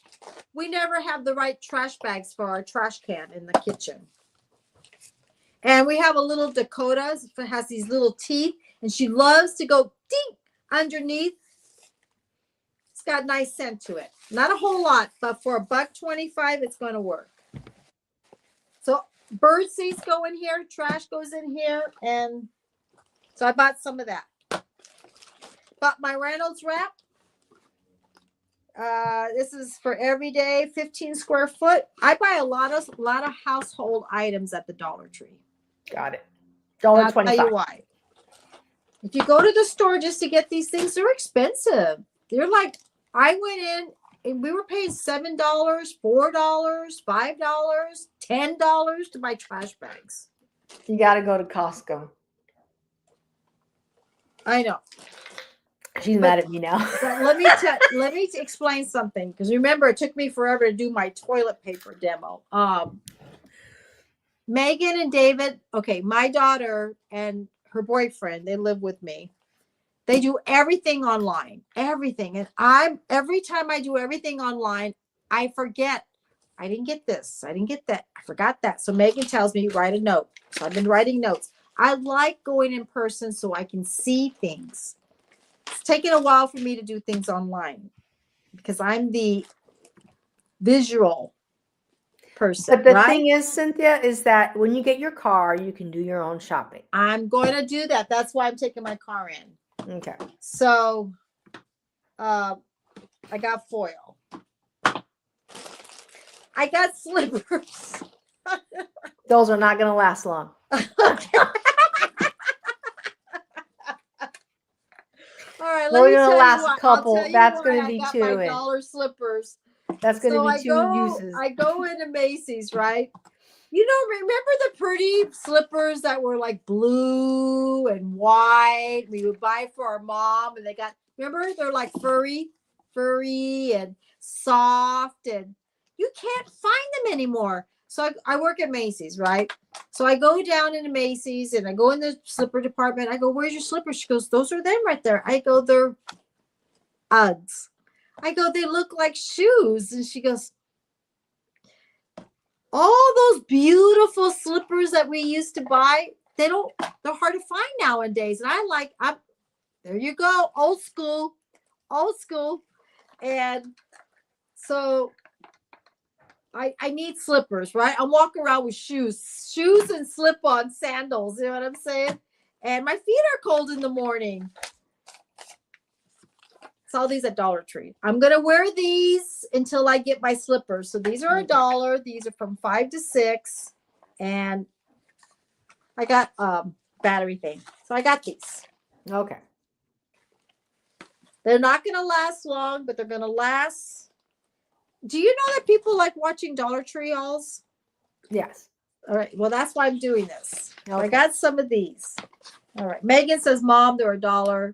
we never have the right trash bags for our trash can in the kitchen. And we have a little Dakota that has these little teeth, and she loves to go ding underneath. It's got a nice scent to it. Not a whole lot, but for $1.25, it's going to work. So bird seeds go in here, trash goes in here, and so I bought some of that. Bought my Reynolds wrap. This is for every day, 15 square foot. I buy a lot of household items at the Dollar Tree. Got it. And I'll tell $1.25. you why. If you go to the store just to get these things, they're expensive. They're like, I went in and we were paying $7, $4, $5, $10 to buy trash bags. You got to go to Costco. I know. She's mad at me now. But let me explain something, because remember, it took me forever to do my toilet paper demo. Megan and David, okay, my daughter and her boyfriend, they live with me. They do everything online, everything. And every time I do everything online, I forget. I didn't get this. I didn't get that. I forgot that. So Megan tells me, write a note. So I've been writing notes. I like going in person so I can see things. It's taken a while for me to do things online because I'm the visual person. But the right? thing is, Cynthia, is that when you get your car, you can do your own shopping. I'm going to do that. That's why I'm taking my car in. Okay. So I got foil. I got slippers. Those are not going to last long. Okay. All right, let We're me gonna tell you last a what. couple. I'll tell you That's why gonna I be got two my in. dollar slippers. That's going to So be two uses. I go into Macy's, right? You know, remember the pretty slippers that were like blue and white? We would buy for our mom, and they got, remember, they're like furry and soft, and you can't find them anymore. So I work at Macy's, right? So I go down into Macy's and I go in the slipper department. I go, where's your slippers? She goes, those are them right there. I go, they're Uggs. I go, they look like shoes. And she goes, all those beautiful slippers that we used to buy, they're hard to find nowadays. And there you go, old school. And so I need slippers, right? I'm walking around with shoes and slip-on sandals. You know what I'm saying? And my feet are cold in the morning. Saw these at Dollar Tree. I'm going to wear these until I get my slippers. So these are $1. These are from 5 to 6. And I got battery thing. So I got these. Okay. They're not going to last long, but they're going to last. Do you know that people like watching Dollar Tree hauls? Yes. All right. Well, that's why I'm doing this. Okay. I got some of these. All right. Megan says, Mom, they're $1.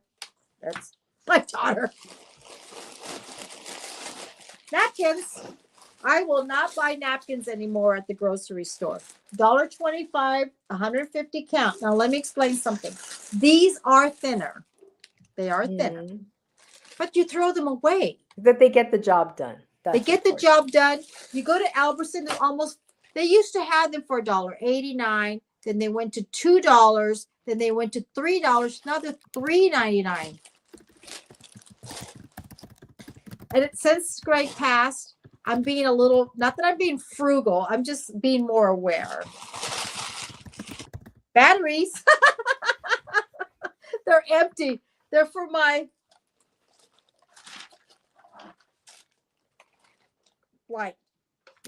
That's my daughter. Napkins. I will not buy napkins anymore at the grocery store. $1.25, 150 count. Now let me explain something. These are thinner. They are thinner. But you throw them away. That they get the job done. They get the job done. You go to Albertson, they used to have them for $1.89. Then they went to $2. Then they went to $3. Now they're $3.99. And since Greg passed, I'm being not that I'm being frugal, I'm just being more aware. Batteries. They're empty. They're for my light.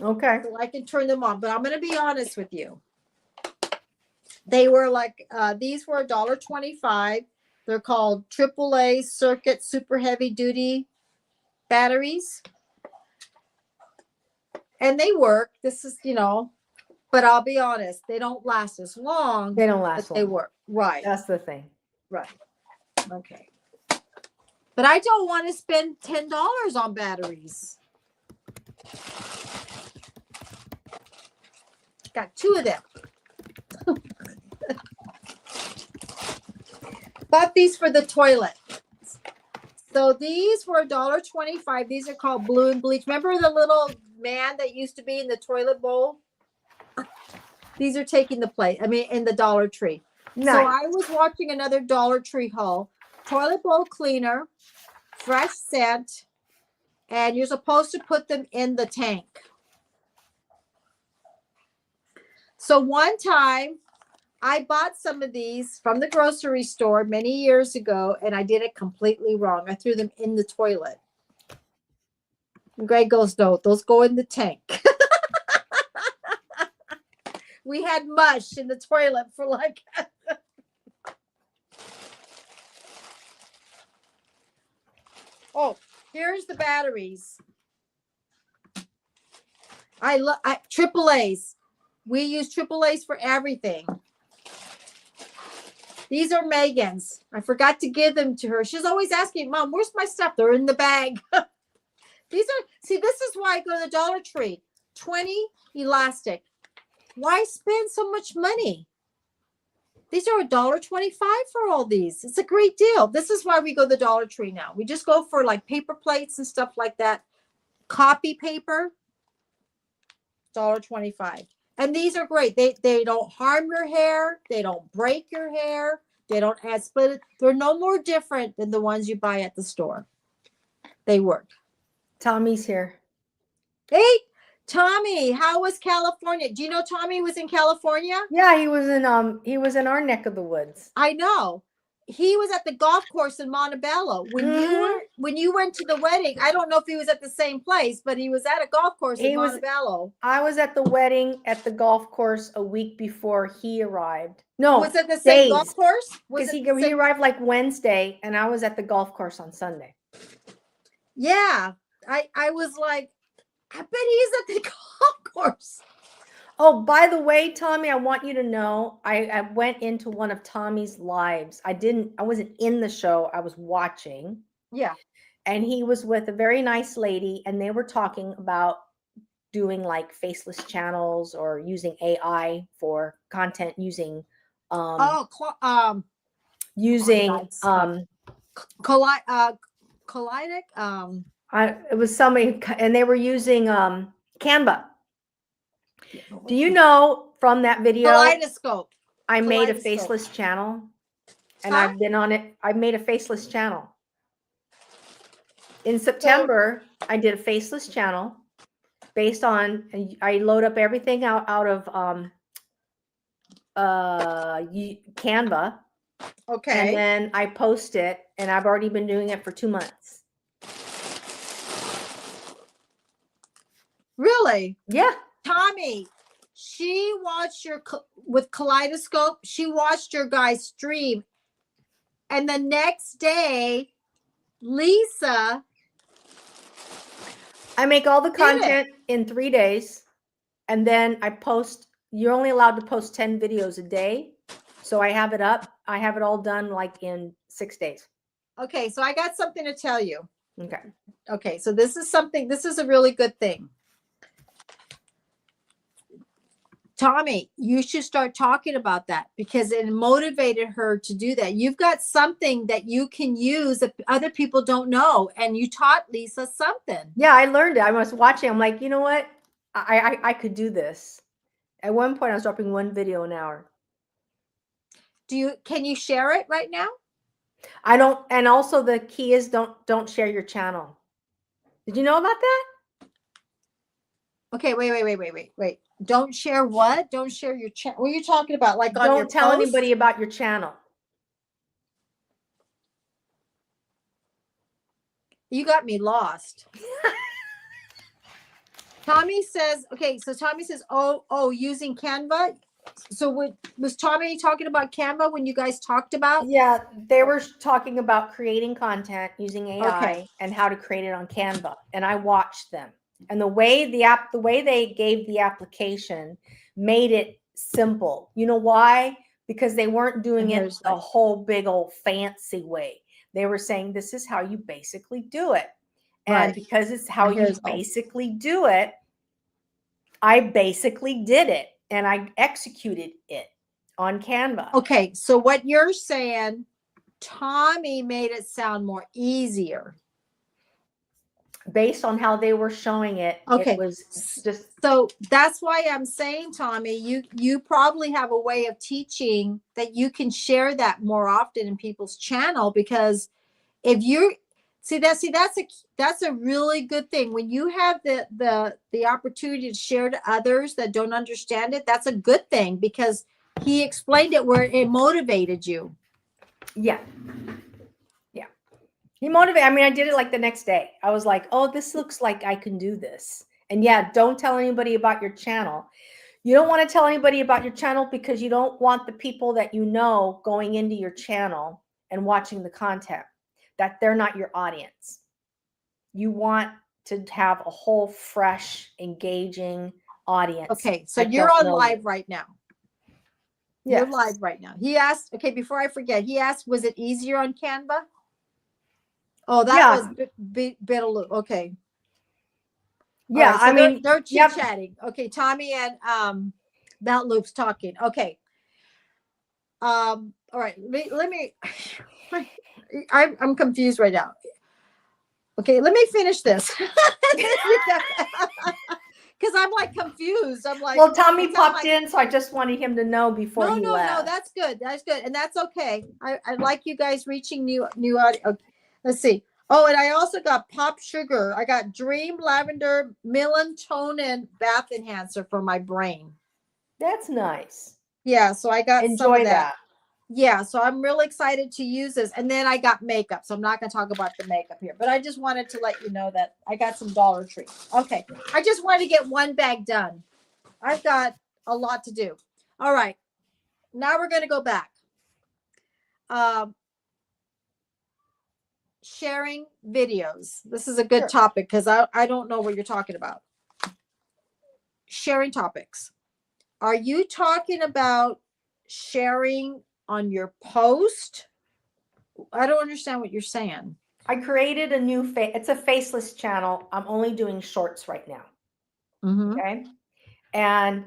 Okay. So I can turn them on. But I'm going to be honest with you. They were like, these were $1.25. They're called AAA circuit super heavy duty batteries. And they work. This is, but I'll be honest, they don't last as long. They don't But last they long. work. Right. That's the thing. Right. Okay. But I don't want to spend $10 on batteries. Got 2 of them. Bought these for the toilet. So these were $1.25. These are called Blue and Bleach. Remember the little man that used to be in the toilet bowl? These are taking the place. I mean, in the Dollar Tree. Nice. So I was watching another Dollar Tree haul. Toilet bowl cleaner, fresh scent, and you're supposed to put them in the tank. So one time I bought some of these from the grocery store many years ago, and I did it completely wrong. I threw them in the toilet. And Greg goes, no, those go in the tank. We had mush in the toilet for like... Oh, here's the batteries. I love AAA's. We use AAA's for everything. These are Megan's. I forgot to give them to her. She's always asking, Mom, where's my stuff? They're in the bag. These are, see, this is why I go to the Dollar Tree. 20 elastic. Why spend so much money? These are $1.25 for all these. It's a great deal. This is why we go to the Dollar Tree now. We just go for like paper plates and stuff like that. Copy paper, $1.25. And these are great. They don't harm your hair. They don't break your hair. They don't add split. They're no more different than the ones you buy at the store. They work. Tommy's here. Hey, Tommy, how was California? Do you know Tommy was in California? Yeah, he was in our neck of the woods. I know. He was at the golf course in Montebello. When you went to the wedding, I don't know if he was at the same place, but he was at a golf course in Montebello. I was at the wedding at the golf course a week before he arrived. No, was it the same days. Golf course? Because he arrived like Wednesday, and I was at the golf course on Sunday. Yeah, I was like, I bet he's at the golf course. Oh, by the way, Tommy, I want you to know I went into one of Tommy's lives. I wasn't in the show. I was watching. Yeah. And he was with a very nice lady, and they were talking about doing like faceless channels or using AI for content using Kaleidic. It was somebody, and they were using Canva. Do you know from that video? Kaleidoscope. I made a faceless channel, and I've been on it. I made a faceless channel. In September, I did a faceless channel based on, I load up everything out of Canva. Okay. And then I post it, and I've already been doing it for 2 months. Really? Yeah. Tommy, she watched with Kaleidoscope, she watched your guys stream. And the next day, Lisa. I make all the content in 3 days, and then I post. You're only allowed to post 10 videos a day. So I have it up. I have it all done like in 6 days. Okay. So I got something to tell you. Okay. Okay. So this is a really good thing. Tommy, you should start talking about that because it motivated her to do that. You've got something that you can use that other people don't know. And you taught Lisa something. Yeah, I learned it. I was watching. I'm like, you know what? I could do this. At one point, I was dropping 1 video an hour. Can you share it right now? I don't. And also the key is don't share your channel. Did you know about that? Okay, wait. Don't share what? Don't share your channel. What are you talking about? Like on your Don't tell post? anybody about your channel. You got me lost. Tommy says, okay, so Tommy says, oh, using Canva. So was Tommy talking about Canva when you guys talked about? Yeah, they were talking about creating content using AI Okay. and how to create it on Canva, and I watched them. And the way they gave the application made it simple. You know why? Because they weren't doing And it here's a my- whole big old fancy way. They were saying this is how you basically do it. And Right. because it's how And you here's- basically do it, I basically did it and I executed it on Canva. Okay, so what you're saying, Tommy made it sound more easier. Based on how they were showing it, Okay. it was just So that's why I'm saying, Tommy, you probably have a way of teaching that you can share that more often in people's channel, because if you that's a really good thing when you have the opportunity to share to others that don't understand it. That's a good thing because he explained it where it motivated you. yeah. He motivated. I mean, I did it like the next day. I was like, oh, this looks like I can do this. And yeah, don't tell anybody about your channel. You don't want to tell anybody about your channel because you don't want the people that you know going into your channel and watching the content, that they're not your audience. You want to have a whole fresh, engaging audience. Okay, so that you're don't on know live you. right now. Yes. You're live right now. He asked, okay, before I forget, he asked, was it easier on Canva? Oh, that Yeah. was Bitaloo. Okay. All Yeah, right, so I mean, they're yep. chit-chatting. Okay, Tommy and Mount Loop's talking. Okay. All right, let me I'm confused right now. Okay, let me finish this. Because I'm like confused. I'm like, Well, Tommy it sounds popped like- in, so I just wanted him to know before he no, left. that's good. That's good. And that's okay. I like you guys reaching new audience. Okay, let's see. Oh, and I also got Pop Sugar. I got Dream Lavender Melatonin Bath Enhancer for my brain. That's nice. Yeah, so I got some Enjoy of that. Yeah, so I'm really excited to use this. And then I got makeup. So I'm not going to talk about the makeup here, but I just wanted to let you know that I got some Dollar Tree. Okay. I just wanted to get one bag done. I've got a lot to do. All right. Now we're going to go back. Sharing videos. This is a good Sure. topic because I don't know what you're talking about. Sharing topics. Are you talking about sharing on your post? I don't understand what you're saying. I created a new it's a faceless channel. I'm only doing shorts right now. Mm-hmm. Okay. And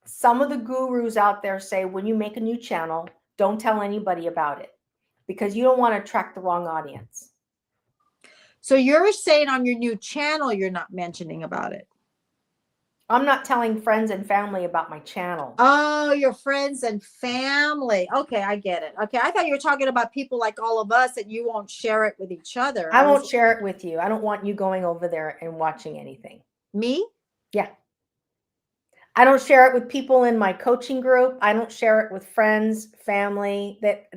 some of the gurus out there say when you make a new channel, don't tell anybody about it because you don't want to attract the wrong audience. So you're saying on your new channel, you're not mentioning about it. I'm not telling friends and family about my channel. Oh, your friends and family. Okay, I get it. Okay, I thought you were talking about people like all of us that you won't share it with each other. I won't share it with you. I don't want you going over there and watching anything. Me? Yeah. I don't share it with people in my coaching group. I don't share it with friends, family that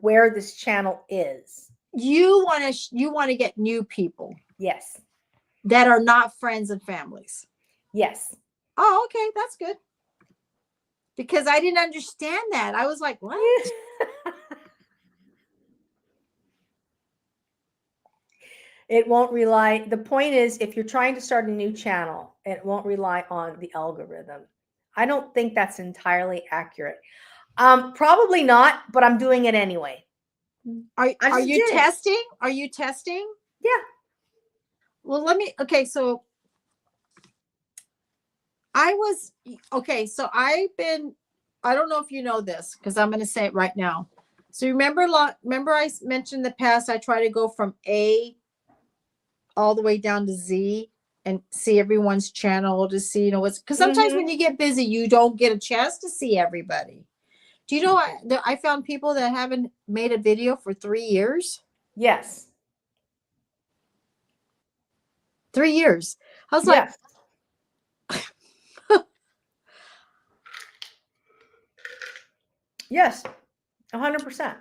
where this channel is. You want to get new people Yes. that are not friends and families. Yes. Oh, okay, that's good. Because I didn't understand that. I was like, what? It won't rely. The point is, if you're trying to start a new channel, it won't rely on the algorithm. I don't think that's entirely accurate. Probably not, but I'm doing it anyway. Are just you did it. testing? Are you testing? Yeah. Well, okay, so so I don't know if you know this because I'm going to say it right now. So remember I mentioned in the past, I try to go from A all the way down to Z and see everyone's channel to see, what's, because sometimes when you get busy, you don't get a chance to see everybody. Do you know, I found people that haven't made a video for 3 years. Yes. 3 years. I was like, yes, 100%.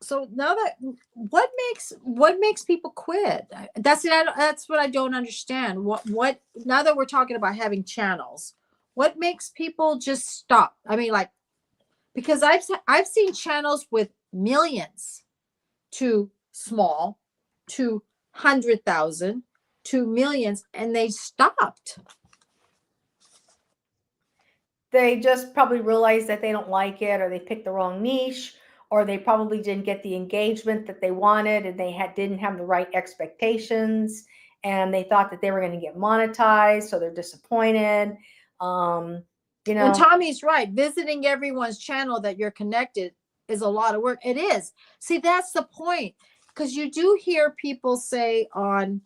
So now that what makes people quit? That's what I don't understand. What now that we're talking about having channels, What makes people just stop? I mean, like, because I've seen channels with millions to small to 100,000 to millions, and they stopped. They just probably realized that they don't like it, or they picked the wrong niche, or they probably didn't get the engagement that they wanted, and they didn't have the right expectations, and they thought that they were going to get monetized, so they're disappointed. You And know, Tommy's right. Visiting everyone's channel that you're connected is a lot of work. It is. See, that's the point. Because you do hear people say on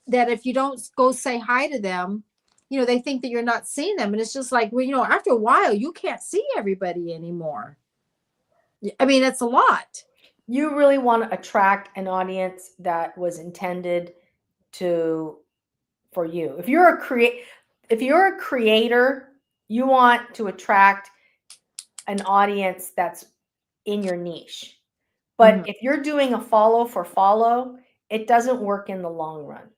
that if you don't go say hi to them, you know, they think that you're not seeing them. And it's just like, well, you know, after a while, you can't see everybody anymore. I mean, it's a lot. you really want to attract an audience that was intended for you. If you're a creator, you want to attract an audience that's in your niche. But if you're doing a follow for follow, it doesn't work in the long run.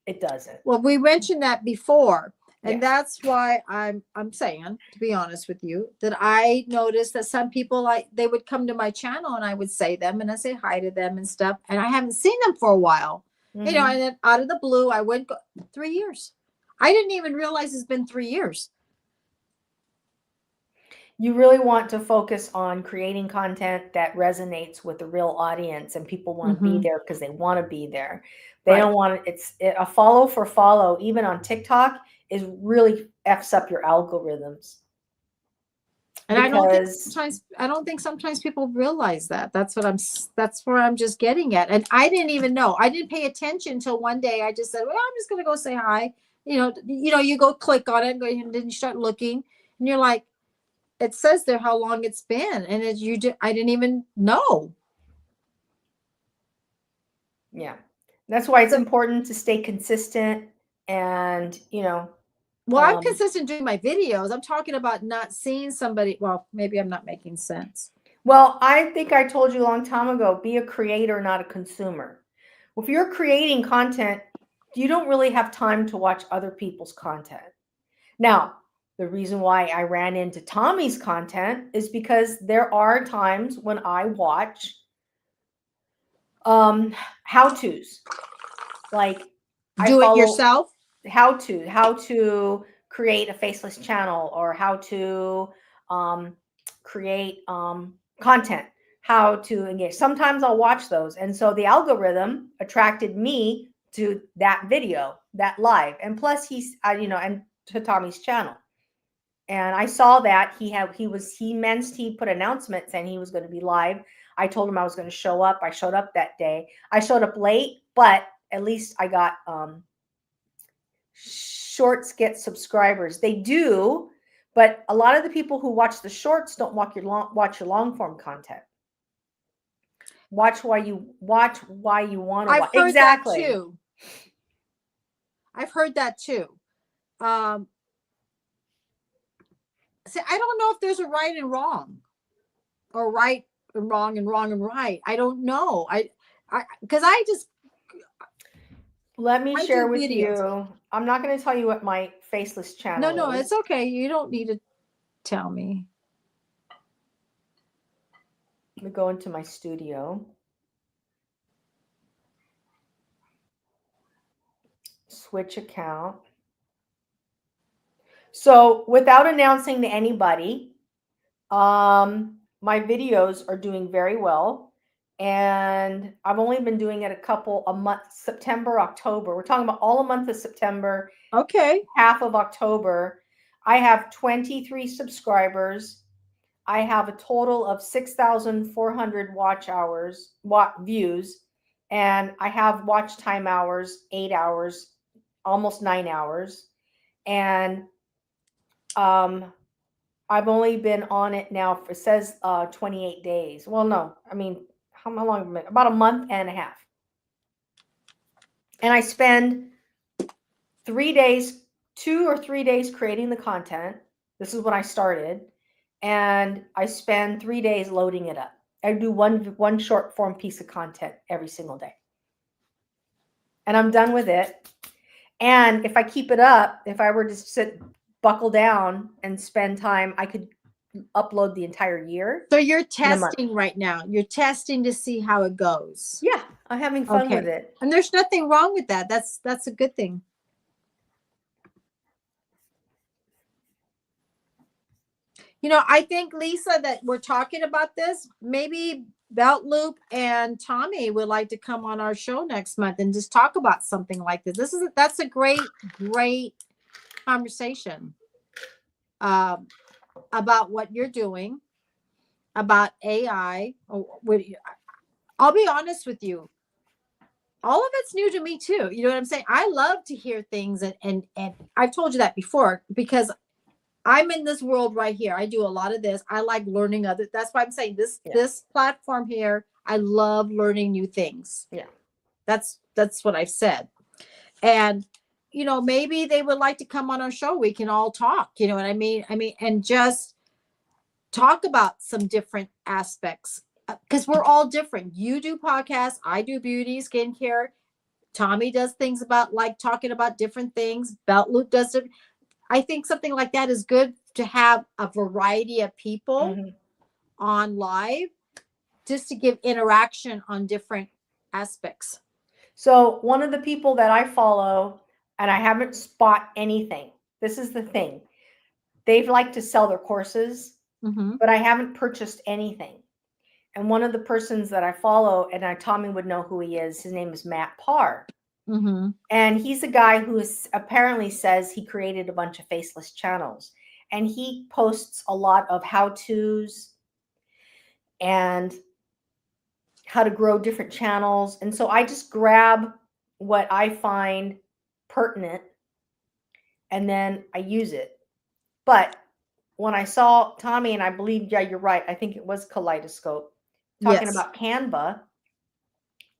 It doesn't. Well, we mentioned that before. And Yeah. that's why I'm saying, to be honest with you, that I noticed that some people, like, they would come to my channel and I would say them and I say hi to them and stuff. And I haven't seen them for a while. You know, and then out of the blue, I went 3 years. I didn't even realize it's been 3 years. You really want to focus on creating content that resonates with the real audience, and people want to be there because they want to be there. They don't want a follow for follow, even on TikTok, is really F's up your algorithms. And I don't think sometimes people realize that. That's where I'm just getting at. And I didn't even know. I didn't pay attention until one day I just said, well, I'm just going to go say hi. You know, you go click on it and then you start looking and you're like, it says there how long it's been. And I didn't even know. Yeah. That's why it's important to stay consistent and, you know. Well, I'm consistent doing my videos. I'm talking about not seeing somebody. Well, maybe I'm not making sense. Well, I think I told you a long time ago, be a creator, not a consumer. If you're creating content, you don't really have time to watch other people's content. Now, the reason why I ran into Tommy's content is because there are times when I watch how-tos. Like, do it yourself. How to create a faceless channel, or how to create content, how to engage. Sometimes I'll watch those, and so the algorithm attracted me to that video, that live, and plus he's and to Tommy's channel, and I saw that he put announcements saying he was going to be live. I told him I was going to show up. I showed up that day. I showed up late, but at least I got shorts get subscribers. They do, but a lot of the people who watch the shorts don't watch your long form content. Watch why you want to watch. Exactly. I've heard that too. See, I don't know if there's a right and wrong, or right and wrong and wrong and right. I don't know. Because I just. Let me share with you. I'm not going to tell you what my faceless channel is. No, it's okay. You don't need to tell me. Let me go into my studio. Switch account. So without announcing to anybody, my videos are doing very well. And I've only been doing it a month, September, October. We're talking about all a month of September. Okay. Half of October. I have 23 subscribers. I have a total of 6,400 views. And I have watch time hours, 8 hours, almost 9 hours. And I've only been on it now, it says 28 days. Well, no, I mean, how long? About a month and a half. And I spend 2 or 3 days creating the content. This is when I started. And I spend 3 days loading it up. I do one short form piece of content every single day. And I'm done with it. And if I keep it up, if I were to sit, buckle down and spend time, I could upload the entire year So you're in a month. testing right now. You're testing to see how it goes. Yeah, I'm having fun with Okay. it. And there's nothing wrong with that. That's a good thing. You know, I think, Lisa, that we're talking about this. Maybe Belt Loop and Tommy would like to come on our show next month and just talk about something like this. That's a great conversation about what you're doing, about AI. I'll be honest with you. All of it's new to me too. You know what I'm saying? I love to hear things, and I've told you that before, because I'm in this world right here. I do a lot of this. I like learning other. That's why I'm saying this platform here. I love learning new things. Yeah. That's what I've said. And you know, maybe they would like to come on our show. We can all talk. You know what I mean? And just talk about some different aspects, because we're all different. You do podcasts. I do beauty, skincare. Tommy does things about like talking about different things. Belt Loop does it. I think something like that is good to have a variety of people on live, just to give interaction on different aspects. So one of the people that I follow, and I haven't bought anything. This is the thing. They've liked to sell their courses, but I haven't purchased anything. And one of the persons that I follow, and Tommy would know who he is, his name is Matt Parr. And he's a guy who apparently says he created a bunch of faceless channels. And he posts a lot of how-tos and how to grow different channels. And so I just grab what I find pertinent and then I use it. But when I saw Tommy, and I believe, yeah, you're right, I think it was Kaleidoscope, talking about Canva,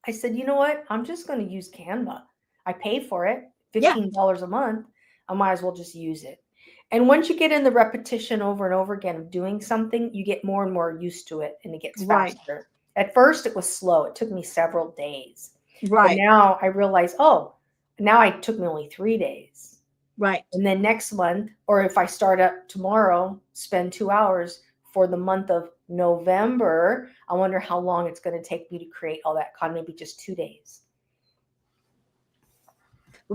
I said, you know what? I'm just going to use Canva. I pay for it, $15 a month. I might as well just use it. And once you get in the repetition over and over again of doing something, you get more and more used to it, and it gets faster. At first, it was slow. It took me several days. But now I realize, now it took me only 3 days. And then next month, or if I start up tomorrow, spend 2 hours for the month of November. I wonder how long it's going to take me to create all that content. Maybe just 2 days.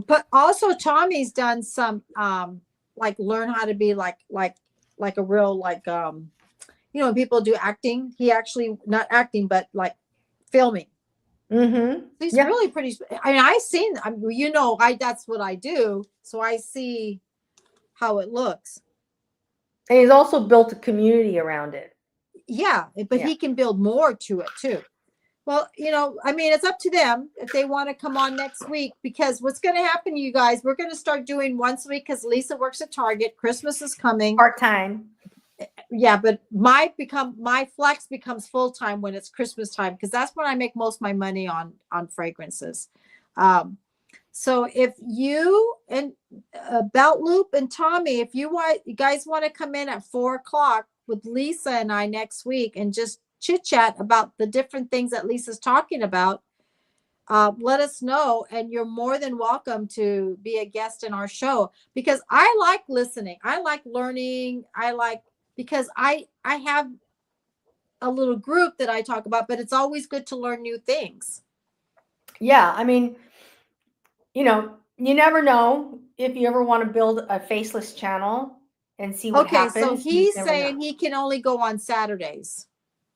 But also Tommy's done some like learn how to be like a real you know, when people do acting, he actually not acting but like filming. He's really pretty. I mean, I've seen, you know, that's what I do, so I see how it looks. And he's also built a community around it. Yeah, but he can build more to it too. Well, you know, I mean, it's up to them if they want to come on next week, because what's going to happen, you guys, we're going to start doing once a week because Lisa works at Target. Christmas is coming. Part-time. Yeah, but my flex becomes full-time when it's Christmas time, because that's when I make most of my money on fragrances. So if you and Belt Loop and Tommy, if you guys want to come in at 4:00 with Lisa and I next week and just chit chat about the different things that Lisa's talking about, let us know, and you're more than welcome to be a guest in our show, because I like listening. I like learning. Because I have a little group that I talk about, but it's always good to learn new things. Yeah. I mean, you know, you never know if you ever want to build a faceless channel and see what happens. So he's saying he can only go on Saturdays.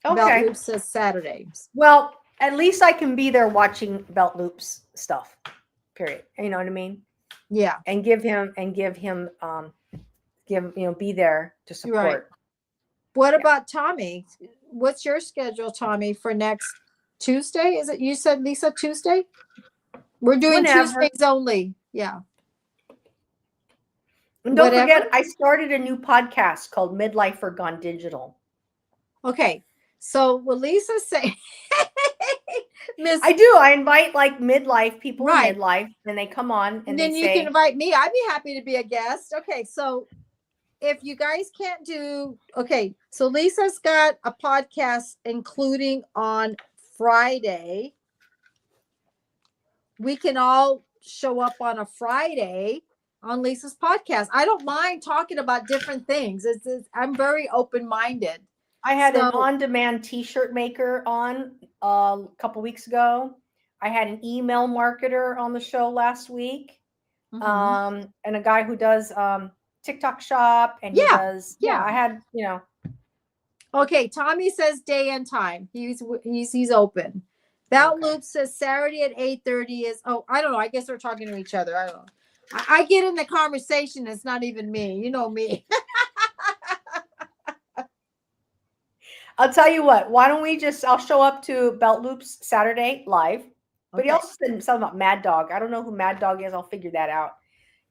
Okay. Belt Loop says Saturdays. Well, at least I can be there watching Belt Loop's stuff, period. You know what I mean? Yeah. And give him be there to support. Right. What about Tommy? What's your schedule, Tommy, for next Tuesday? Is it, you said, Lisa, Tuesday? We're doing Tuesdays only. Yeah. And don't forget, I started a new podcast called Midlifer Gone Digital. Okay. So what Lisa's saying, I do. I invite like midlife people in midlife, and they come on, and then you can invite me. I'd be happy to be a guest. Okay. So if you guys can't do, so Lisa's got a podcast including on Friday. We can all show up on a Friday on Lisa's podcast. I don't mind talking about different things. I'm very open-minded. I had an So- on-demand T-shirt maker on a couple weeks ago. I had an email marketer on the show last week, Mhm. and a guy who does TikTok shop, and he Yeah, does. yeah. I had Okay, Tommy says day and time. He's open. That Okay. Loop says Saturday at 8:30 is. Oh, I don't know. I guess they're talking to each other. I don't know. I get in the conversation. It's not even me. You know me. I'll tell you what. Why don't we I'll show up to Belt Loops Saturday live. But he Okay. also said something about Mad Dog. I don't know who Mad Dog is. I'll figure that out,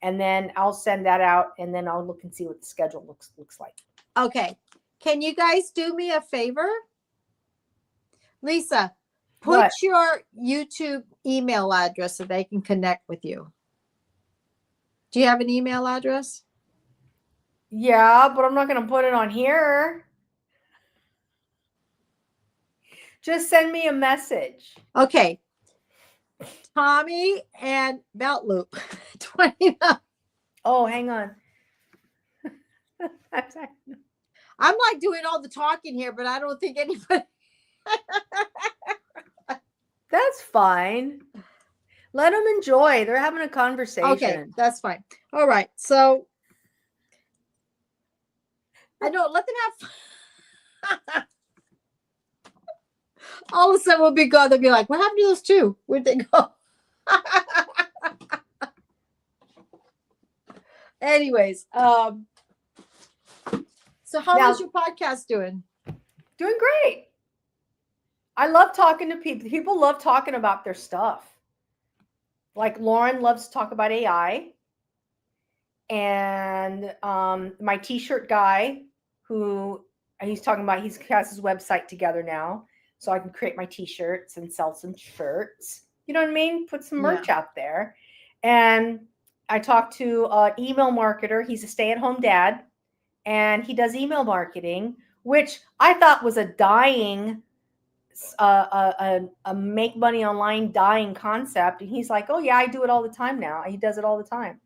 and then I'll send that out, and then I'll look and see what the schedule looks like. Okay. Can you guys do me a favor? Lisa, put What? your YouTube email address so they can connect with you. Do you have an email address? Yeah, but I'm not going to put it on here. Just send me a message. Okay. Tommy and Belt Loop 29. Oh, hang on. I'm like doing all the talking here, but I don't think anybody. That's fine. Let them enjoy. They're having a conversation. Okay, that's fine. All right. So I know, let them have all of a sudden we'll be gone. They'll be like, what happened to those two? Where'd they go? Anyways, so how is your podcast doing? Doing great. I love talking to people. People love talking about their stuff. Like Lauren loves to talk about AI. And my t-shirt guy, who he's talking about, he has his website together now. So I can create my t-shirts and sell some shirts. You know what I mean? Put some merch out there. And I talked to an email marketer. He's a stay-at-home dad. And he does email marketing, which I thought was a dying, a make money online dying concept. And he's like, oh yeah, I do it all the time now. He does it all the time.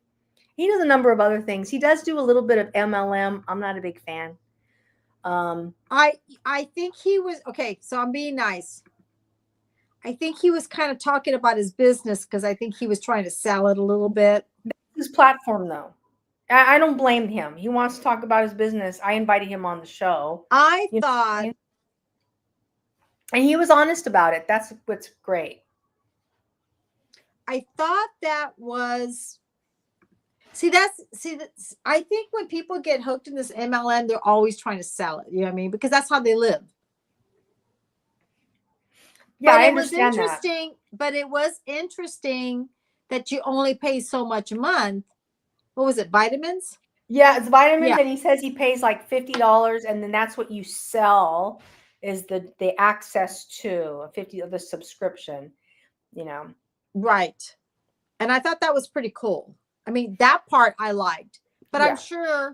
He does a number of other things. He does do a little bit of MLM. I'm not a big fan. I think he was okay. So I'm being nice. I think he was kind of talking about his business because I think he was trying to sell it a little bit. His platform, though, I don't blame him. He wants to talk about his business. I invited him on the show. I thought, and he was honest about it. That's what's great. I thought that was. I think when people get hooked in this MLM, they're always trying to sell it. You know what I mean? Because that's how they live. Yeah, but I it was understand interesting. that. But it was interesting that you only pay so much a month. What was it? Vitamins? Yeah, it's vitamins, Yeah. and he says he pays like $50, and then that's what you sell is the access to the subscription. You know, Right. And I thought that was pretty cool. I mean, that part I liked, but Yeah.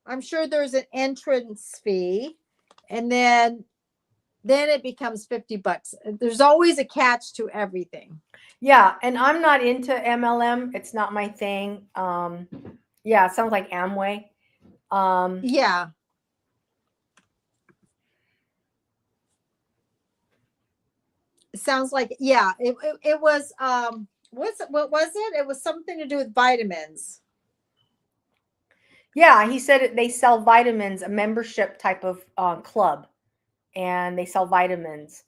I'm sure there's an entrance fee, and then it becomes $50. There's always a catch to everything. Yeah, and I'm not into MLM. It's not my thing. Yeah, it sounds like Amway. Yeah. It sounds like, yeah, it was, what was it? It was something to do with vitamins. Yeah, he said they sell vitamins, a membership type of club, and they sell vitamins.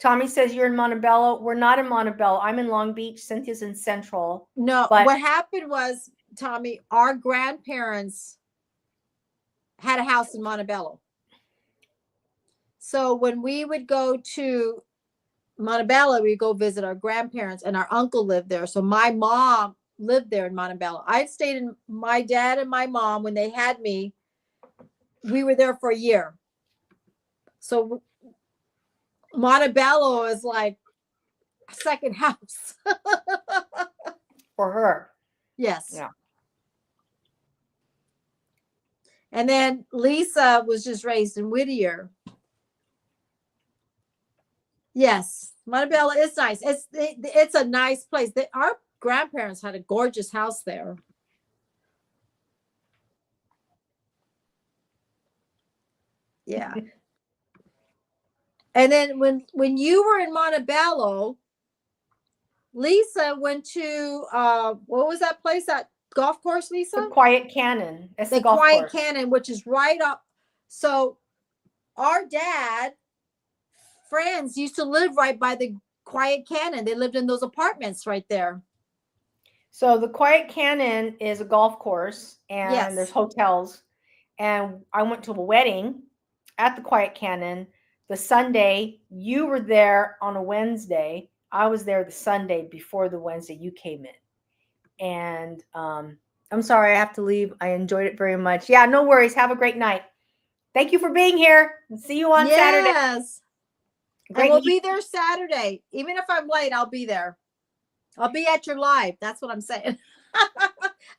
Tommy says you're in Montebello. We're not in Montebello. I'm in Long Beach. Cynthia's in Central. No, but what happened was, Tommy, our grandparents had a house in Montebello. So when we would go to Montebello, we'd go visit our grandparents, and our uncle lived there. So my mom lived there in Montebello. I stayed in my dad and my mom when they had me. We were there for a year. So Montebello is like a second house. for her. Yes. Yeah. And then Lisa was just raised in Whittier. Yes, Montebello is nice. It's a nice place. Our grandparents had a gorgeous house there. Yeah. And then when you were in Montebello, Lisa went to what was that place? That golf course, Lisa? The Quiet Cannon. It's The the golf Quiet course. Cannon, which is right up. So our dad friends used to live right by the Quiet Cannon. They lived in those apartments right there. So the Quiet Cannon is a golf course, and Yes. there's hotels. And I went to a wedding at the Quiet Cannon the Sunday. You were there on a Wednesday. I was there the Sunday before the Wednesday you came in. And I'm sorry I have to leave. I enjoyed it very much. Yeah, no worries. Have a great night. Thank you for being here. See you on Saturday. Yes. And we'll be there Saturday. Even if I'm late, I'll be there. I'll be at your live. That's what I'm saying.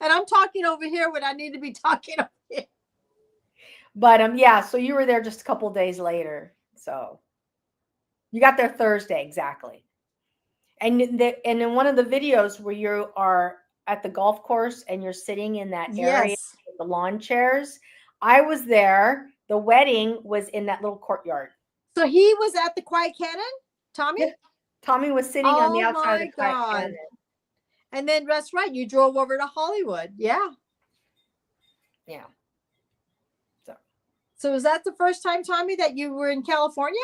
And I'm talking over here when I need to be talking over here. But yeah, so you were there just a couple of days later. So you got there Thursday, exactly. And in one of the videos where you are at the golf course and you're sitting in that area Yes. with the lawn chairs, I was there. The wedding was in that little courtyard. So he was at the Quiet Cannon, Tommy? Yeah. Tommy was sitting on the Oh outside of my the Quiet God. Cannon. And then that's right. You drove over to Hollywood. Yeah. Yeah. So was that the first time, Tommy, that you were in California?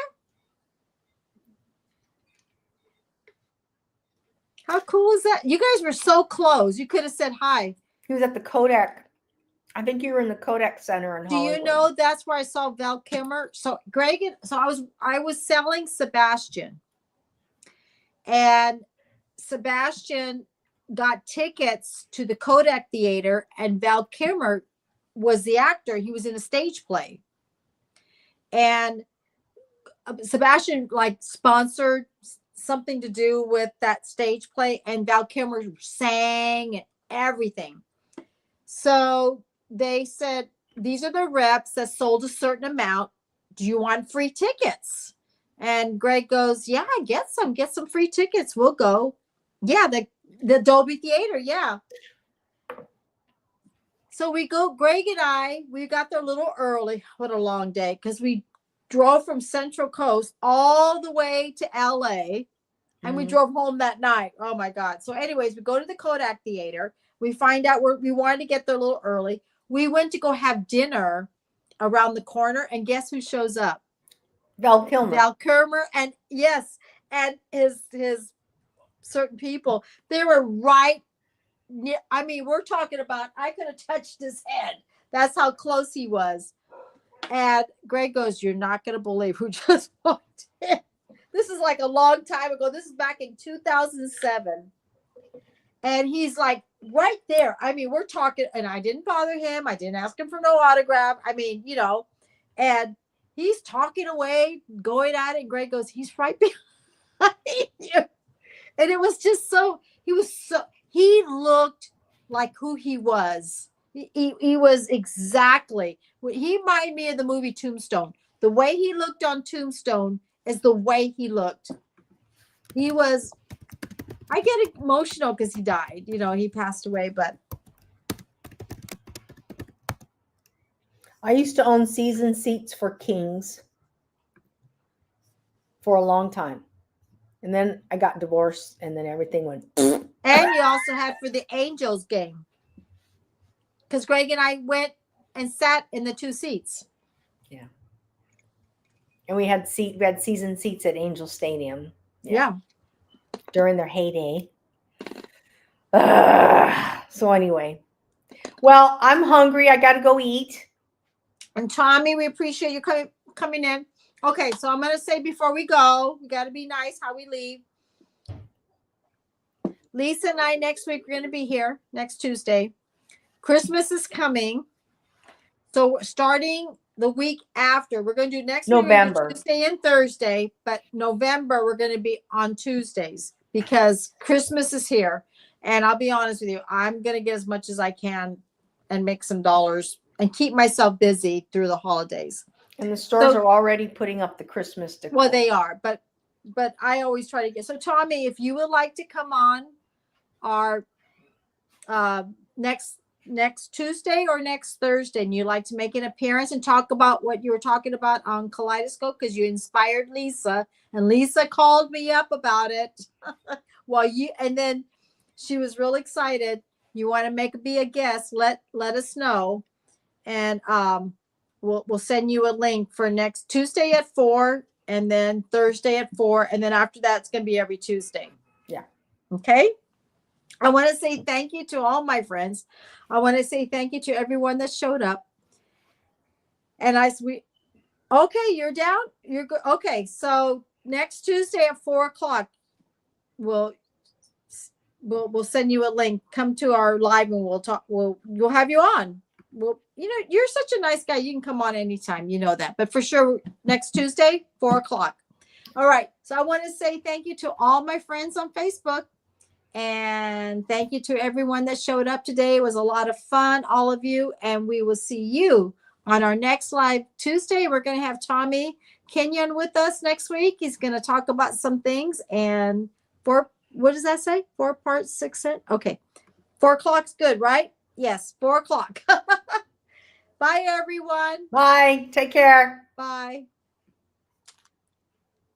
How cool is that? You guys were so close. You could have said hi. He was at the Kodak. I think you were in the Kodak Center in Do Hollywood. you know that's where I saw Val Kilmer? So Greg, so I was selling Sebastian, and Sebastian got tickets to the Kodak Theater, and Val Kilmer was the actor. He was in a stage play, and Sebastian like sponsored something to do with that stage play, and Val Kilmer sang and everything. So they said, these are the reps that sold a certain amount. Do you want free tickets? And Greg goes, yeah, get some free tickets. We'll go. Yeah, the Dolby Theater. Yeah. So we go, Greg and we got there a little early. What a long day. Because we drove from Central Coast all the way to LA. And we drove home that night. Oh my God. So anyways, we go to the Kodak Theater. We find out we wanted to get there a little early. We went to go have dinner around the corner, and guess who shows up? Val Kilmer. Val Kilmer, and yes, and his certain people. They were right near. I mean, we're talking about I could have touched his head. That's how close he was. And Greg goes, "You're not going to believe who just walked in." This is like a long time ago. This is back in 2007. And he's like right there. I mean, we're talking, and I didn't bother him. I didn't ask him for no autograph. I mean, and he's talking away, going at it. And Greg goes, he's right behind you. And it was just he looked like who he was. He was exactly, he reminded me of the movie Tombstone. The way he looked on Tombstone is the way he looked. He was, I get emotional because he died. He passed away, but. I used to own season seats for Kings for a long time. And then I got divorced, and then everything went. And you also had for the Angels game. Because Greg and I went and sat in the two seats. Yeah. And we had season seats at Angel Stadium. Yeah. During their heyday. So anyway. Well, I'm hungry. I got to go eat. And Tommy, we appreciate you coming in. Okay, so I'm going to say before we go, we got to be nice how we leave. Lisa and I next week, we're going to be here next Tuesday. Christmas is coming. So starting the week after, we're going to do next November. week, Tuesday and Thursday, but November, we're going to be on Tuesdays because Christmas is here. And I'll be honest with you, I'm going to get as much as I can and make some dollars and keep myself busy through the holidays. And the stores are already putting up the Christmas decor. Well, they are, but I always try to get. So Tommy, if you would like to come on our next Tuesday or next Thursday, and you'd like to make an appearance and talk about what you were talking about on Kaleidoscope, because you inspired Lisa, and Lisa called me up about it. And then she was real excited. You want to be a guest, let us know, and we'll send you a link for next Tuesday at 4, and then Thursday at 4, and then after that it's going to be every Tuesday. Yeah. Okay. I want to say thank you to all my friends. I want to say thank you to everyone that showed up. And okay, you're down. You're good. Okay, so next Tuesday at 4:00, we'll send you a link. Come to our live, and we'll talk. We'll have you on. You're such a nice guy. You can come on anytime. You know that. But for sure, next Tuesday, 4:00. All right. So I want to say thank you to all my friends on Facebook. And thank you to everyone that showed up today. It was a lot of fun, all of you. And we will see you on our next live Tuesday. We're going to have Tommy Kenyon with us next week. He's going to talk about some things. And what does that say? 4 parts, 6 cents? Okay. 4:00's good, right? Yes, 4:00. Bye, everyone. Bye. Take care. Bye.